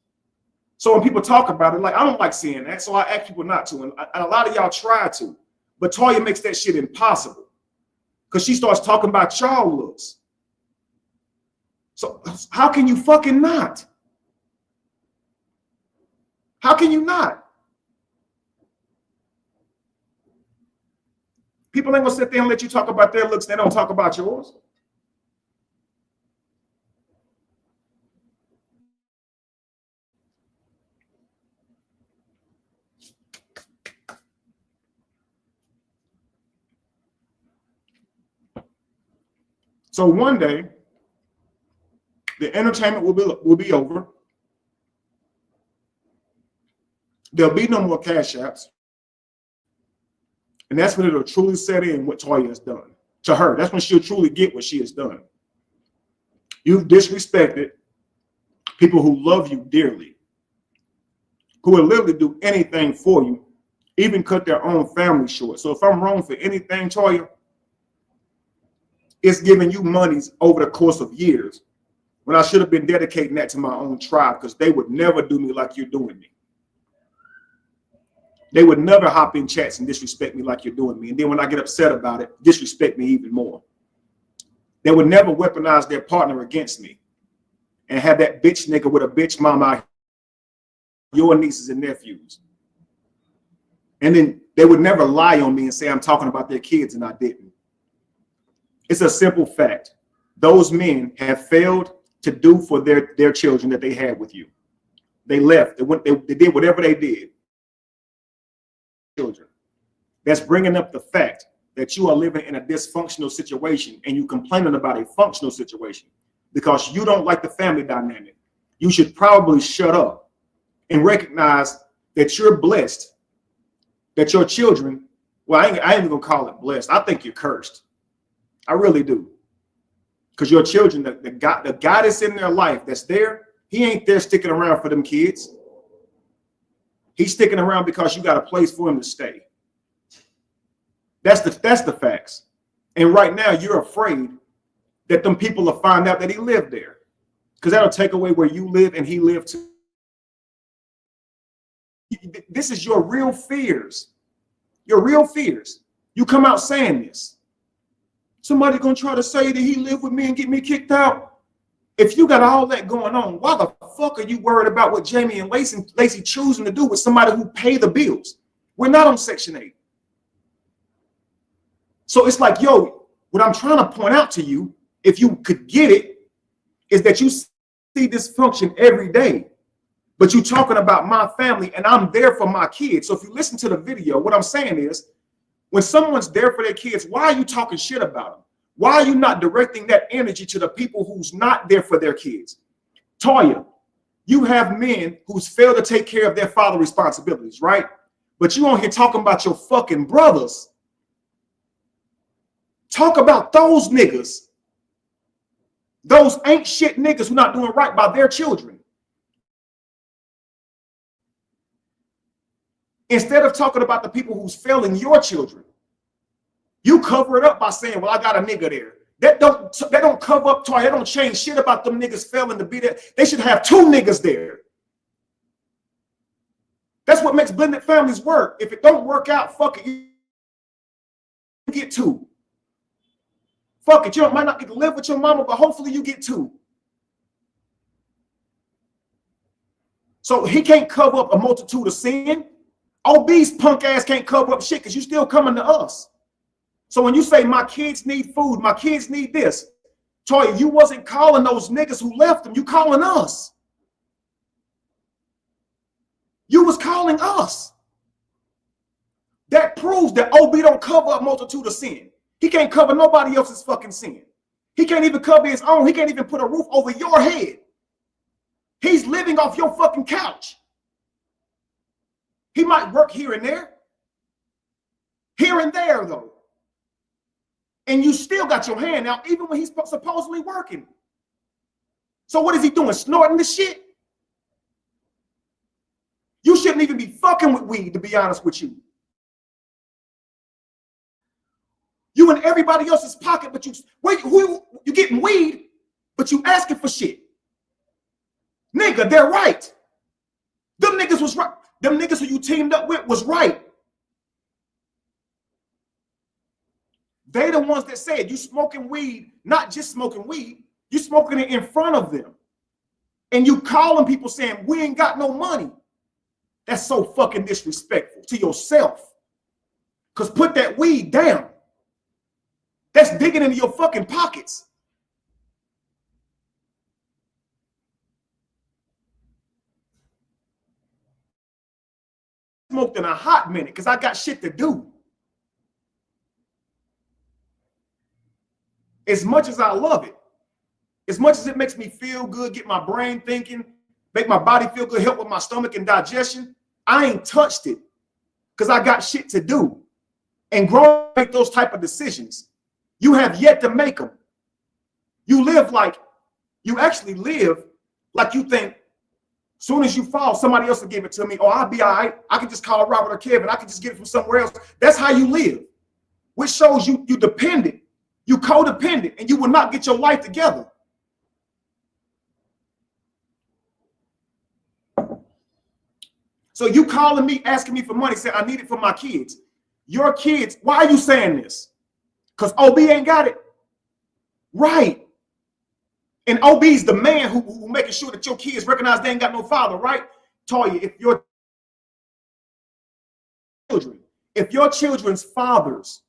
So when people talk about it, like, I don't like seeing that, so I ask people not to, and a lot of y'all try to, but Toya makes that shit impossible because she starts talking about y'all looks. So how can you fucking not? How can you not? People ain't gonna sit there and let you talk about their looks. They don't talk about yours. So one day, the entertainment will be over. There'll be no more cash apps. And that's when it'll truly set in what Toya has done. to her. That's when she'll truly get what she has done. You've disrespected people who love you dearly, who will literally do anything for you, even cut their own family short. So if I'm wrong for anything, Toya, it's giving you monies over the course of years when I should have been dedicating that to my own tribe, because they would never do me like you're doing me. They would never hop in chats and disrespect me like you're doing me. And then when I get upset about it, disrespect me even more. They would never weaponize their partner against me and have that bitch nigga with a bitch mama out, your nieces and nephews. And then they would never lie on me and say I'm talking about their kids and I didn't. It's a simple fact. Those men have failed to do for their children that they had with you. They left. They did whatever they did. Children. That's bringing up the fact that you are living in a dysfunctional situation and you complaining about a functional situation because you don't like the family dynamic. You should probably shut up and recognize that you're blessed, that your children, well, I ain't even gonna call it blessed. I think you're cursed. I really do. Because your children, the guy that's in their life that's there, he ain't there sticking around for them kids. He's sticking around because you got a place for him to stay. That's the facts. And right now you're afraid that them people will find out that he lived there, because that'll take away where you live and he lived too. This is your real fears. Your real fears. You come out saying this. Somebody gonna try to say that he lived with me and get me kicked out. If you got all that going on, why the fuck are you worried about what Jamie and Lacey choosing to do with somebody who pay the bills? We're not on Section 8. So it's like, yo, what I'm trying to point out to you, if you could get it, is that you see this function every day, but you talking about my family and I'm there for my kids. So if you listen to the video, what I'm saying is, when someone's there for their kids, why are you talking shit about them? Why are you not directing that energy to the people who's not there for their kids? Toya, you have men who's failed to take care of their father responsibilities, right? But you on here talking about your fucking brothers. Talk about those niggas. Those ain't shit niggas who not doing right by their children. Instead of talking about the people who's failing your children, you cover it up by saying, well, I got a nigga there. That don't cover up, Toya. That don't change shit about them niggas failing to be there. They should have two niggas there. That's what makes blended families work. If it don't work out, fuck it. You get two. Fuck it. You might not get to live with your mama, but hopefully you get two. So he can't cover up a multitude of sin. OB's punk ass can't cover up shit because you still coming to us. So when you say my kids need food, my kids need this, Toya, you wasn't calling those niggas who left them. You calling us. You was calling us. That proves that OB don't cover a multitude of sin. He can't cover nobody else's fucking sin. He can't even cover his own. He can't even put a roof over your head. He's living off your fucking couch. He might work here and there. Here and there, though. And you still got your hand out, even when he's supposedly working. So what is he doing? Snorting the shit? You shouldn't even be fucking with weed, to be honest with you. You in everybody else's pocket, but you getting weed, but you asking for shit. Nigga, they're right. Them niggas was right. Them niggas who you teamed up with was right. They the ones that said you smoking weed, not just smoking weed, you smoking it in front of them. And you calling people saying, we ain't got no money. That's so fucking disrespectful to yourself. Because put that weed down. That's digging into your fucking pockets. Smoked in a hot minute because I got shit to do. As much as I love it, as much as it makes me feel good, get my brain thinking, make my body feel good, help with my stomach and digestion, I ain't touched it because I got shit to do. And grown make those type of decisions. You have yet to make them. You actually live like you think soon as you fall, somebody else will give it to me, or I'll be all right. I can just call Robert or Kevin. I can just get it from somewhere else. That's how you live, which shows you dependent, you codependent, and you will not get your life together. So you calling me, asking me for money, saying I need it for my kids. Your kids, why are you saying this? Because OB ain't got it. Right. And OB's the man who making sure that your kids recognize they ain't got no father, right? Toya, if your children's fathers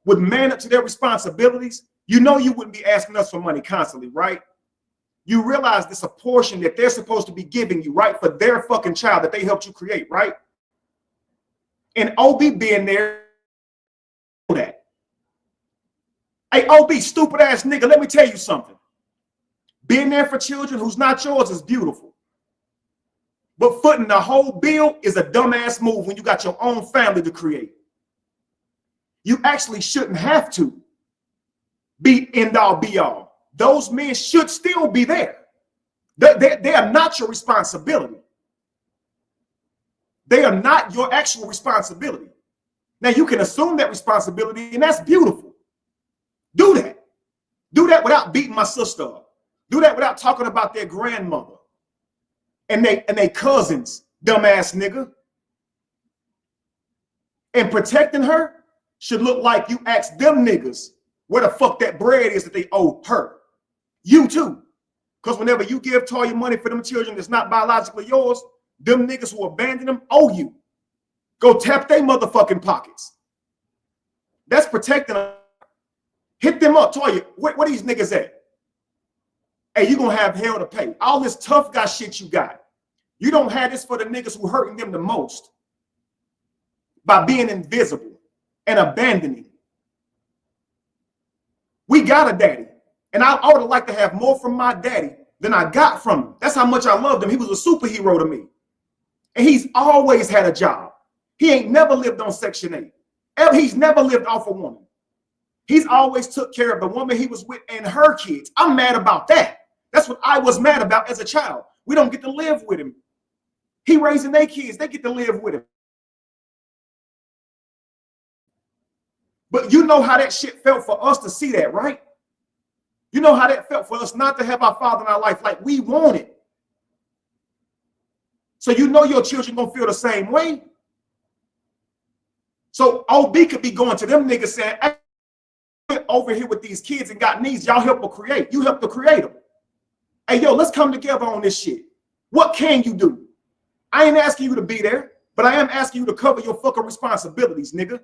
would man up to their responsibilities, you know you wouldn't be asking us for money constantly, right? You realize this a portion that they're supposed to be giving you, right? For their fucking child that they helped you create, right? And OB being there, that. Hey, OB, stupid ass nigga, let me tell you something. Being there for children who's not yours is beautiful. But footing the whole bill is a dumbass move when you got your own family to create. You actually shouldn't have to be end all be all. Those men should still be there. They are not your responsibility. They are not your actual responsibility. Now you can assume that responsibility, and that's beautiful. Do that. Do that without beating my sister up. Do that without talking about their grandmother and they cousins, dumbass nigga. And protecting her should look like you ask them niggas where the fuck that bread is that they owe her. You too. Because whenever you give Toya money for them children that's not biologically yours, them niggas who abandon them owe you. Go tap their motherfucking pockets. That's protecting them. Hit them up, Toya. Where these niggas at? Hey, you gonna have hell to pay. All this tough guy shit you got. You don't have this for the niggas who hurting them the most by being invisible and abandoning. We got a daddy. And I would have liked to have more from my daddy than I got from him. That's how much I loved him. He was a superhero to me. And he's always had a job. He ain't never lived on Section 8. He's never lived off a woman. He's always took care of the woman he was with and her kids. I'm mad about that. That's what I was mad about as a child. We don't get to live with him. He raising their kids. They get to live with him. But you know how that shit felt for us to see that, right? You know how that felt for us not to have our father in our life like we wanted. So you know your children gonna feel the same way. So OB could be going to them niggas saying, hey, over here with these kids and got needs, y'all help to create. You help to create them. Hey, yo, let's come together on this shit. What can you do? I ain't asking you to be there, but I am asking you to cover your fucking responsibilities, nigga.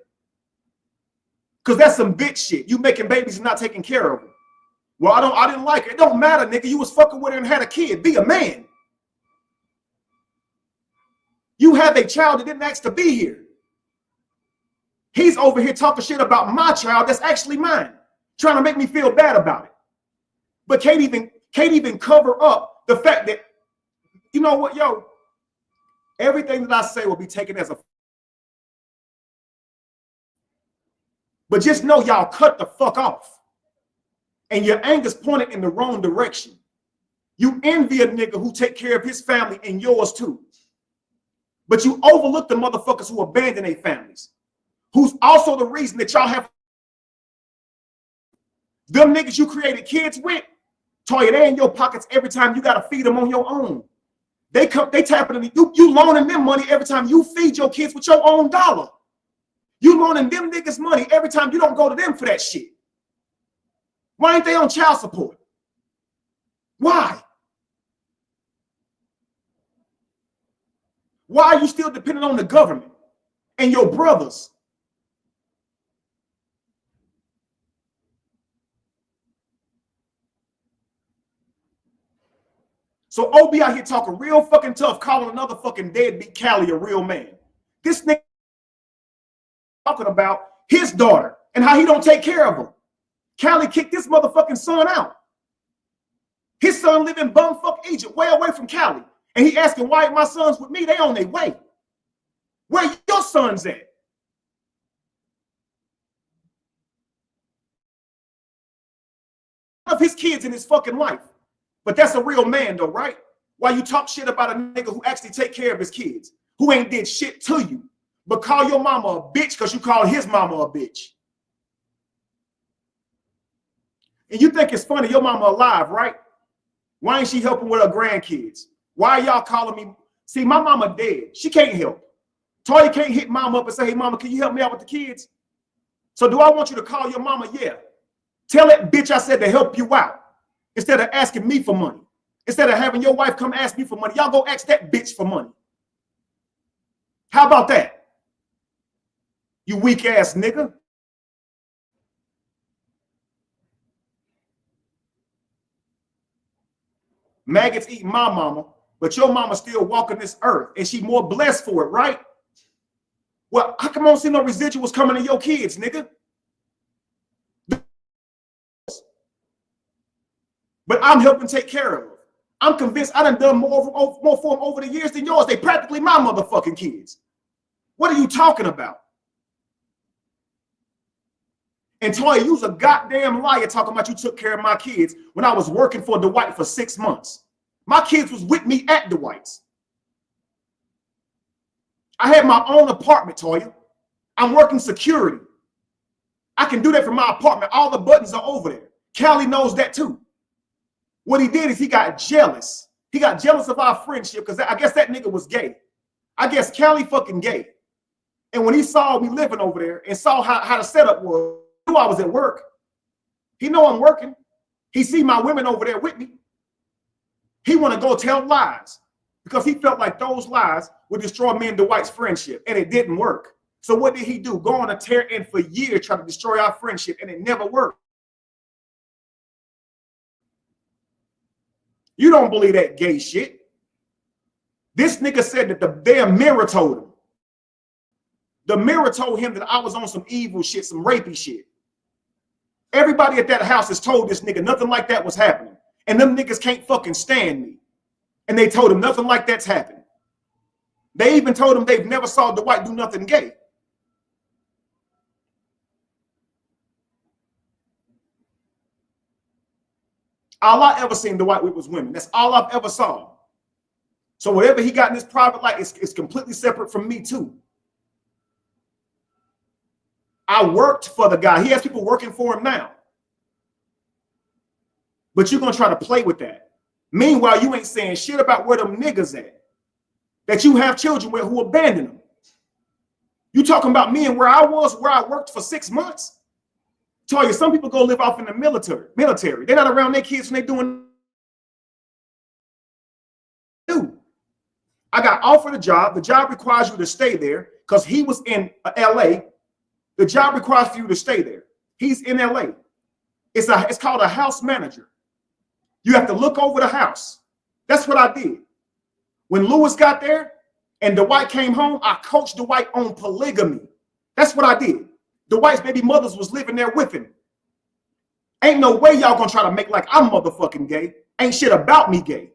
Because that's some bitch shit. You making babies and not taking care of them. Well, I didn't like it. It don't matter, nigga. You was fucking with her and had a kid. Be a man. You have a child that didn't ask to be here. He's over here talking shit about my child that's actually mine, trying to make me feel bad about it. But can't even cover up the fact that, you know what, yo, everything that I say will be taken as a. But just know y'all cut the fuck off. And your anger's pointed in the wrong direction. You envy a nigga who take care of his family and yours too. But you overlook the motherfuckers who abandon their families, who's also the reason that y'all have them niggas you created kids with. Toya, they in your pockets every time you gotta feed them on your own. They tapping in you loaning them money every time you feed your kids with your own dollar. You loaning them niggas money every time you don't go to them for that shit. Why ain't they on child support? Why? Why are you still dependent on the government and your brothers? So OB out here talking real fucking tough, calling another fucking deadbeat Callie a real man. This nigga talking about his daughter and how he don't take care of her. Callie kicked this motherfucking son out. His son live in bumfuck Egypt, way away from Callie. And he asking why my sons with me, they on their way. Where your sons at? of his kids in his fucking life. But that's a real man though, right? Why you talk shit about a nigga who actually take care of his kids, who ain't did shit to you, but call your mama a bitch because you call his mama a bitch. And you think it's funny, your mama alive, right? Why ain't she helping with her grandkids? Why y'all calling me? See, my mama dead. She can't help. Toya can't hit mama up and say, hey, mama, can you help me out with the kids? So do I want you to call your mama? Yeah. Tell that bitch I said to help you out instead of asking me for money. Instead of having your wife come ask me for money, y'all go ask that bitch for money. How about that? You weak ass nigga. Maggots eating my mama, but your mama still walking this earth and she more blessed for it, right? Well, how come I don't see no residuals coming to your kids, nigga? But I'm helping take care of them. I'm convinced I done more for them over the years than yours. They practically my motherfucking kids. What are you talking about? And Toya, you's a goddamn liar talking about you took care of my kids when I was working for Dwight for 6 months. My kids was with me at Dwight's. I had my own apartment, Toya. I'm working security. I can do that from my apartment. All the buttons are over there. Callie knows that too. What he did is he got jealous. He got jealous of our friendship because I guess that nigga was gay. I guess Callie fucking gay. And when he saw me living over there and saw how the setup was, he knew I was at work. He know I'm working. He see my women over there with me. He want to go tell lies because he felt like those lies would destroy me and Dwight's friendship, and it didn't work. So what did he do? Go on a tear in for years trying to destroy our friendship, and it never worked. You don't believe that gay shit. This nigga said that the damn mirror told him. The mirror told him that I was on some evil shit, some rapey shit. Everybody at that house has told this nigga nothing like that was happening. And them niggas can't fucking stand me. And they told him nothing like that's happened. They even told him they've never saw Dwight do nothing gay. All I ever seen Dwight with was women. That's all I've ever saw. So whatever he got in his private life is completely separate from me too. I worked for the guy. He has people working for him now. But you're going to try to play with that. Meanwhile, you ain't saying shit about where them niggas at. That you have children with who abandoned them. You talking about me and where I was, where I worked for 6 months? Tell you, some people go live off in the military. They're not around their kids when they doing. I got offered a job. The job requires you to stay there because he was in LA. The job requires for you to stay there. He's in LA. It's called a house manager. You have to look over the house. That's what I did. When Lewis got there and Dwight came home, I coached Dwight on polygamy. That's what I did. Dwight's baby mothers was living there with him. Ain't no way y'all gonna try to make like I'm motherfucking gay. Ain't shit about me gay.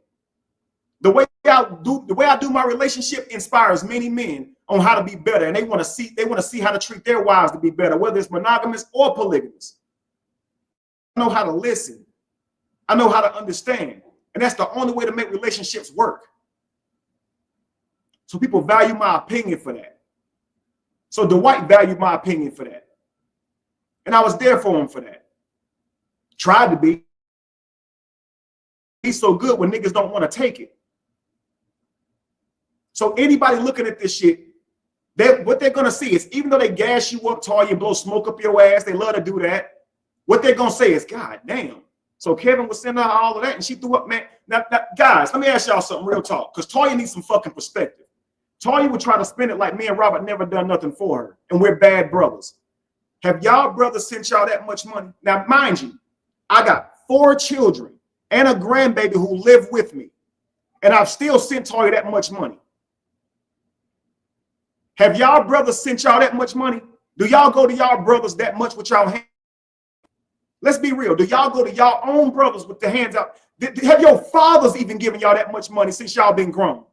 The way I do my relationship inspires many men on how to be better, and they want to see how to treat their wives to be better, whether it's monogamous or polygamous. I know how to listen. I know how to understand, and that's the only way to make relationships work. So people value my opinion for that. So Dwight valued my opinion for that, and I was there for him for that. Tried to be. He's so good when niggas don't want to take it. So anybody looking at this shit, what they're gonna see is, even though they gas you up, tar you, blow smoke up your ass, they love to do that. What they're gonna say is, God damn. So Kevin was sending her all of that, and she threw up, man. Now, guys, let me ask y'all something real talk, because Toya needs some fucking perspective. Toya would try to spin it like me and Robert never done nothing for her, and we're bad brothers. Have y'all brothers sent y'all that much money? Now, mind you, I got 4 children and a grandbaby who live with me, and I've still sent Toya that much money. Have y'all brothers sent y'all that much money? Do y'all go to y'all brothers that much with y'all hands? Let's be real. Do y'all go to y'all own brothers with the hands out? Have your fathers even given y'all that much money since y'all been grown?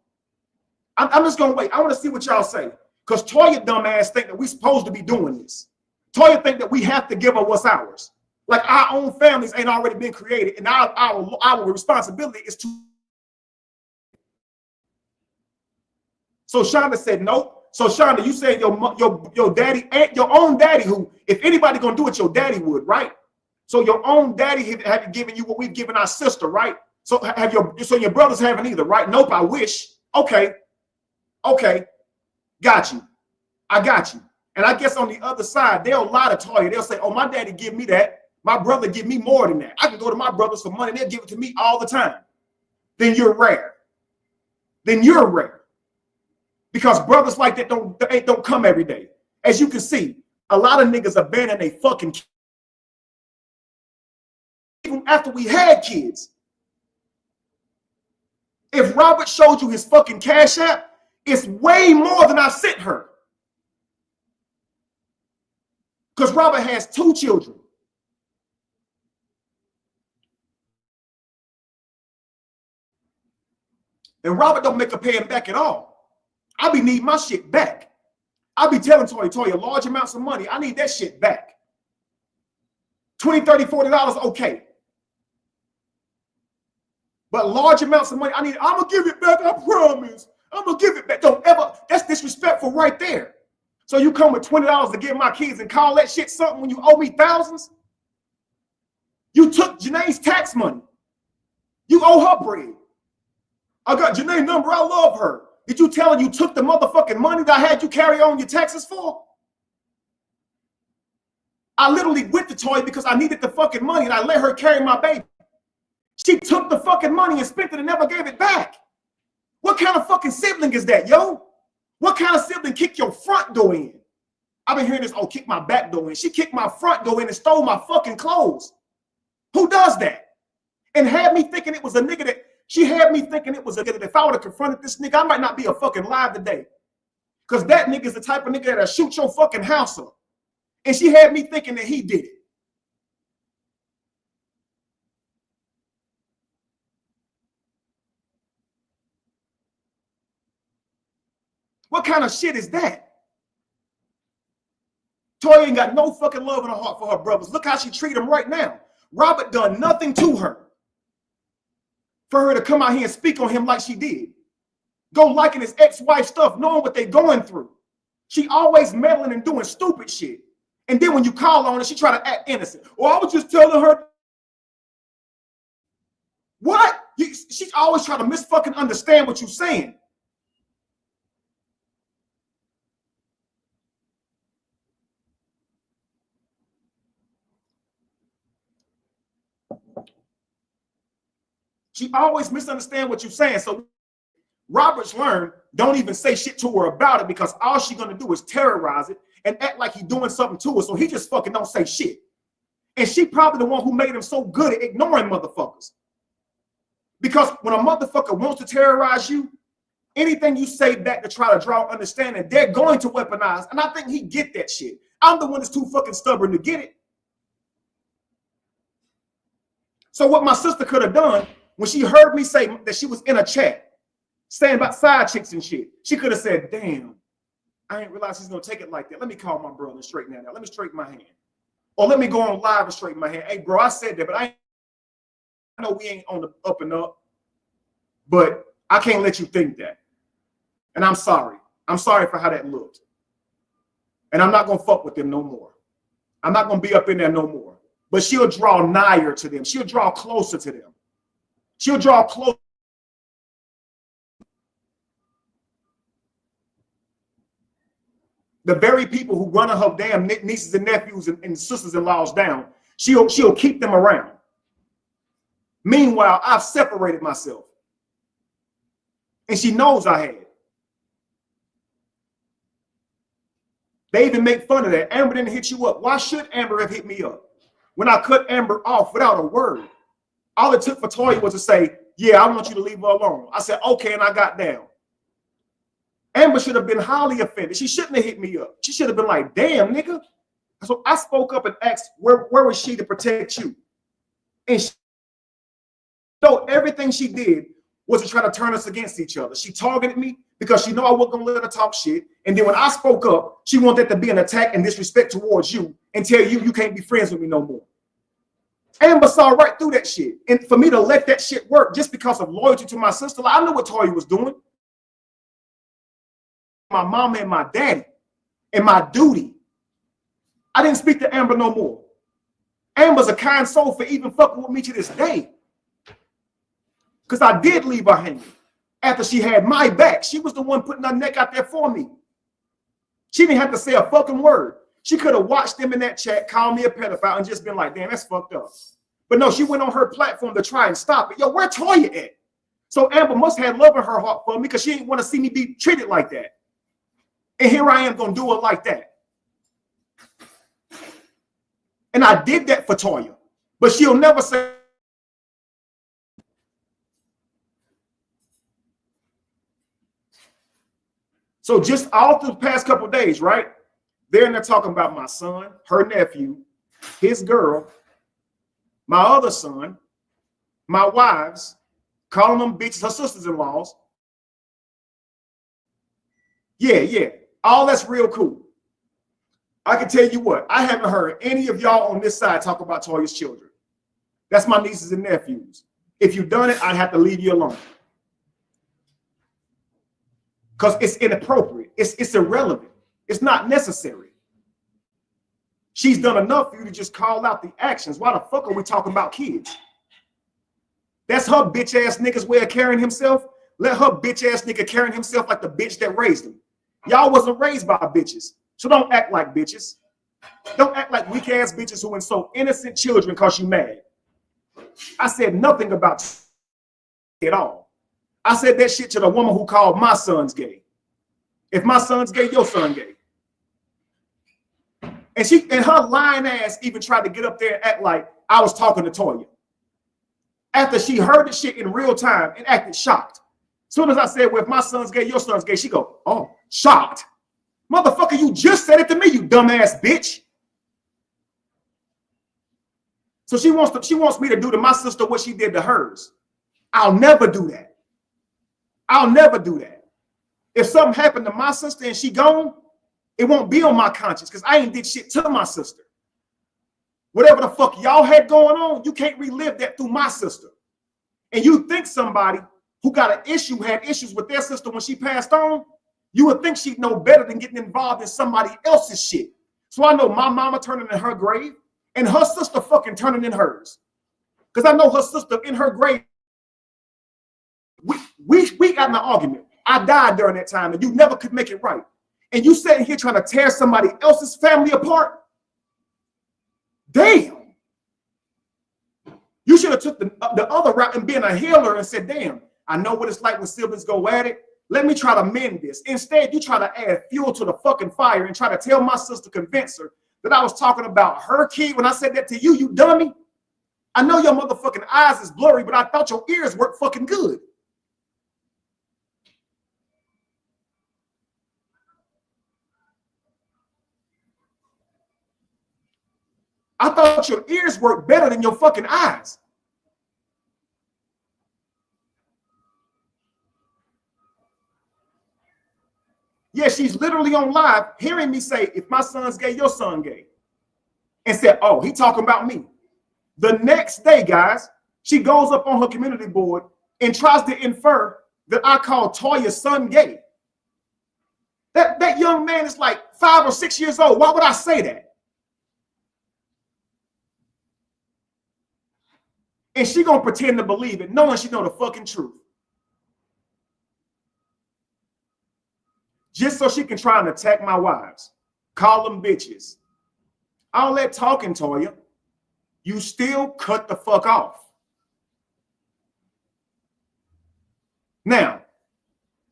I'm just going to wait. I want to see what y'all say. Because Toya dumbass think that we supposed to be doing this. Toya think that we have to give her what's ours. Like our own families ain't already been created, and our responsibility is to. So Shonda said no. So Shonda, you said your daddy, your own daddy, who if anybody gonna do it, your daddy would, right? So your own daddy haven't given you what we've given our sister, right? So your brothers haven't either, right? Nope, I wish. Okay, got you. I got you. And I guess on the other side, they'll lie to Toya. They'll say, oh, my daddy give me that. My brother give me more than that. I can go to my brothers for money. They'll give it to me all the time. Then you're rare. Because brothers like that don't come every day. As you can see, a lot of niggas abandon their fucking kids. Even after we had kids. If Robert showed you his fucking Cash App, it's way more than I sent her. Because Robert has 2 children. And Robert don't make her pay him back at all. I be needing my shit back. I be telling Toya, large amounts of money, I need that shit back. $20, $30, $40, okay. But large amounts of money, I'm going to give it back, I promise. I'm going to give it back. Don't ever, that's disrespectful right there. So you come with $20 to give my kids and call that shit something when you owe me thousands? You took Janae's tax money. You owe her bread. I got Janae's number, I love her. Did you tell her you took the motherfucking money that I had you carry on your taxes for? I literally went to Toya because I needed the fucking money and I let her carry my baby. She took the fucking money and spent it and never gave it back. What kind of fucking sibling is that, yo? What kind of sibling kicked your front door in? I've been hearing this, oh, kick my back door in. She kicked my front door in and stole my fucking clothes. Who does that? And had me thinking it was a nigga that, she had me thinking it was a nigga that if I would have confronted this nigga, I might not be a fucking live today. Because that nigga is the type of nigga that'll shoot your fucking house up. And she had me thinking that he did it. What kind of shit is that? Toya ain't got no fucking love in her heart for her brothers. Look how she treat them right now. Robert done nothing to her for her to come out here and speak on him like she did. Go liking his ex-wife stuff, knowing what they going through. She always meddling and doing stupid shit. And then when you call on her, she try to act innocent. Well, I was just telling her. What? She's always trying to misfucking understand what you're saying. She always misunderstand what you're saying. So Robert's learned, don't even say shit to her about it because all she's going to do is terrorize it and act like he's doing something to her. So he just fucking don't say shit. And she probably the one who made him so good at ignoring motherfuckers. Because when a motherfucker wants to terrorize you, anything you say back to try to draw understanding, they're going to weaponize. And I think he get that shit. I'm the one that's too fucking stubborn to get it. So what my sister could have done when she heard me say that she was in a chat saying about side chicks and shit, she could have said, damn, I didn't realize he's going to take it like that. Let me call my brother and straighten that out. Let me straighten my hand. Or let me go on live and straighten my hand. Hey, bro, I said that, but I know we ain't on the up and up, but I can't let you think that. And I'm sorry. I'm sorry for how that looked. And I'm not going to fuck with them no more. I'm not going to be up in there no more. But she'll draw nigher to them. She'll draw closer to them. She'll draw close. The very people who run her damn nieces and nephews and sisters-in-laws down, she'll keep them around. Meanwhile, I've separated myself. And she knows I had. They even make fun of that. Amber didn't hit you up. Why should Amber have hit me up? When I cut Amber off without a word. All it took for Toya was to say, yeah, I want you to leave her alone. I said, okay, and I got down. Amber should have been highly offended. She shouldn't have hit me up. She should have been like, damn, nigga. So I spoke up and asked, where was she to protect you? And so everything she did was to try to turn us against each other. She targeted me because she knew I wasn't going to let her talk shit. And then when I spoke up, she wanted that to be an attack and disrespect towards you and tell you you can't be friends with me no more. Amber saw right through that shit. And for me to let that shit work just because of loyalty to my sister, like, I knew what Toya was doing. My mama and my daddy and my duty. I didn't speak to Amber no more. Amber's a kind soul for even fucking with me to this day. Because I did leave her hanging after she had my back. She was the one putting her neck out there for me. She didn't have to say a fucking word. She could have watched them in that chat, call me a pedophile, and just been like, damn, that's fucked up. But no, she went on her platform to try and stop it. Yo, where Toya at? So Amber must have love in her heart for me because she didn't want to see me be treated like that. And here I am going to do it like that. And I did that for Toya. But she'll never say. So just all through the past couple of days, right? They're in there talking about my son, her nephew, his girl, my other son, my wives, calling them bitches, her sisters-in-laws. Yeah. All that's real cool. I can tell you what, I haven't heard any of y'all on this side talk about Toya's children. That's my nieces and nephews. If you've done it, I'd have to leave you alone. Because it's inappropriate. It's irrelevant. It's not necessary. She's done enough for you to just call out the actions. Why the fuck are we talking about kids? That's her bitch ass nigga's way of carrying himself. Let her bitch ass nigga carrying himself like the bitch that raised him. Y'all wasn't raised by bitches. So don't act like bitches. Don't act like weak ass bitches who insult innocent children because you mad. I said nothing about at all. I said that shit to the woman who called my sons gay. If my son's gay, your son gay. And her lying ass even tried to get up there and act like I was talking to Toya. After she heard the shit in real time and acted shocked. As soon as I said, well, if my son's gay, your son's gay, she go, oh, shocked. Motherfucker, you just said it to me, you dumbass bitch. So she wants me to do to my sister what she did to hers. I'll never do that. I'll never do that. If something happened to my sister and she gone, it won't be on my conscience because I ain't did shit to my sister. Whatever the fuck y'all had going on, you can't relive that through my sister. And you think somebody who got an issue had issues with their sister when she passed on, you would think she'd know better than getting involved in somebody else's shit. So I know my mama turning in her grave and her sister fucking turning in hers. Because I know her sister in her grave. We got in an argument. I died during that time and you never could make it right. And you sitting here trying to tear somebody else's family apart? Damn. You should have took the other route and been a healer and said, damn, I know what it's like when siblings go at it. Let me try to mend this. Instead, you try to add fuel to the fucking fire and try to tell my sister, convince her that I was talking about her kid when I said that to you, you dummy. I know your motherfucking eyes is blurry, but I thought your ears worked fucking good. I thought your ears worked better than your fucking eyes. Yeah, she's literally on live hearing me say, if my son's gay, your son gay. And said, oh, he talking about me. The next day, guys, she goes up on her community board and tries to infer that I call Toya's son gay. That young man is like 5 or 6 years old. Why would I say that? And she gonna pretend to believe it, knowing she know the fucking truth. Just so she can try and attack my wives, call them bitches. All that talking, Toya, you still cut the fuck off. Now,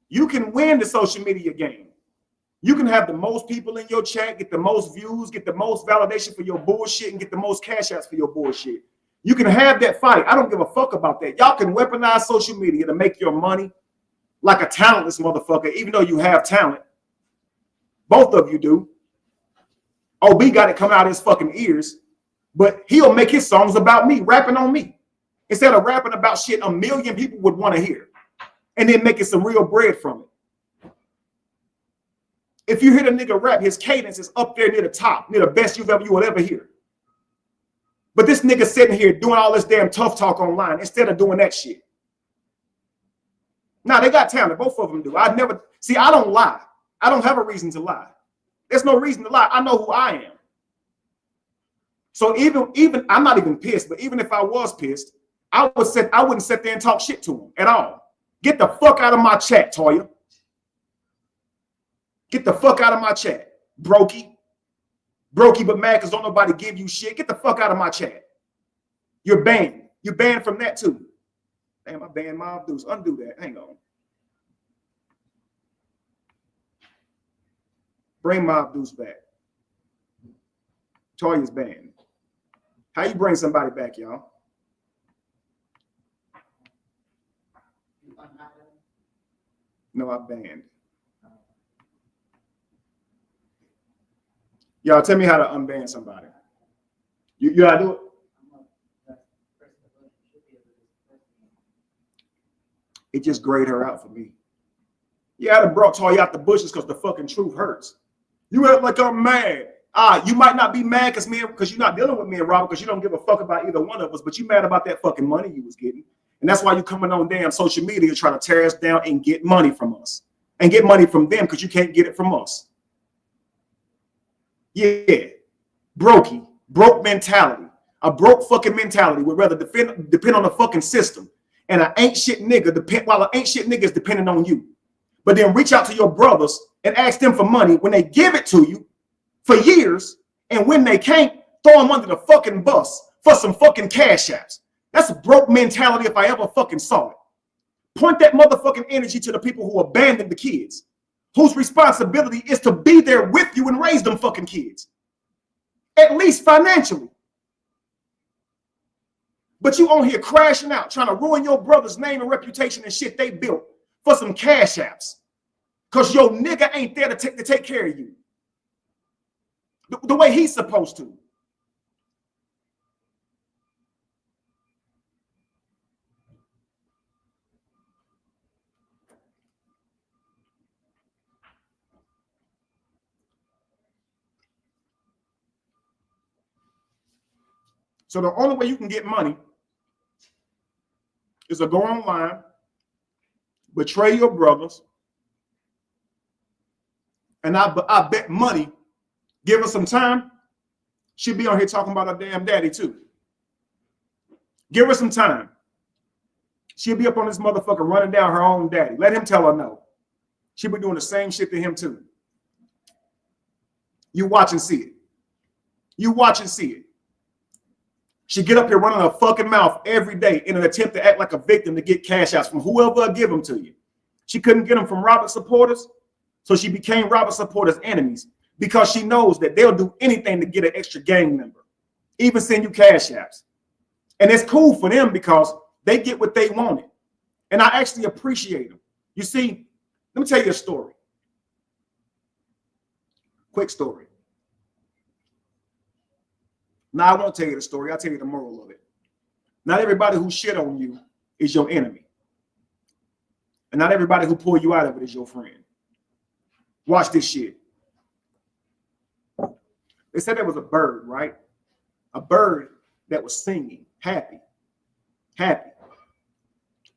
you can win the social media game. You can have the most people in your chat, get the most views, get the most validation for your bullshit, and get the most cash outs for your bullshit. You can have that fight. I don't give a fuck about that. Y'all can weaponize social media to make your money like a talentless motherfucker, even though you have talent. Both of you do. OB got it coming out of his fucking ears, but he'll make his songs about me, rapping on me, instead of rapping about shit a million people would want to hear, and then making some real bread from it. If you hear the nigga rap, his cadence is up there near the top, near the best you will ever hear. But this nigga sitting here doing all this damn tough talk online instead of doing that shit. Now, they got talent. Both of them do. I don't lie. I don't have a reason to lie. There's no reason to lie. I know who I am. So even I'm not even pissed, but even if I was pissed, I wouldn't sit there and talk shit to him at all. Get the fuck out of my chat, Toya. Get the fuck out of my chat. Brokey, but mad because don't nobody give you shit. Get the fuck out of my chat. You're banned. You're banned from that too. Damn, I banned Mob Deuce. Undo that. Hang on. Bring Mob Deuce back. Toya's banned. How you bring somebody back, y'all? No, I banned. Y'all tell me how to unban somebody. You gotta do it? It just grayed her out for me. Yeah, I brought Toya out the bushes because the fucking truth hurts. You act like I'm mad. You might not be mad because you're not dealing with me and Robert because you don't give a fuck about either one of us, but you mad about that fucking money you was getting. And that's why you coming on damn social media trying to tear us down and get money from us. And get money from them because you can't get it from us. Yeah. Broke mentality. A broke fucking mentality would rather depend on the fucking system. And an ain't shit nigga while an ain't shit nigga is depending on you. But then reach out to your brothers and ask them for money when they give it to you for years, and when they can't, throw them under the fucking bus for some fucking cash apps. That's a broke mentality if I ever fucking saw it. Point that motherfucking energy to the people who abandoned the kids, whose responsibility is to be there with you and raise them fucking kids, at least financially. But you on here crashing out, trying to ruin your brother's name and reputation and shit they built for some cash apps, because your nigga ain't there to take care of you the way he's supposed to. So the only way you can get money is to go online, betray your brothers, and I bet money, give her some time, she'll be on here talking about her damn daddy too. Give her some time. She'll be up on this motherfucker running down her own daddy. Let him tell her no. She'll be doing the same shit to him too. You watch and see it. You watch and see it. She get up here running her fucking mouth every day in an attempt to act like a victim to get cash outs from whoever will give them to you. She couldn't get them from Robert supporters, so she became Robert supporters' enemies because she knows that they'll do anything to get an extra gang member, even send you cash apps. And it's cool for them because they get what they wanted. And I actually appreciate them. You see, let me tell you a story. Quick story. Now, I won't tell you the story. I'll tell you the moral of it. Not everybody who shit on you is your enemy. And not everybody who pull you out of it is your friend. Watch this shit. They said there was a bird, right? A bird that was singing, happy,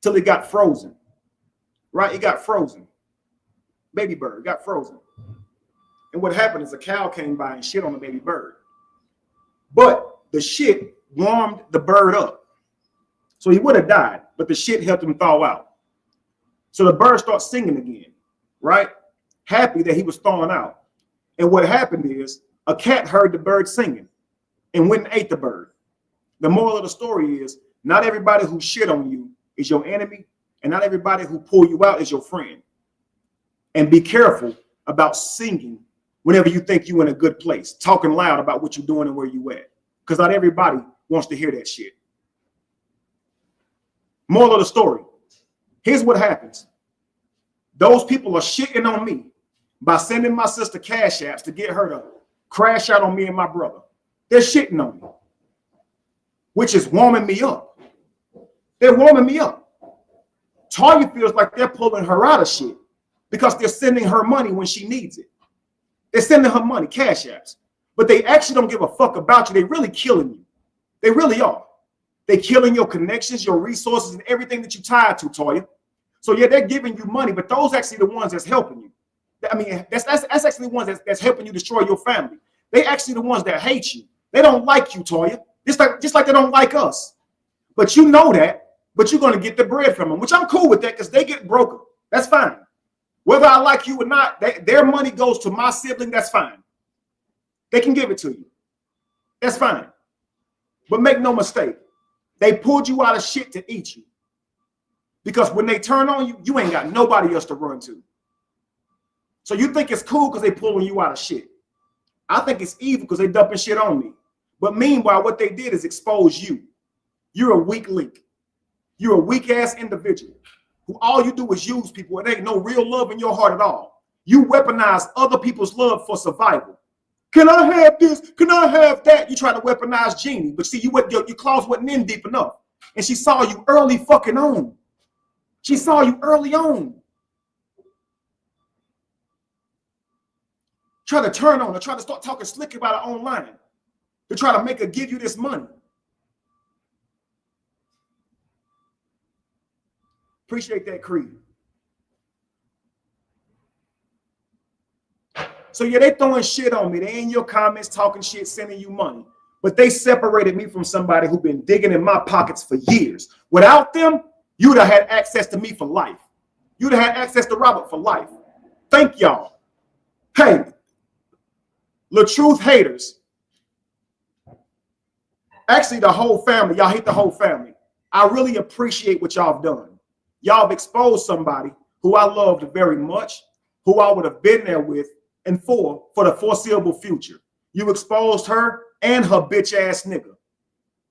till it got frozen, right? It got frozen. Baby bird got frozen. And what happened is a cow came by and shit on the baby bird. But the shit warmed the bird up. So he would have died, but the shit helped him thaw out. So the bird starts singing again, right? Happy that he was thawing out. And what happened is a cat heard the bird singing and went and ate the bird. The moral of the story is not everybody who shit on you is your enemy, and not everybody who pull you out is your friend. And be careful about singing whenever you think you're in a good place, talking loud about what you're doing and where you at, because not everybody wants to hear that shit. Moral of the story, here's what happens. Those people are shitting on me by sending my sister cash apps to get her to crash out on me and my brother. They're shitting on me, which is warming me up. They're warming me up. Toya feels like they're pulling her out of shit because they're sending her money when she needs it. They're sending her money, cash apps, but they actually don't give a fuck about you. They're really killing you. They really are. They killing your connections, your resources, and everything that you tied to, Toya. So yeah, they're giving you money, but those actually the ones that's helping you. I mean, that's actually the ones that's helping you destroy your family. They actually the ones that hate you. They don't like you, Toya. Just like they don't like us. But you know that, but you're gonna get the bread from them, which I'm cool with that because they get broken. That's fine. Whether I like you or not, their money goes to my sibling, that's fine. They can give it to you. That's fine. But make no mistake, they pulled you out of shit to eat you. Because when they turn on you, you ain't got nobody else to run to. So you think it's cool because they pulling you out of shit. I think it's evil because they dumping shit on me. But meanwhile, what they did is expose you. You're a weak link. You're a weak ass individual who all you do is use people. There ain't no real love in your heart at all. You weaponize other people's love for survival. Can I have this? Can I have that? You try to weaponize Jeannie, but see, your claws wasn't in deep enough. And she saw you early fucking on. She saw you early on. Try to turn on her, try to start talking slick about her online. To try to make her give you this money. Appreciate that, Creed. So yeah, they throwing shit on me. They in your comments talking shit, sending you money. But they separated me from somebody who's been digging in my pockets for years. Without them, you'd have had access to me for life. You'd have had access to Robert for life. Thank y'all. Hey, LaTruth haters. Actually, the whole family. Y'all hate the whole family. I really appreciate what y'all have done. Y'all have exposed somebody who I loved very much, who I would have been there with and for the foreseeable future. You exposed her and her bitch ass nigga.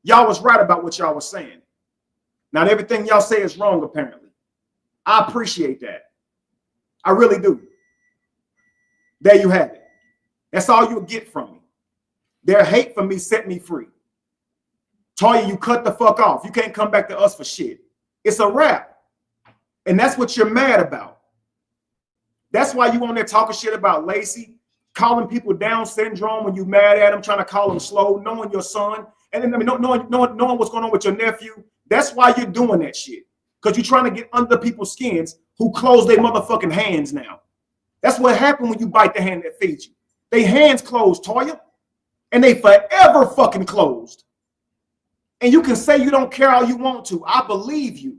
Y'all was right about what y'all was saying. Not everything y'all say is wrong, apparently. I appreciate that. I really do. There you have it. That's all you'll get from me. Their hate for me set me free. Toya, you cut the fuck off. You can't come back to us for shit. It's a wrap. And that's what you're mad about. That's why you on there talking shit about Lacey, calling people Down syndrome when you mad at them, trying to call them slow, knowing your son, and then knowing what's going on with your nephew. That's why you're doing that shit. Because you're trying to get under people's skins who close their motherfucking hands now. That's what happened when you bite the hand that feeds you. They hands closed, Toya, and they forever fucking closed. And you can say you don't care all you want to. I believe you.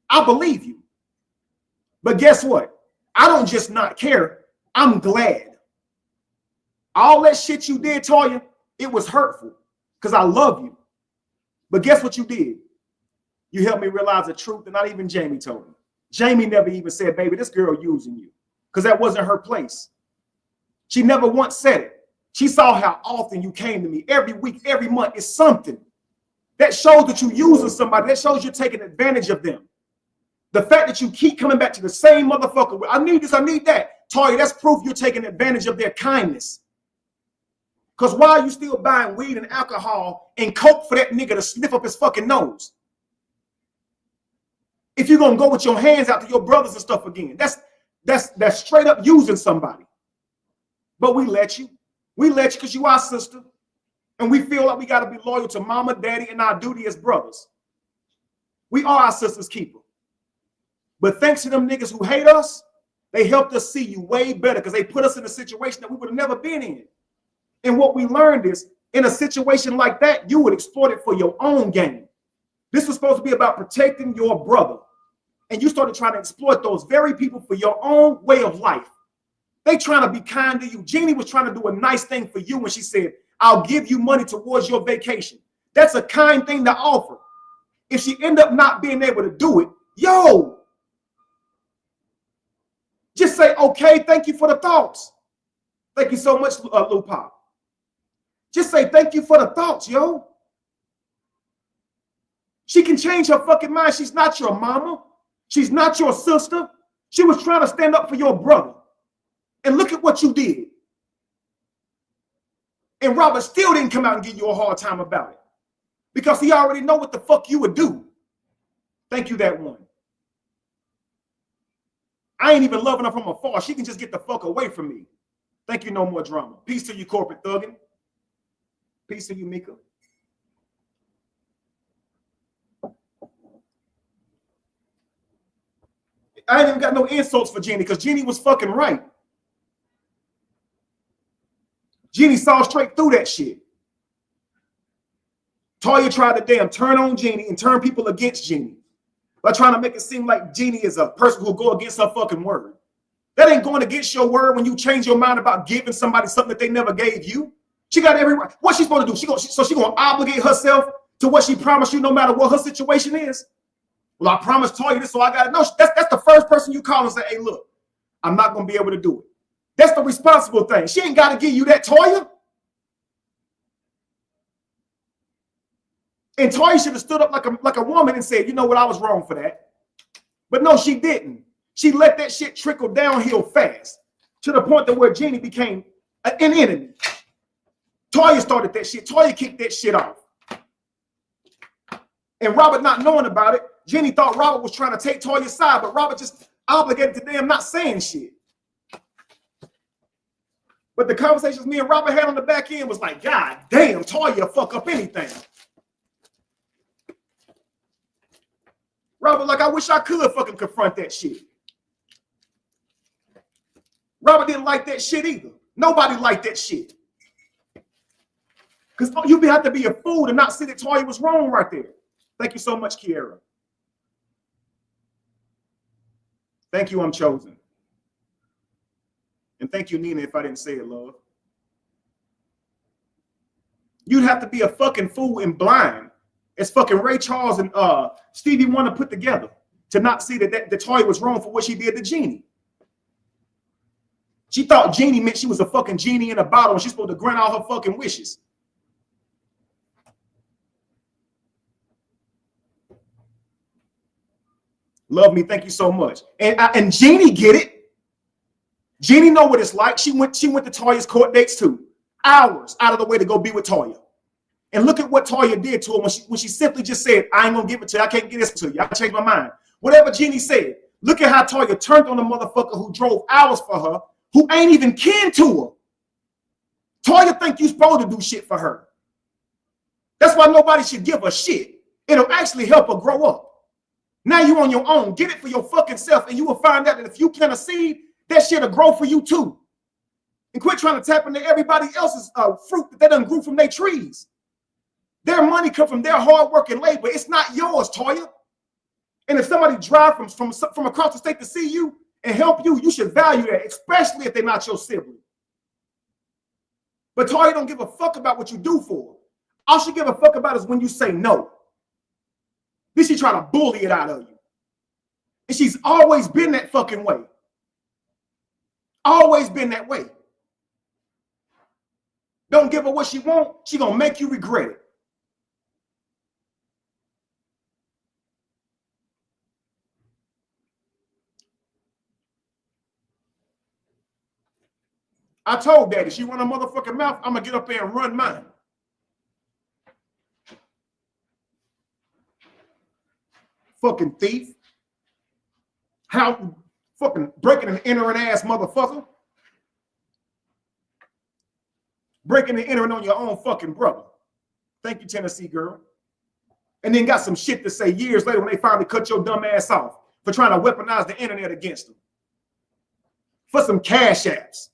I believe you. But guess what? I don't just not care. I'm glad. All that shit you did, Toya, it was hurtful because I love you. But guess what you did? You helped me realize the truth that not even Jamie told me. Jamie never even said, baby, this girl using you, because that wasn't her place. She never once said it. She saw how often you came to me every week, every month. It's something. That shows that you're using somebody. That shows you're taking advantage of them. The fact that you keep coming back to the same motherfucker. I need this, I need that. Toya, that's proof you're taking advantage of their kindness. Because why are you still buying weed and alcohol and coke for that nigga to sniff up his fucking nose? If you're going to go with your hands out to your brothers and stuff again, that's straight up using somebody. But we let you. We let you because you our sister. And we feel like we got to be loyal to mama, daddy, and our duty as brothers. We are our sister's keeper. But thanks to them niggas who hate us, they helped us see you way better because they put us in a situation that we would have never been in. And what we learned is, in a situation like that, you would exploit it for your own gain. This was supposed to be about protecting your brother. And you started trying to exploit those very people for your own way of life. They trying to be kind to you. Jeannie was trying to do a nice thing for you when she said, I'll give you money towards your vacation. That's a kind thing to offer. If she end up not being able to do it, yo, just say, okay, thank you for the thoughts. Thank you so much, Lou Pop. Just say thank you for the thoughts, yo. She can change her fucking mind. She's not your mama. She's not your sister. She was trying to stand up for your brother. And look at what you did. And Robert still didn't come out and give you a hard time about it. Because he already know what the fuck you would do. Thank you, that one. I ain't even loving her from afar. She can just get the fuck away from me. Thank you, no more drama. Peace to you, corporate thuggin'. Peace to you, Mika. I ain't even got no insults for Jeannie because Jeannie was fucking right. Jeannie saw straight through that shit. Toya tried to damn turn on Jeannie and turn people against Jeannie by trying to make it seem like Jeannie is a person who'll go against her fucking word. That ain't going against your word when you change your mind about giving somebody something that they never gave you. She got every right. What's she supposed to do? She gonna obligate herself to what she promised you no matter what her situation is? Well, I promised Toya this, so I got to know. That's the first person you call and say, hey, look, I'm not going to be able to do it. That's the responsible thing. She ain't got to give you that, Toya. And Toya should have stood up like a woman and said, you know what, I was wrong for that. But no, she didn't. She let that shit trickle downhill fast to the point that where Jeannie became an enemy. Toya started that shit. Toya kicked that shit off. And Robert not knowing about it, Jeannie thought Robert was trying to take Toya's side, but Robert just obligated to damn not saying shit. But the conversations me and Robert had on the back end was like, God damn, Toya fuck up anything. Robert, like, I wish I could fucking confront that shit. Robert didn't like that shit either. Nobody liked that shit. Because you have to be a fool to not see that Toya was wrong right there. Thank you so much, Kiera. Thank you, I'm chosen. And thank you, Nina, if I didn't say it, love. You'd have to be a fucking fool and blind as fucking Ray Charles and Stevie Wonder put together to not see that Toya was wrong for what she did to Jeannie. She thought Jeannie meant she was a fucking genie in a bottle and she's supposed to grant all her fucking wishes. Love me, thank you so much. And Jeannie get it. Jeannie know what it's like. She went to Toya's court dates too. Hours out of the way to go be with Toya. And look at what Toya did to her when she simply just said, I ain't gonna give it to you. I can't give this to you. I changed my mind. Whatever Jeannie said, look at how Toya turned on the motherfucker who drove hours for her, who ain't even kin to her. Toya think you supposed to do shit for her. That's why nobody should give a shit. It'll actually help her grow up. Now you on your own. Get it for your fucking self, and you will find out that if you plant a seed, that shit'll grow for you too. And quit trying to tap into everybody else's fruit that they done grew from their trees. Their money come from their hard work and labor. It's not yours, Toya. And if somebody drive from across the state to see you and help you, you should value that, especially if they're not your sibling. But Toya don't give a fuck about what you do for her. All she give a fuck about is when you say no. Then she try to bully it out of you. And she's always been that fucking way. Always been that way. Don't give her what she want, she gonna make you regret it. I told Daddy, she run a motherfucking mouth, I'm gonna get up there and run mine. Fucking thief. How fucking breaking and entering ass motherfucker. Breaking and entering on your own fucking brother. Thank you, Tennessee girl. And then got some shit to say years later when they finally cut your dumb ass off for trying to weaponize the internet against them. For some cash apps.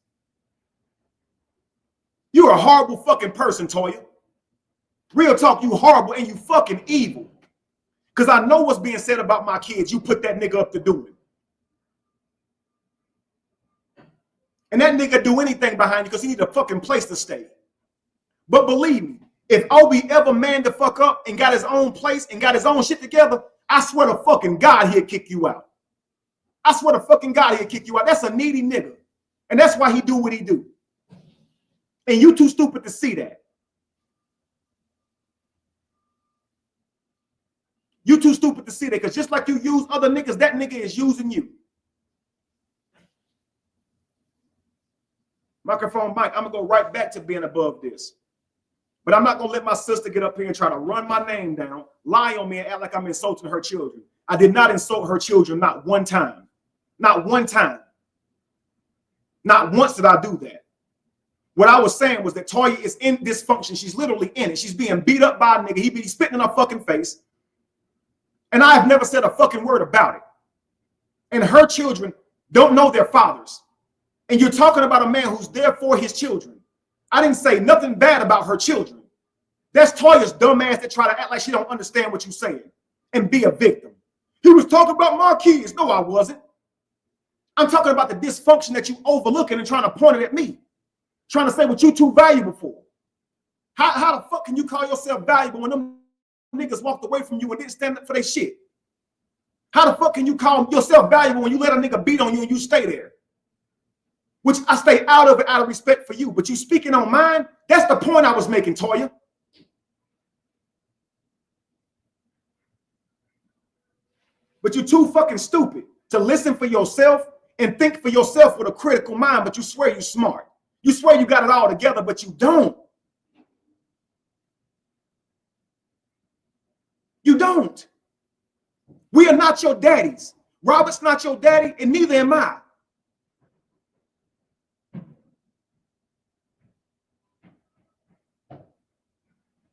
You're a horrible fucking person, Toya. Real talk, you horrible and you fucking evil. Because I know what's being said about my kids. You put that nigga up to do it. And that nigga do anything behind you because he need a fucking place to stay. But believe me, if Obi ever manned the fuck up and got his own place and got his own shit together, I swear to fucking God he'll kick you out. I swear to fucking God he'll kick you out. That's a needy nigga. And that's why he do what he do. And you too stupid to see that. You too stupid to see that because just like you use other niggas, that nigga is using you. Microphone Mike, I'm going to go right back to being above this. But I'm not going to let my sister get up here and try to run my name down, lie on me and act like I'm insulting her children. I did not insult her children, not one time. Not one time. Not once did I do that. What I was saying was that Toya is in dysfunction. She's literally in it. She's being beat up by a nigga. He be spitting in her fucking face. And I have never said a fucking word about it. and her children don't know their fathers. And you're talking about a man who's there for his children. I didn't say nothing bad about her children. That's Toya's dumb ass that try to act like she don't understand what you're saying and be a victim. He was talking about my kids. No, I wasn't. I'm talking about the dysfunction that you overlooking and trying to point it at me. Trying to say what you too valuable for. How the fuck can you call yourself valuable when them niggas walked away from you and didn't stand up for their shit? How the fuck can you call yourself valuable when you let a nigga beat on you and you stay there? Which I stay out of it out of respect for you. But you speaking on mine, that's the point I was making, Toya. But you're too fucking stupid to listen for yourself and think for yourself with a critical mind, but you swear you're smart. You swear you got it all together, but you don't. You don't. We are not your daddies. Robert's not your daddy, and neither am I.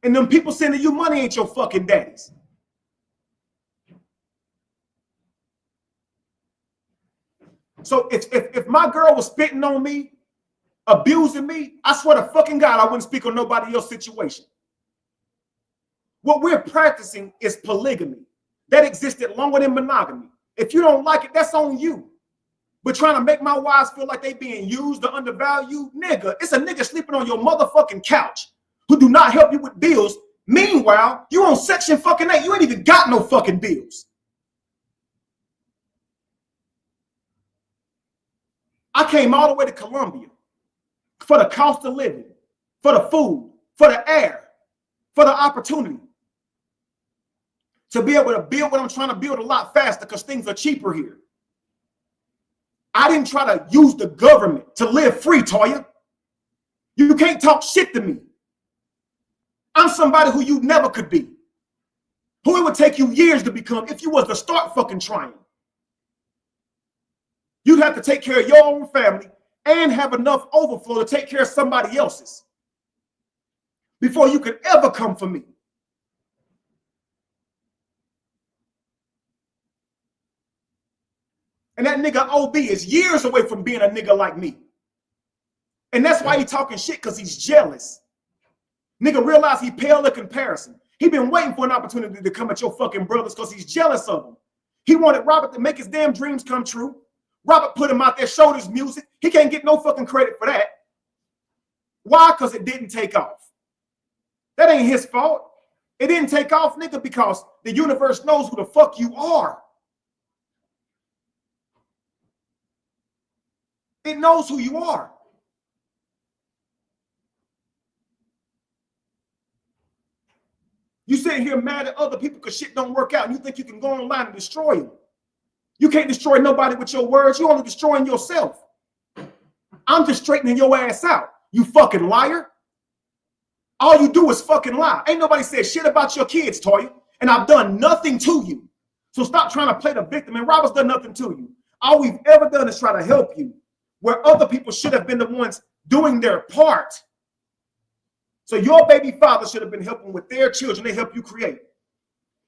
And them people sending you money ain't your fucking daddies. So if my girl was spitting on me, abusing me, I swear to fucking God, I wouldn't speak on nobody else's situation. What we're practicing is polygamy. That existed longer than monogamy. If you don't like it, that's on you. But trying to make my wives feel like they being used or undervalued, nigga, it's a nigga sleeping on your motherfucking couch who do not help you with bills. Meanwhile, you on Section fucking 8. You ain't even got no fucking bills. I came all the way to Columbia for the cost of living, for the food, for the air, for the opportunity to be able to build what I'm trying to build a lot faster because things are cheaper here. I didn't try to use the government to live free, Toya. You can't talk shit to me. I'm somebody who you never could be, who it would take you years to become if you was to start fucking trying. You'd have to take care of your own family and have enough overflow to take care of somebody else's before you could ever come for me. And that nigga OB is years away from being a nigga like me. And that's why he talking shit, because he's jealous. Nigga realize he pale in comparison. He been waiting for an opportunity to come at your fucking brothers because he's jealous of them. He wanted Robert to make his damn dreams come true. Robert put him out there, showed his music. He can't get no fucking credit for that. Why? Because it didn't take off. That ain't his fault. It didn't take off, nigga, because the universe knows who the fuck you are. It knows who you are. You sitting here mad at other people because shit don't work out and you think you can go online and destroy them. You can't destroy nobody with your words. You're only destroying yourself. I'm just straightening your ass out, you fucking liar. All you do is fucking lie. Ain't nobody said shit about your kids, Toya, and I've done nothing to you. So stop trying to play the victim, and Robert's done nothing to you. All we've ever done is try to help you, where other people should have been the ones doing their part. So your baby father should have been helping with their children they help you create.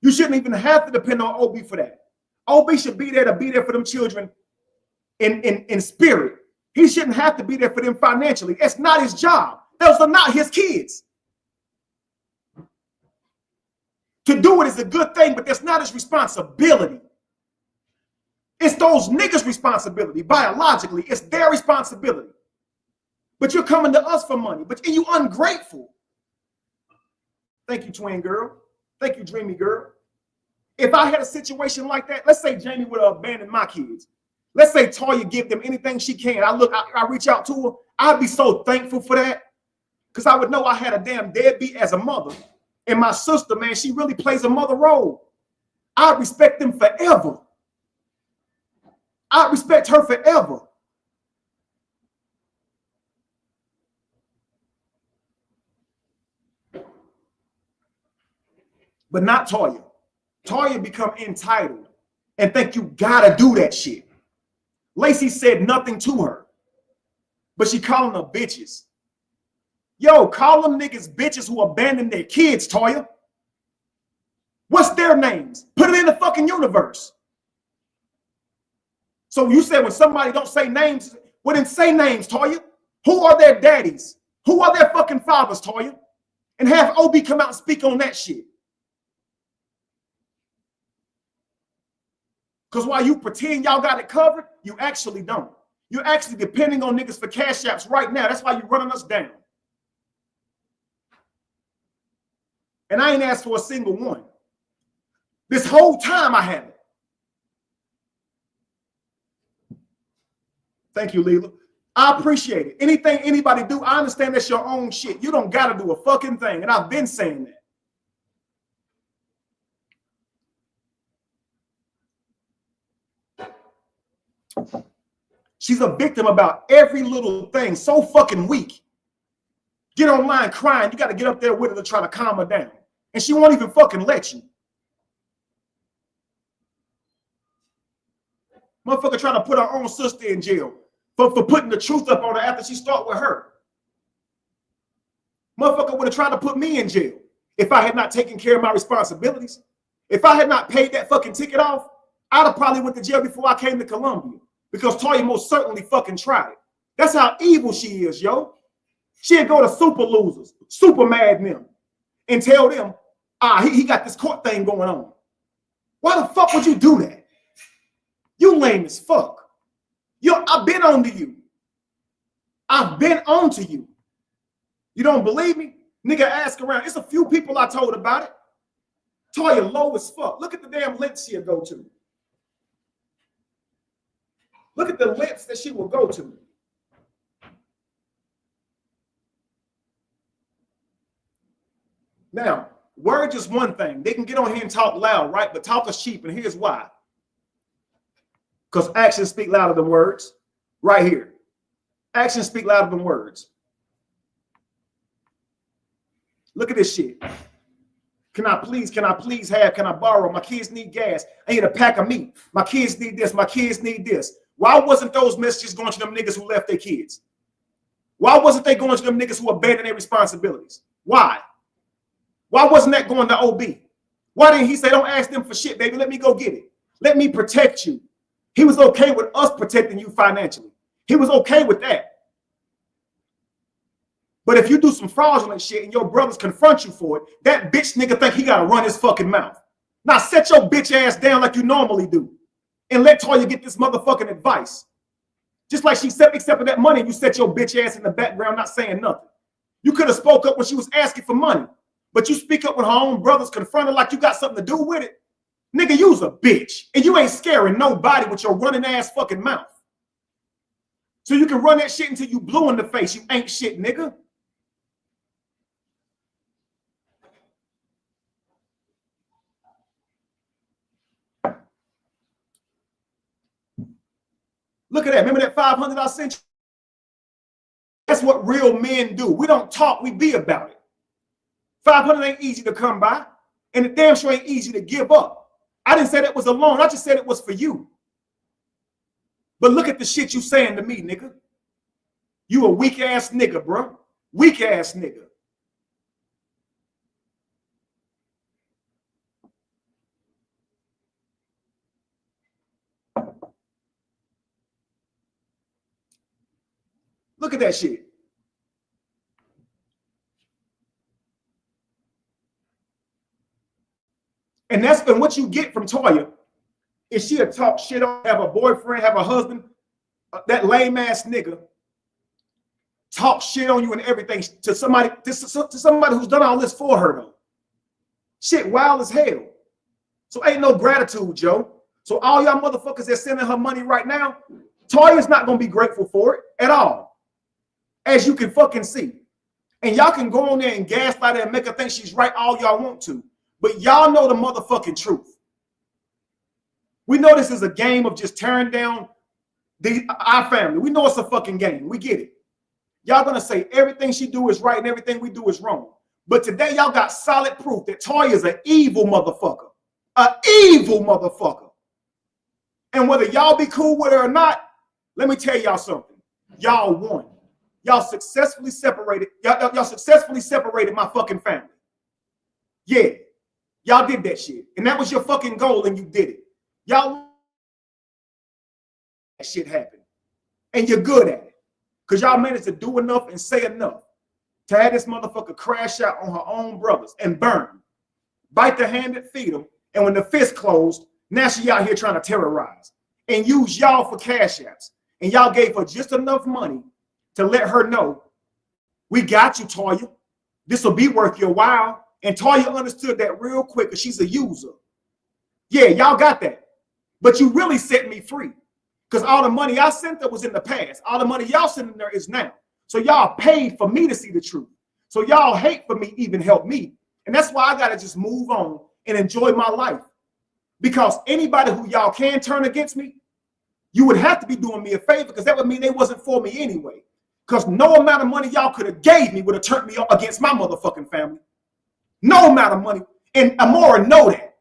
You shouldn't even have to depend on OB for that. OB should be there to be there for them children in spirit. He shouldn't have to be there for them financially. It's not his job. Those are not his kids. To do it is a good thing, but that's not his responsibility. It's those niggas' responsibility. Biologically, it's their responsibility. But you're coming to us for money. But you ungrateful. Thank you, twin girl. Thank you, dreamy girl. If I had a situation like that, let's say Jamie would have abandoned my kids. Let's say Toya give them anything she can. I reach out to her. I'd be so thankful for that. Because I would know I had a damn deadbeat as a mother. And my sister, man, she really plays a mother role. I respect them forever. I respect her forever. But not Toya. Toya become entitled and think you gotta do that shit. Lacey said nothing to her, but she calling them bitches. Yo, call them niggas bitches who abandoned their kids, Toya. What's their names? Put it in the fucking universe. So you said when somebody don't say names, well then say names, Toya. Who are their daddies? Who are their fucking fathers, Toya? And have OB come out and speak on that shit. Because while you pretend y'all got it covered, you actually don't. You're actually depending on niggas for cash apps right now. That's why you're running us down. And I ain't asked for a single one. This whole time I haven't. Thank you, Leela. I appreciate it. Anything anybody do, I understand that's your own shit. You don't got to do a fucking thing. And I've been saying that. She's a victim about every little thing. So fucking weak. Get online crying. You got to get up there with her to try to calm her down. And she won't even fucking let you. Motherfucker trying to put her own sister in jail for putting the truth up on her after she start with her. Motherfucker would have tried to put me in jail if I had not taken care of my responsibilities. If I had not paid that fucking ticket off, I'd have probably went to jail before I came to Columbia, because Toya most certainly fucking tried it. That's how evil she is, yo. She'd go to super losers, super mad men, and tell them, he got this court thing going on. Why the fuck would you do that? You lame as fuck. I've been on to you. I've been on to you. You don't believe me? Nigga, ask around. It's a few people I told about it. Toya low as fuck. Look at the damn lengths she'll go to. Look at the lengths that she will go to. Now, words is one thing. They can get on here and talk loud, right? But talk is cheap, and here's why. Because actions speak louder than words. Right here. Actions speak louder than words. Look at this shit. Can I please have, can I borrow? My kids need gas. I need a pack of meat. My kids need this. My kids need this. Why wasn't those messages going to them niggas who left their kids? Why wasn't they going to them niggas who abandoned their responsibilities? Why? Why wasn't that going to OB? Why didn't he say, don't ask them for shit, baby? Let me go get it. Let me protect you. He was okay with us protecting you financially. He was okay with that. But if you do some fraudulent shit and your brothers confront you for it, that bitch nigga think he gotta run his fucking mouth. Now set your bitch ass down like you normally do and let Toya get this motherfucking advice. Just like she accepted that money, you set your bitch ass in the background not saying nothing. You could have spoke up when she was asking for money, but you speak up when her own brothers confront her like you got something to do with it. Nigga, you's a bitch, and you ain't scaring nobody with your running ass fucking mouth. So you can run that shit until you blue in the face, you ain't shit, nigga. Look at that. Remember that 500 I sent you? That's what real men do. We don't talk, we be about it. 500 ain't easy to come by, and it damn sure ain't easy to give up. I didn't say that was a loan. I just said it was for you. But look at the shit you saying to me, nigga. You a weak ass nigga, bro. Weak ass nigga. Look at that shit. And that's been what you get from Toya. Is she'll talk shit on, have a boyfriend, have a husband, that lame ass nigga, talk shit on you and everything to somebody who's done all this for her though. Shit wild as hell. So ain't no gratitude, Joe. So all y'all motherfuckers that sending her money right now, Toya's not gonna be grateful for it at all. As you can fucking see. And y'all can go on there and gaslight her and make her think she's right all y'all want to. But y'all know the motherfucking truth. We know this is a game of just tearing down our family. We know it's a fucking game. We get it. Y'all gonna say everything she do is right and everything we do is wrong. But today y'all got solid proof that Toya is an evil motherfucker. An evil motherfucker. And whether y'all be cool with her or not, let me tell y'all something. Y'all won. Y'all successfully separated. Y'all successfully separated my fucking family. Yeah. Y'all did that shit. And that was your fucking goal and you did it. Y'all shit happen. And you're good at it. Because y'all managed to do enough and say enough to have this motherfucker crash out on her own brothers and burn. Bite the hand that feed them. And when the fist closed, now she out here trying to terrorize and use y'all for cash apps. And y'all gave her just enough money to let her know, we got you, Toya. This will be worth your while. And Toya understood that real quick because she's a user. Yeah, y'all got that. But you really set me free. Because all the money I sent her was in the past. All the money y'all sending there is now. So y'all paid for me to see the truth. So y'all hate for me even help me. And that's why I got to just move on and enjoy my life. Because anybody who y'all can turn against me, you would have to be doing me a favor because that would mean they wasn't for me anyway. Because no amount of money y'all could have gave me would have turned me against my motherfucking family. No amount of money. And Amora know that.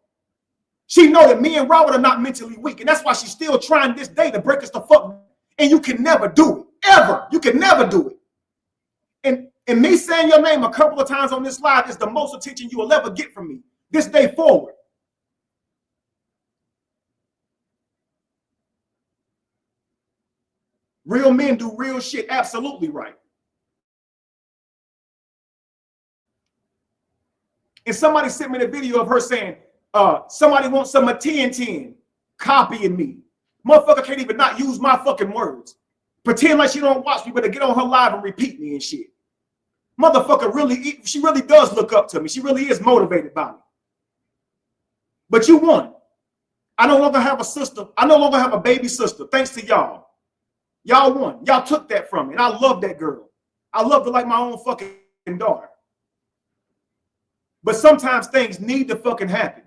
She know that me and Robert are not mentally weak. And that's why she's still trying this day to break us the fuck. And you can never do it. Ever. You can never do it. And me saying your name a couple of times on this live is the most attention you will ever get from me this day forward. Real men do real shit absolutely right. And somebody sent me the video of her saying, somebody wants some of 10-10 copying me. Motherfucker can't even not use my fucking words. Pretend like she don't watch me, but to get on her live and repeat me and shit. Motherfucker really, she really does look up to me. She really is motivated by me. But you won. I no longer have a sister. I no longer have a baby sister, thanks to y'all. Y'all won. Y'all took that from me. And I love that girl. I love her like my own fucking daughter. But sometimes things need to fucking happen.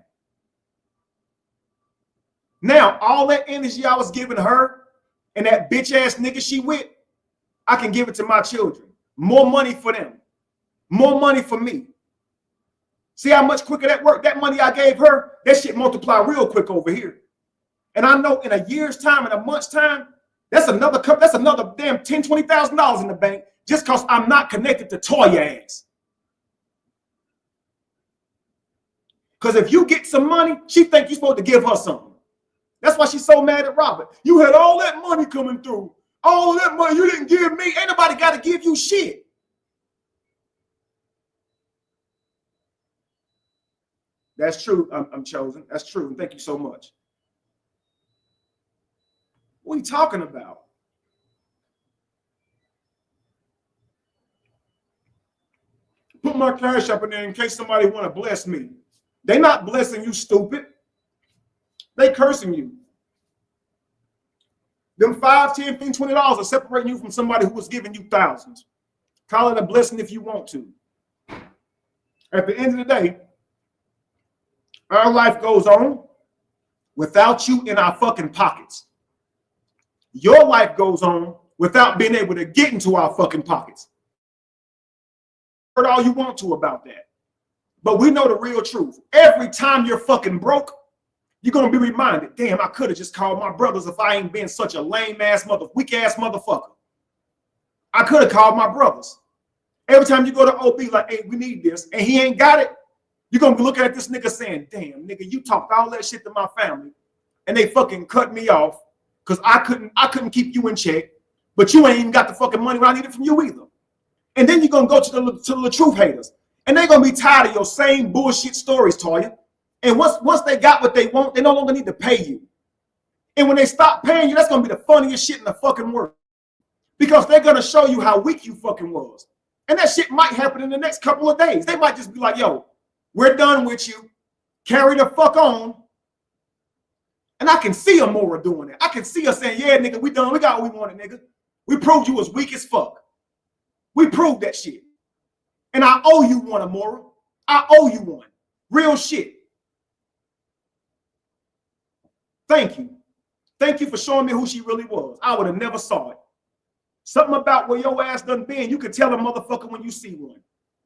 Now, all that energy I was giving her and that bitch ass nigga she with, I can give it to my children. More money for them. More money for me. See how much quicker that worked? That money I gave her, that shit multiply real quick over here. And I know in a year's time, in a month's time, that's another damn $10,000, $20,000 in the bank just because I'm not connected to Toya ass. Because if you get some money, she think you're supposed to give her something. That's why she's so mad at Robert. You had all that money coming through. All of that money you didn't give me. Ain't nobody got to give you shit. That's true. I'm chosen. That's true. And thank you so much. What are you talking about? Put my cash up in there in case somebody want to bless me. They not blessing you, stupid. They cursing you. Them $5, $10, $15, $20 are separating you from somebody who was giving you thousands. Call it a blessing if you want to. At the end of the day, our life goes on without you in our fucking pockets. Your life goes on without being able to get into our fucking pockets. Heard all you want to about that. But we know the real truth. Every time you're fucking broke, you're going to be reminded, damn, I could have just called my brothers if I ain't been such a lame-ass weak-ass motherfucker. I could have called my brothers. Every time you go to OB like, hey, we need this, and he ain't got it, you're going to be looking at this nigga saying, damn, nigga, you talked all that shit to my family, and they fucking cut me off because I couldn't keep you in check, but you ain't even got the fucking money I needed from you either. And then you're going to go to the truth haters, and they're going to be tired of your same bullshit stories, Toya. And once they got what they want, they no longer need to pay you. And when they stop paying you, that's going to be the funniest shit in the fucking world. Because they're going to show you how weak you fucking was. And that shit might happen in the next couple of days. They might just be like, yo, we're done with you. Carry the fuck on. And I can see Amora doing it. I can see her saying, yeah, nigga, we done. We got what we wanted, nigga. We proved you was weak as fuck. We proved that shit. And I owe you one, Amora. I owe you one. Real shit. Thank you. Thank you for showing me who she really was. I would have never saw it. Something about where your ass done been, you could tell a motherfucker when you see one.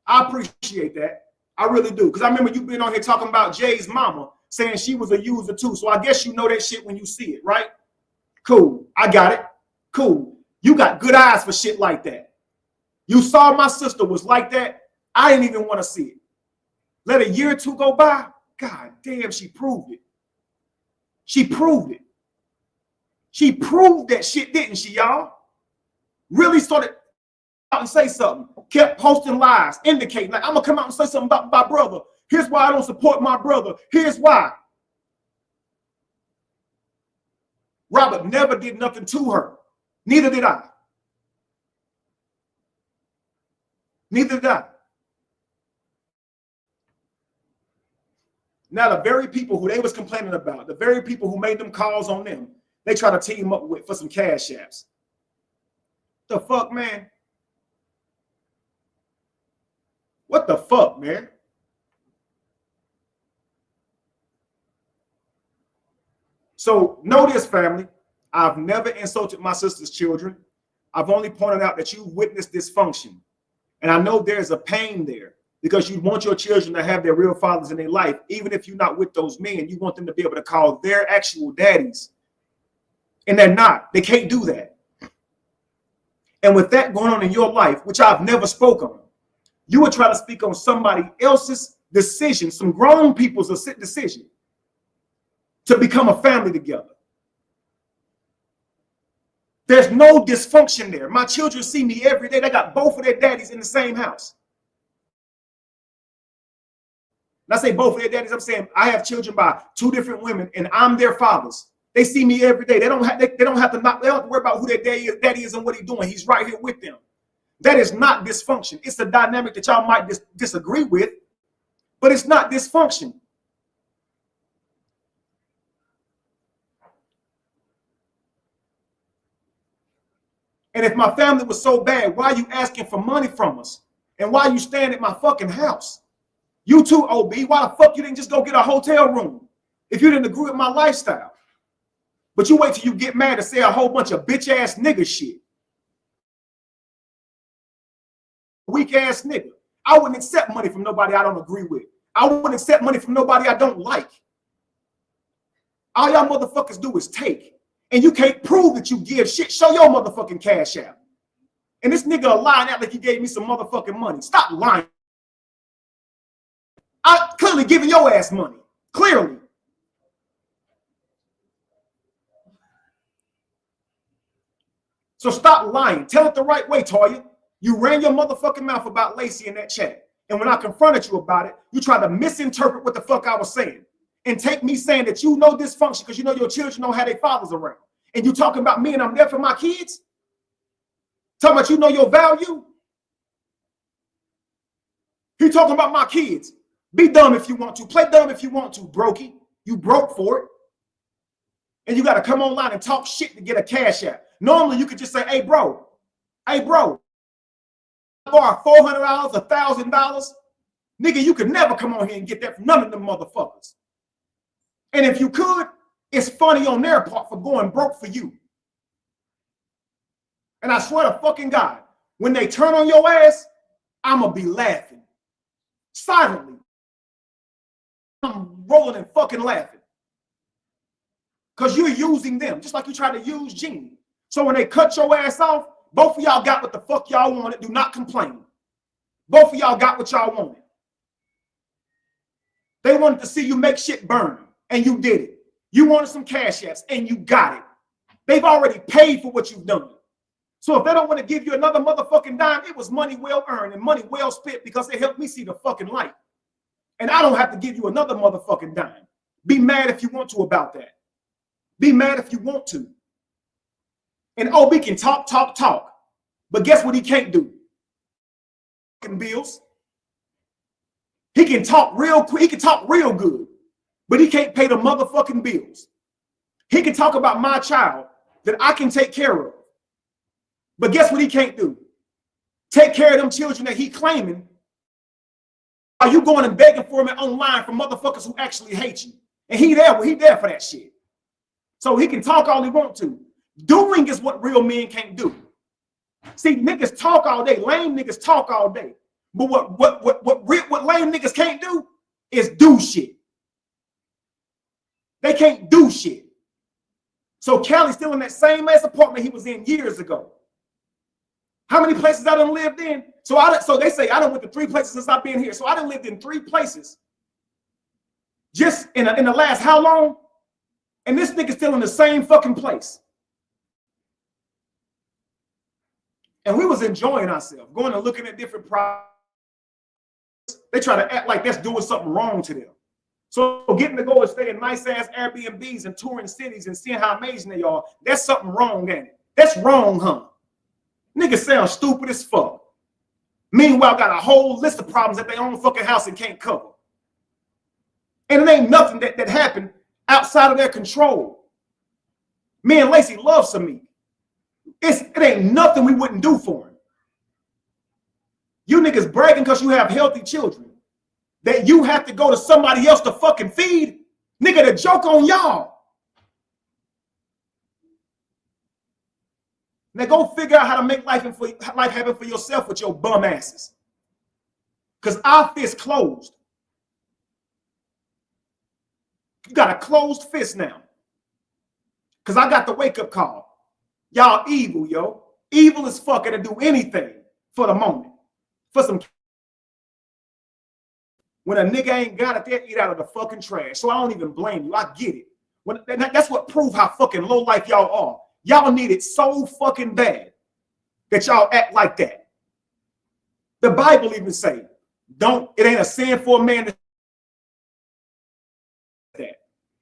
I appreciate that. I really do. Because I remember you been on here talking about Jay's mama, saying she was a user too. So I guess you know that shit when you see it, right? Cool. I got it. Cool. You got good eyes for shit like that. You saw my sister was like that. I didn't even want to see it. Let a year or two go by. God damn, she proved it. She proved it. She proved that shit, didn't she, y'all? Really started out and say something. Kept posting lies, indicating, like, I'm gonna come out and say something about my brother. Here's why I don't support my brother. Here's why. Robert never did nothing to her. Neither did I. Neither did I. Now, the very people who they was complaining about, the very people who made them calls on them, they try to team up with for some cash apps. The fuck, man? What the fuck, man? So know this, family. I've never insulted my sister's children. I've only pointed out that you witnessed dysfunction. And I know there's a pain there because you want your children to have their real fathers in their life. Even if you're not with those men, you want them to be able to call their actual daddies. And they're not. They can't do that. And with that going on in your life, which I've never spoken on, you would try to speak on somebody else's decision, some grown people's decision to become a family together. There's no dysfunction there. My children see me every day. They got both of their daddies in the same house. And I say both of their daddies, I'm saying I have children by two different women and I'm their fathers. They see me every day. They don't have to worry about who their daddy is and what he's doing. He's right here with them. That is not dysfunction. It's a dynamic that y'all might disagree with, but it's not dysfunction. And if my family was so bad, why are you asking for money from us? And why are you staying at my fucking house? You too, OB. Why the fuck you didn't just go get a hotel room if you didn't agree with my lifestyle? But you wait till you get mad to say a whole bunch of bitch ass nigga shit. Weak ass nigga. I wouldn't accept money from nobody I don't agree with. I wouldn't accept money from nobody I don't like. All y'all motherfuckers do is take. And you can't prove that you give shit. Show your motherfucking cash out. And this nigga lying out like he gave me some motherfucking money. Stop lying. I'm clearly giving your ass money. Clearly. So stop lying. Tell it the right way, Toya. You ran your motherfucking mouth about Lacey in that chat. And when I confronted you about it, you tried to misinterpret what the fuck I was saying. And take me saying that you know dysfunction because you know your children don't have their fathers around. And you talking about me and I'm there for my kids? Talking about you know your value? He talking about my kids. Be dumb if you want to. Play dumb if you want to, brokey. You broke for it. And you got to come online and talk shit to get a cash app. Normally you could just say, hey, bro, I borrow $400, $1,000. Nigga, you could never come on here and get that from none of them motherfuckers. And if you could, it's funny on their part for going broke for you. And I swear to fucking God, when they turn on your ass, I'm going to be laughing. Silently. I'm rolling and fucking laughing. Because you're using them, just like you tried to use Jeannie. So when they cut your ass off, both of y'all got what the fuck y'all wanted. Do not complain. Both of y'all got what y'all wanted. They wanted to see you make shit burn. And you did it. You wanted some cash apps and you got it. They've already paid for what you've done. So if they don't want to give you another motherfucking dime, it was money well earned and money well spent because it helped me see the fucking light. And I don't have to give you another motherfucking dime. Be mad if you want to about that. Be mad if you want to. And OB can talk. But guess what he can't do? Fucking bills. He can talk real quick. He can talk real good. But he can't pay the motherfucking bills. He can talk about my child that I can take care of. But guess what he can't do? Take care of them children that he claiming. Are you going and begging for him online from motherfuckers who actually hate you? And he there for that shit. So he can talk all he wants to. Doing is what real men can't do. See, niggas talk all day. Lame niggas talk all day. But what lame niggas can't do is do shit. They can't do shit. So Cali's still in that same ass apartment he was in years ago. How many places I done lived in? So they say I done went to 3 places since I've been here. So I done lived in 3 places. Just in the last how long? And this nigga still in the same fucking place. And we was enjoying ourselves, going and looking at different products. They try to act like that's doing something wrong to them. So getting to go and stay in nice ass Airbnbs and touring cities and seeing how amazing they are, that's something wrong, ain't it? That's wrong, huh? Niggas sound stupid as fuck. Meanwhile, got a whole list of problems at their own fucking house and can't cover. And it ain't nothing that happened outside of their control. Me and Lacey love Samik. It ain't nothing we wouldn't do for him. You niggas bragging because you have healthy children that you have to go to somebody else to fucking feed. Nigga, the joke on y'all. Now go figure out how to make life happen for yourself with your bum asses. Because our fist closed. You got a closed fist now. Because I got the wake-up call. Y'all evil, yo. Evil as fuck to do anything for the moment. For some. When a nigga ain't got it, they eat out of the fucking trash. So I don't even blame you. I get it. That's what proves how fucking low life y'all are. Y'all need it so fucking bad that y'all act like that. The Bible even say, it ain't a sin for a man to that.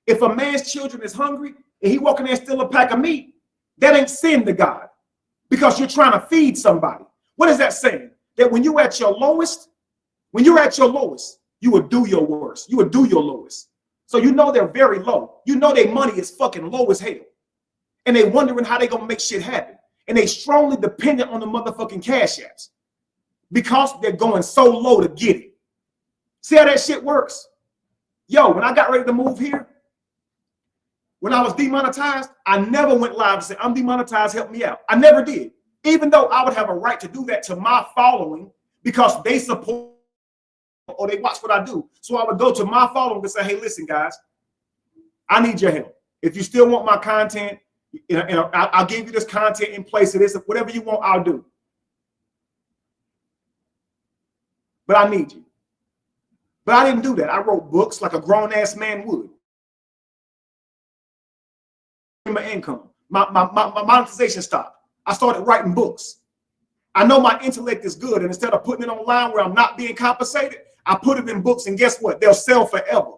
If a man's children is hungry and he walking there and steal a pack of meat, that ain't sin to God because you're trying to feed somebody. What is that saying? That when you're at your lowest, you would do your worst. You would do your lowest. So you know they're very low. You know their money is fucking low as hell. And they wondering how they gonna make shit happen. And they strongly dependent on the motherfucking cash apps because they're going so low to get it. See how that shit works? Yo, when I got ready to move here, when I was demonetized, I never went live and said, I'm demonetized, help me out. I never did. Even though I would have a right to do that to my following because they support or they watch what I do. So I would go to my following and say, hey, listen, guys, I need your help. If you still want my content, I'll give you this content in place of this. Whatever you want, I'll do. But I need you. But I didn't do that. I wrote books like a grown-ass man would. My income, my monetization stopped. I started writing books. I know my intellect is good, and instead of putting it online where I'm not being compensated, I put it in books, and guess what? They'll sell forever.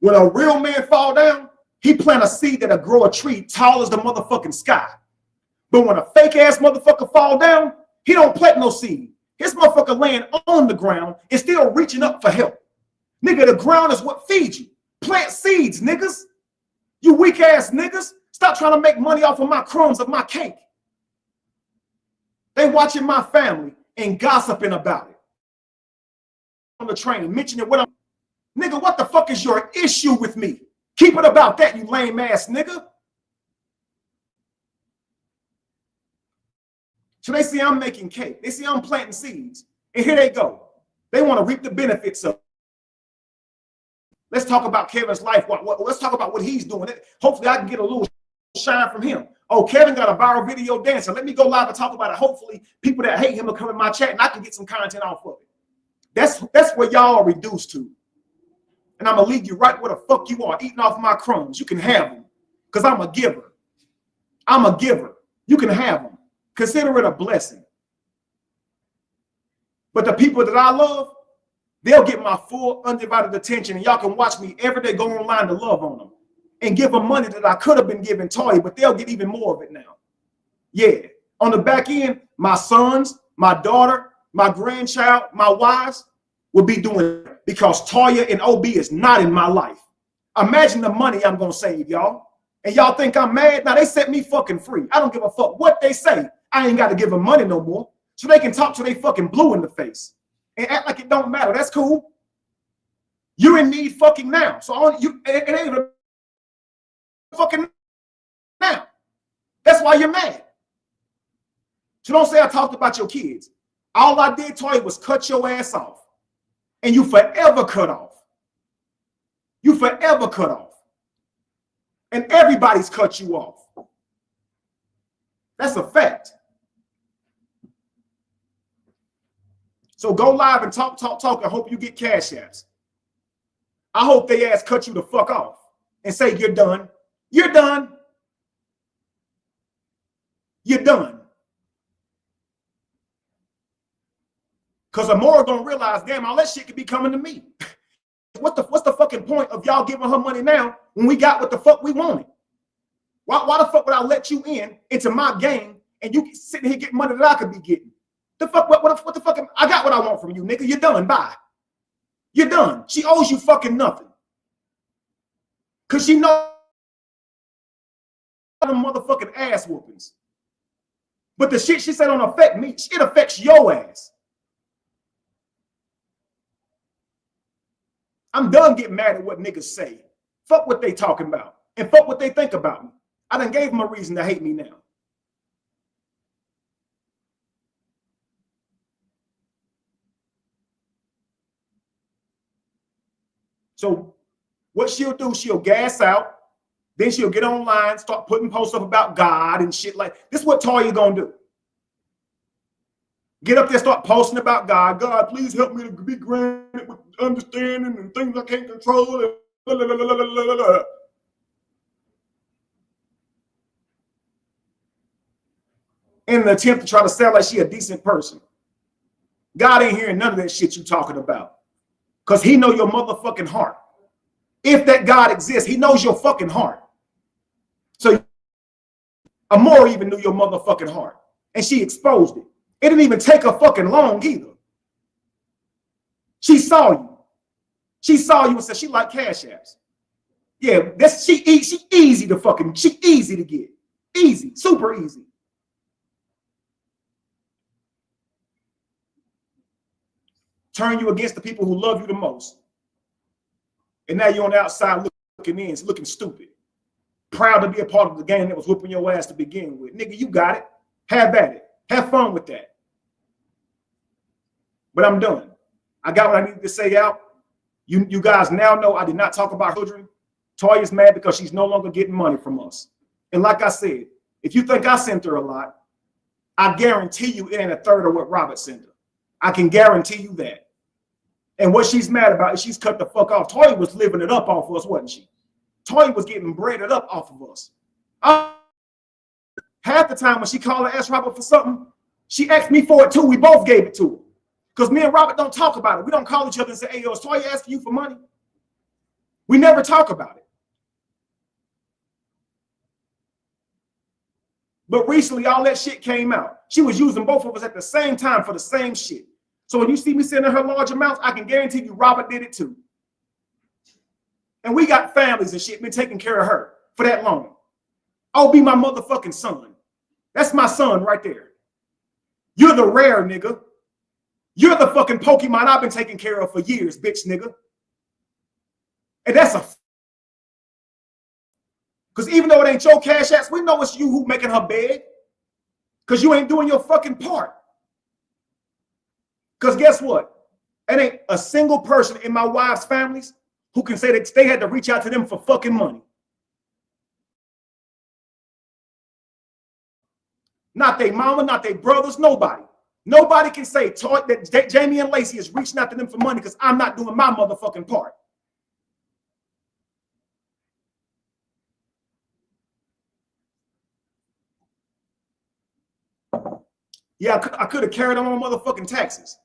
When a real man fall down, he plant a seed that'll grow a tree tall as the motherfucking sky. But when a fake ass motherfucker fall down, he don't plant no seed. His motherfucker laying on the ground and still reaching up for help. Nigga, the ground is what feeds you. Plant seeds, niggas. You weak ass niggas. Stop trying to make money off of my crumbs of my cake. They watching my family and gossiping about it. On the train, mentioning what I'm. Nigga, what the fuck is your issue with me? Keep it about that, you lame ass nigga. So they see I'm making cake. They see I'm planting seeds. And here they go. They want to reap the benefits of it. Let's talk about Kevin's life. Let's talk about what he's doing. Hopefully I can get a little shine from him. Oh, Kevin got a viral video dancing. Let me go live and talk about it. Hopefully people that hate him will come in my chat and I can get some content off of it. That's where y'all are reduced to. And I'm going to leave you right where the fuck you are, eating off my crumbs. You can have them because I'm a giver. I'm a giver. You can have them. Consider it a blessing. But the people that I love, they'll get my full undivided attention, and y'all can watch me every day go online to love on them and give them money that I could have been giving Toya, but they'll get even more of it now. Yeah. On the back end, my sons, my daughter, my grandchild, my wives will be doing it because Toya and OB is not in my life. Imagine the money I'm going to save, y'all. And y'all think I'm mad? Now, they set me fucking free. I don't give a fuck what they say. I ain't got to give them money no more. So they can talk till they fucking blue in the face and act like it don't matter. That's cool. You're in need fucking now. So it ain't even fucking now. That's why you're mad. So don't say I talked about your kids. All I did, Toy, was cut your ass off. And you forever cut off. You forever cut off. And everybody's cut you off. That's a fact. So go live and talk. I hope you get cash apps. I hope they ass cut you the fuck off and say you're done. You're done. You're done. Because Amora gonna realize, damn, all that shit could be coming to me. What's the fucking point of y'all giving her money now when we got what the fuck we wanted? Why the fuck would I let you into my game and you sitting here getting money that I could be getting? The fuck, what the fuck? I got what I want from you, nigga. You're done. Bye. You're done. She owes you fucking nothing. Cause she knows them motherfucking ass whoopings. But the shit she said don't affect me. It affects your ass. I'm done getting mad at what niggas say. Fuck what they talking about. And fuck what they think about me. I done gave them a reason to hate me now. So what she'll do, she'll gas out. Then she'll get online, start putting posts up about God and shit like this. Is what Toya gonna do. Get up there, start posting about God. God, please help me to be granted with understanding and things I can't control. And blah, blah, blah, blah, blah, blah. In an attempt to try to sound like she a decent person. God ain't hearing none of that shit you talking about. Because he know your motherfucking heart. If that God exists, he knows your fucking heart. So Amora even knew your motherfucking heart. And she exposed it. It didn't even take her fucking long either. She saw you. She saw you and said she liked cash apps. Yeah, she easy to fucking, she easy to get. Easy, super easy. Turn you against the people who love you the most. And now you're on the outside looking in, looking stupid. Proud to be a part of the game that was whooping your ass to begin with. Nigga, you got it. Have at it. Have fun with that. But I'm done. I got what I needed to say out. You guys now know I did not talk about children. Toya's mad because she's no longer getting money from us. And like I said, if you think I sent her a lot, I guarantee you it ain't a third of what Robert sent her. I can guarantee you that. And what she's mad about is she's cut the fuck off. Toya was living it up off of us, wasn't she? Toya was getting breaded up off of us. Half the time when she called and asked Robert for something, she asked me for it too. We both gave it to her. Because me and Robert don't talk about it. We don't call each other and say, hey, yo, is Toya asking you for money? We never talk about it. But recently, all that shit came out. She was using both of us at the same time for the same shit. So when you see me sending her large amounts, I can guarantee you Robert did it too. And we got families and shit been taking care of her for that long. Oh, be my motherfucking son. That's my son right there. You're the rare nigga. You're the fucking Pokemon I've been taking care of for years, bitch nigga. And that's a... Because even though it ain't your cash apps, we know it's you who making her beg. Because you ain't doing your fucking part. Because guess what? It ain't a single person in my wife's families who can say that they had to reach out to them for fucking money. Not they mama, not they brothers, nobody. Nobody can say that Jamie and Lacey is reaching out to them for money because I'm not doing my motherfucking part. Yeah, I could have carried on motherfucking taxes.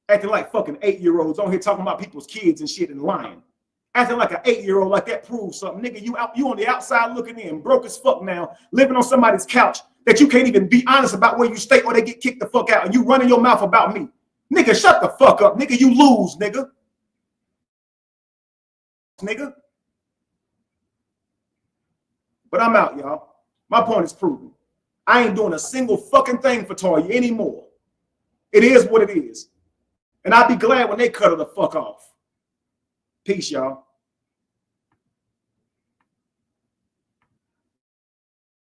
Acting like fucking 8-year-olds on here talking about people's kids and shit and lying. Acting like an 8-year-old like that proves something. Nigga, you on the outside looking in, broke as fuck now, living on somebody's couch that you can't even be honest about where you stay or they get kicked the fuck out and you running your mouth about me. Nigga, shut the fuck up. Nigga, you lose, nigga. Nigga. But I'm out, y'all. My point is proven. I ain't doing a single fucking thing for Toya anymore. It is what it is. And I'll be glad when they cut her the fuck off. Peace, y'all.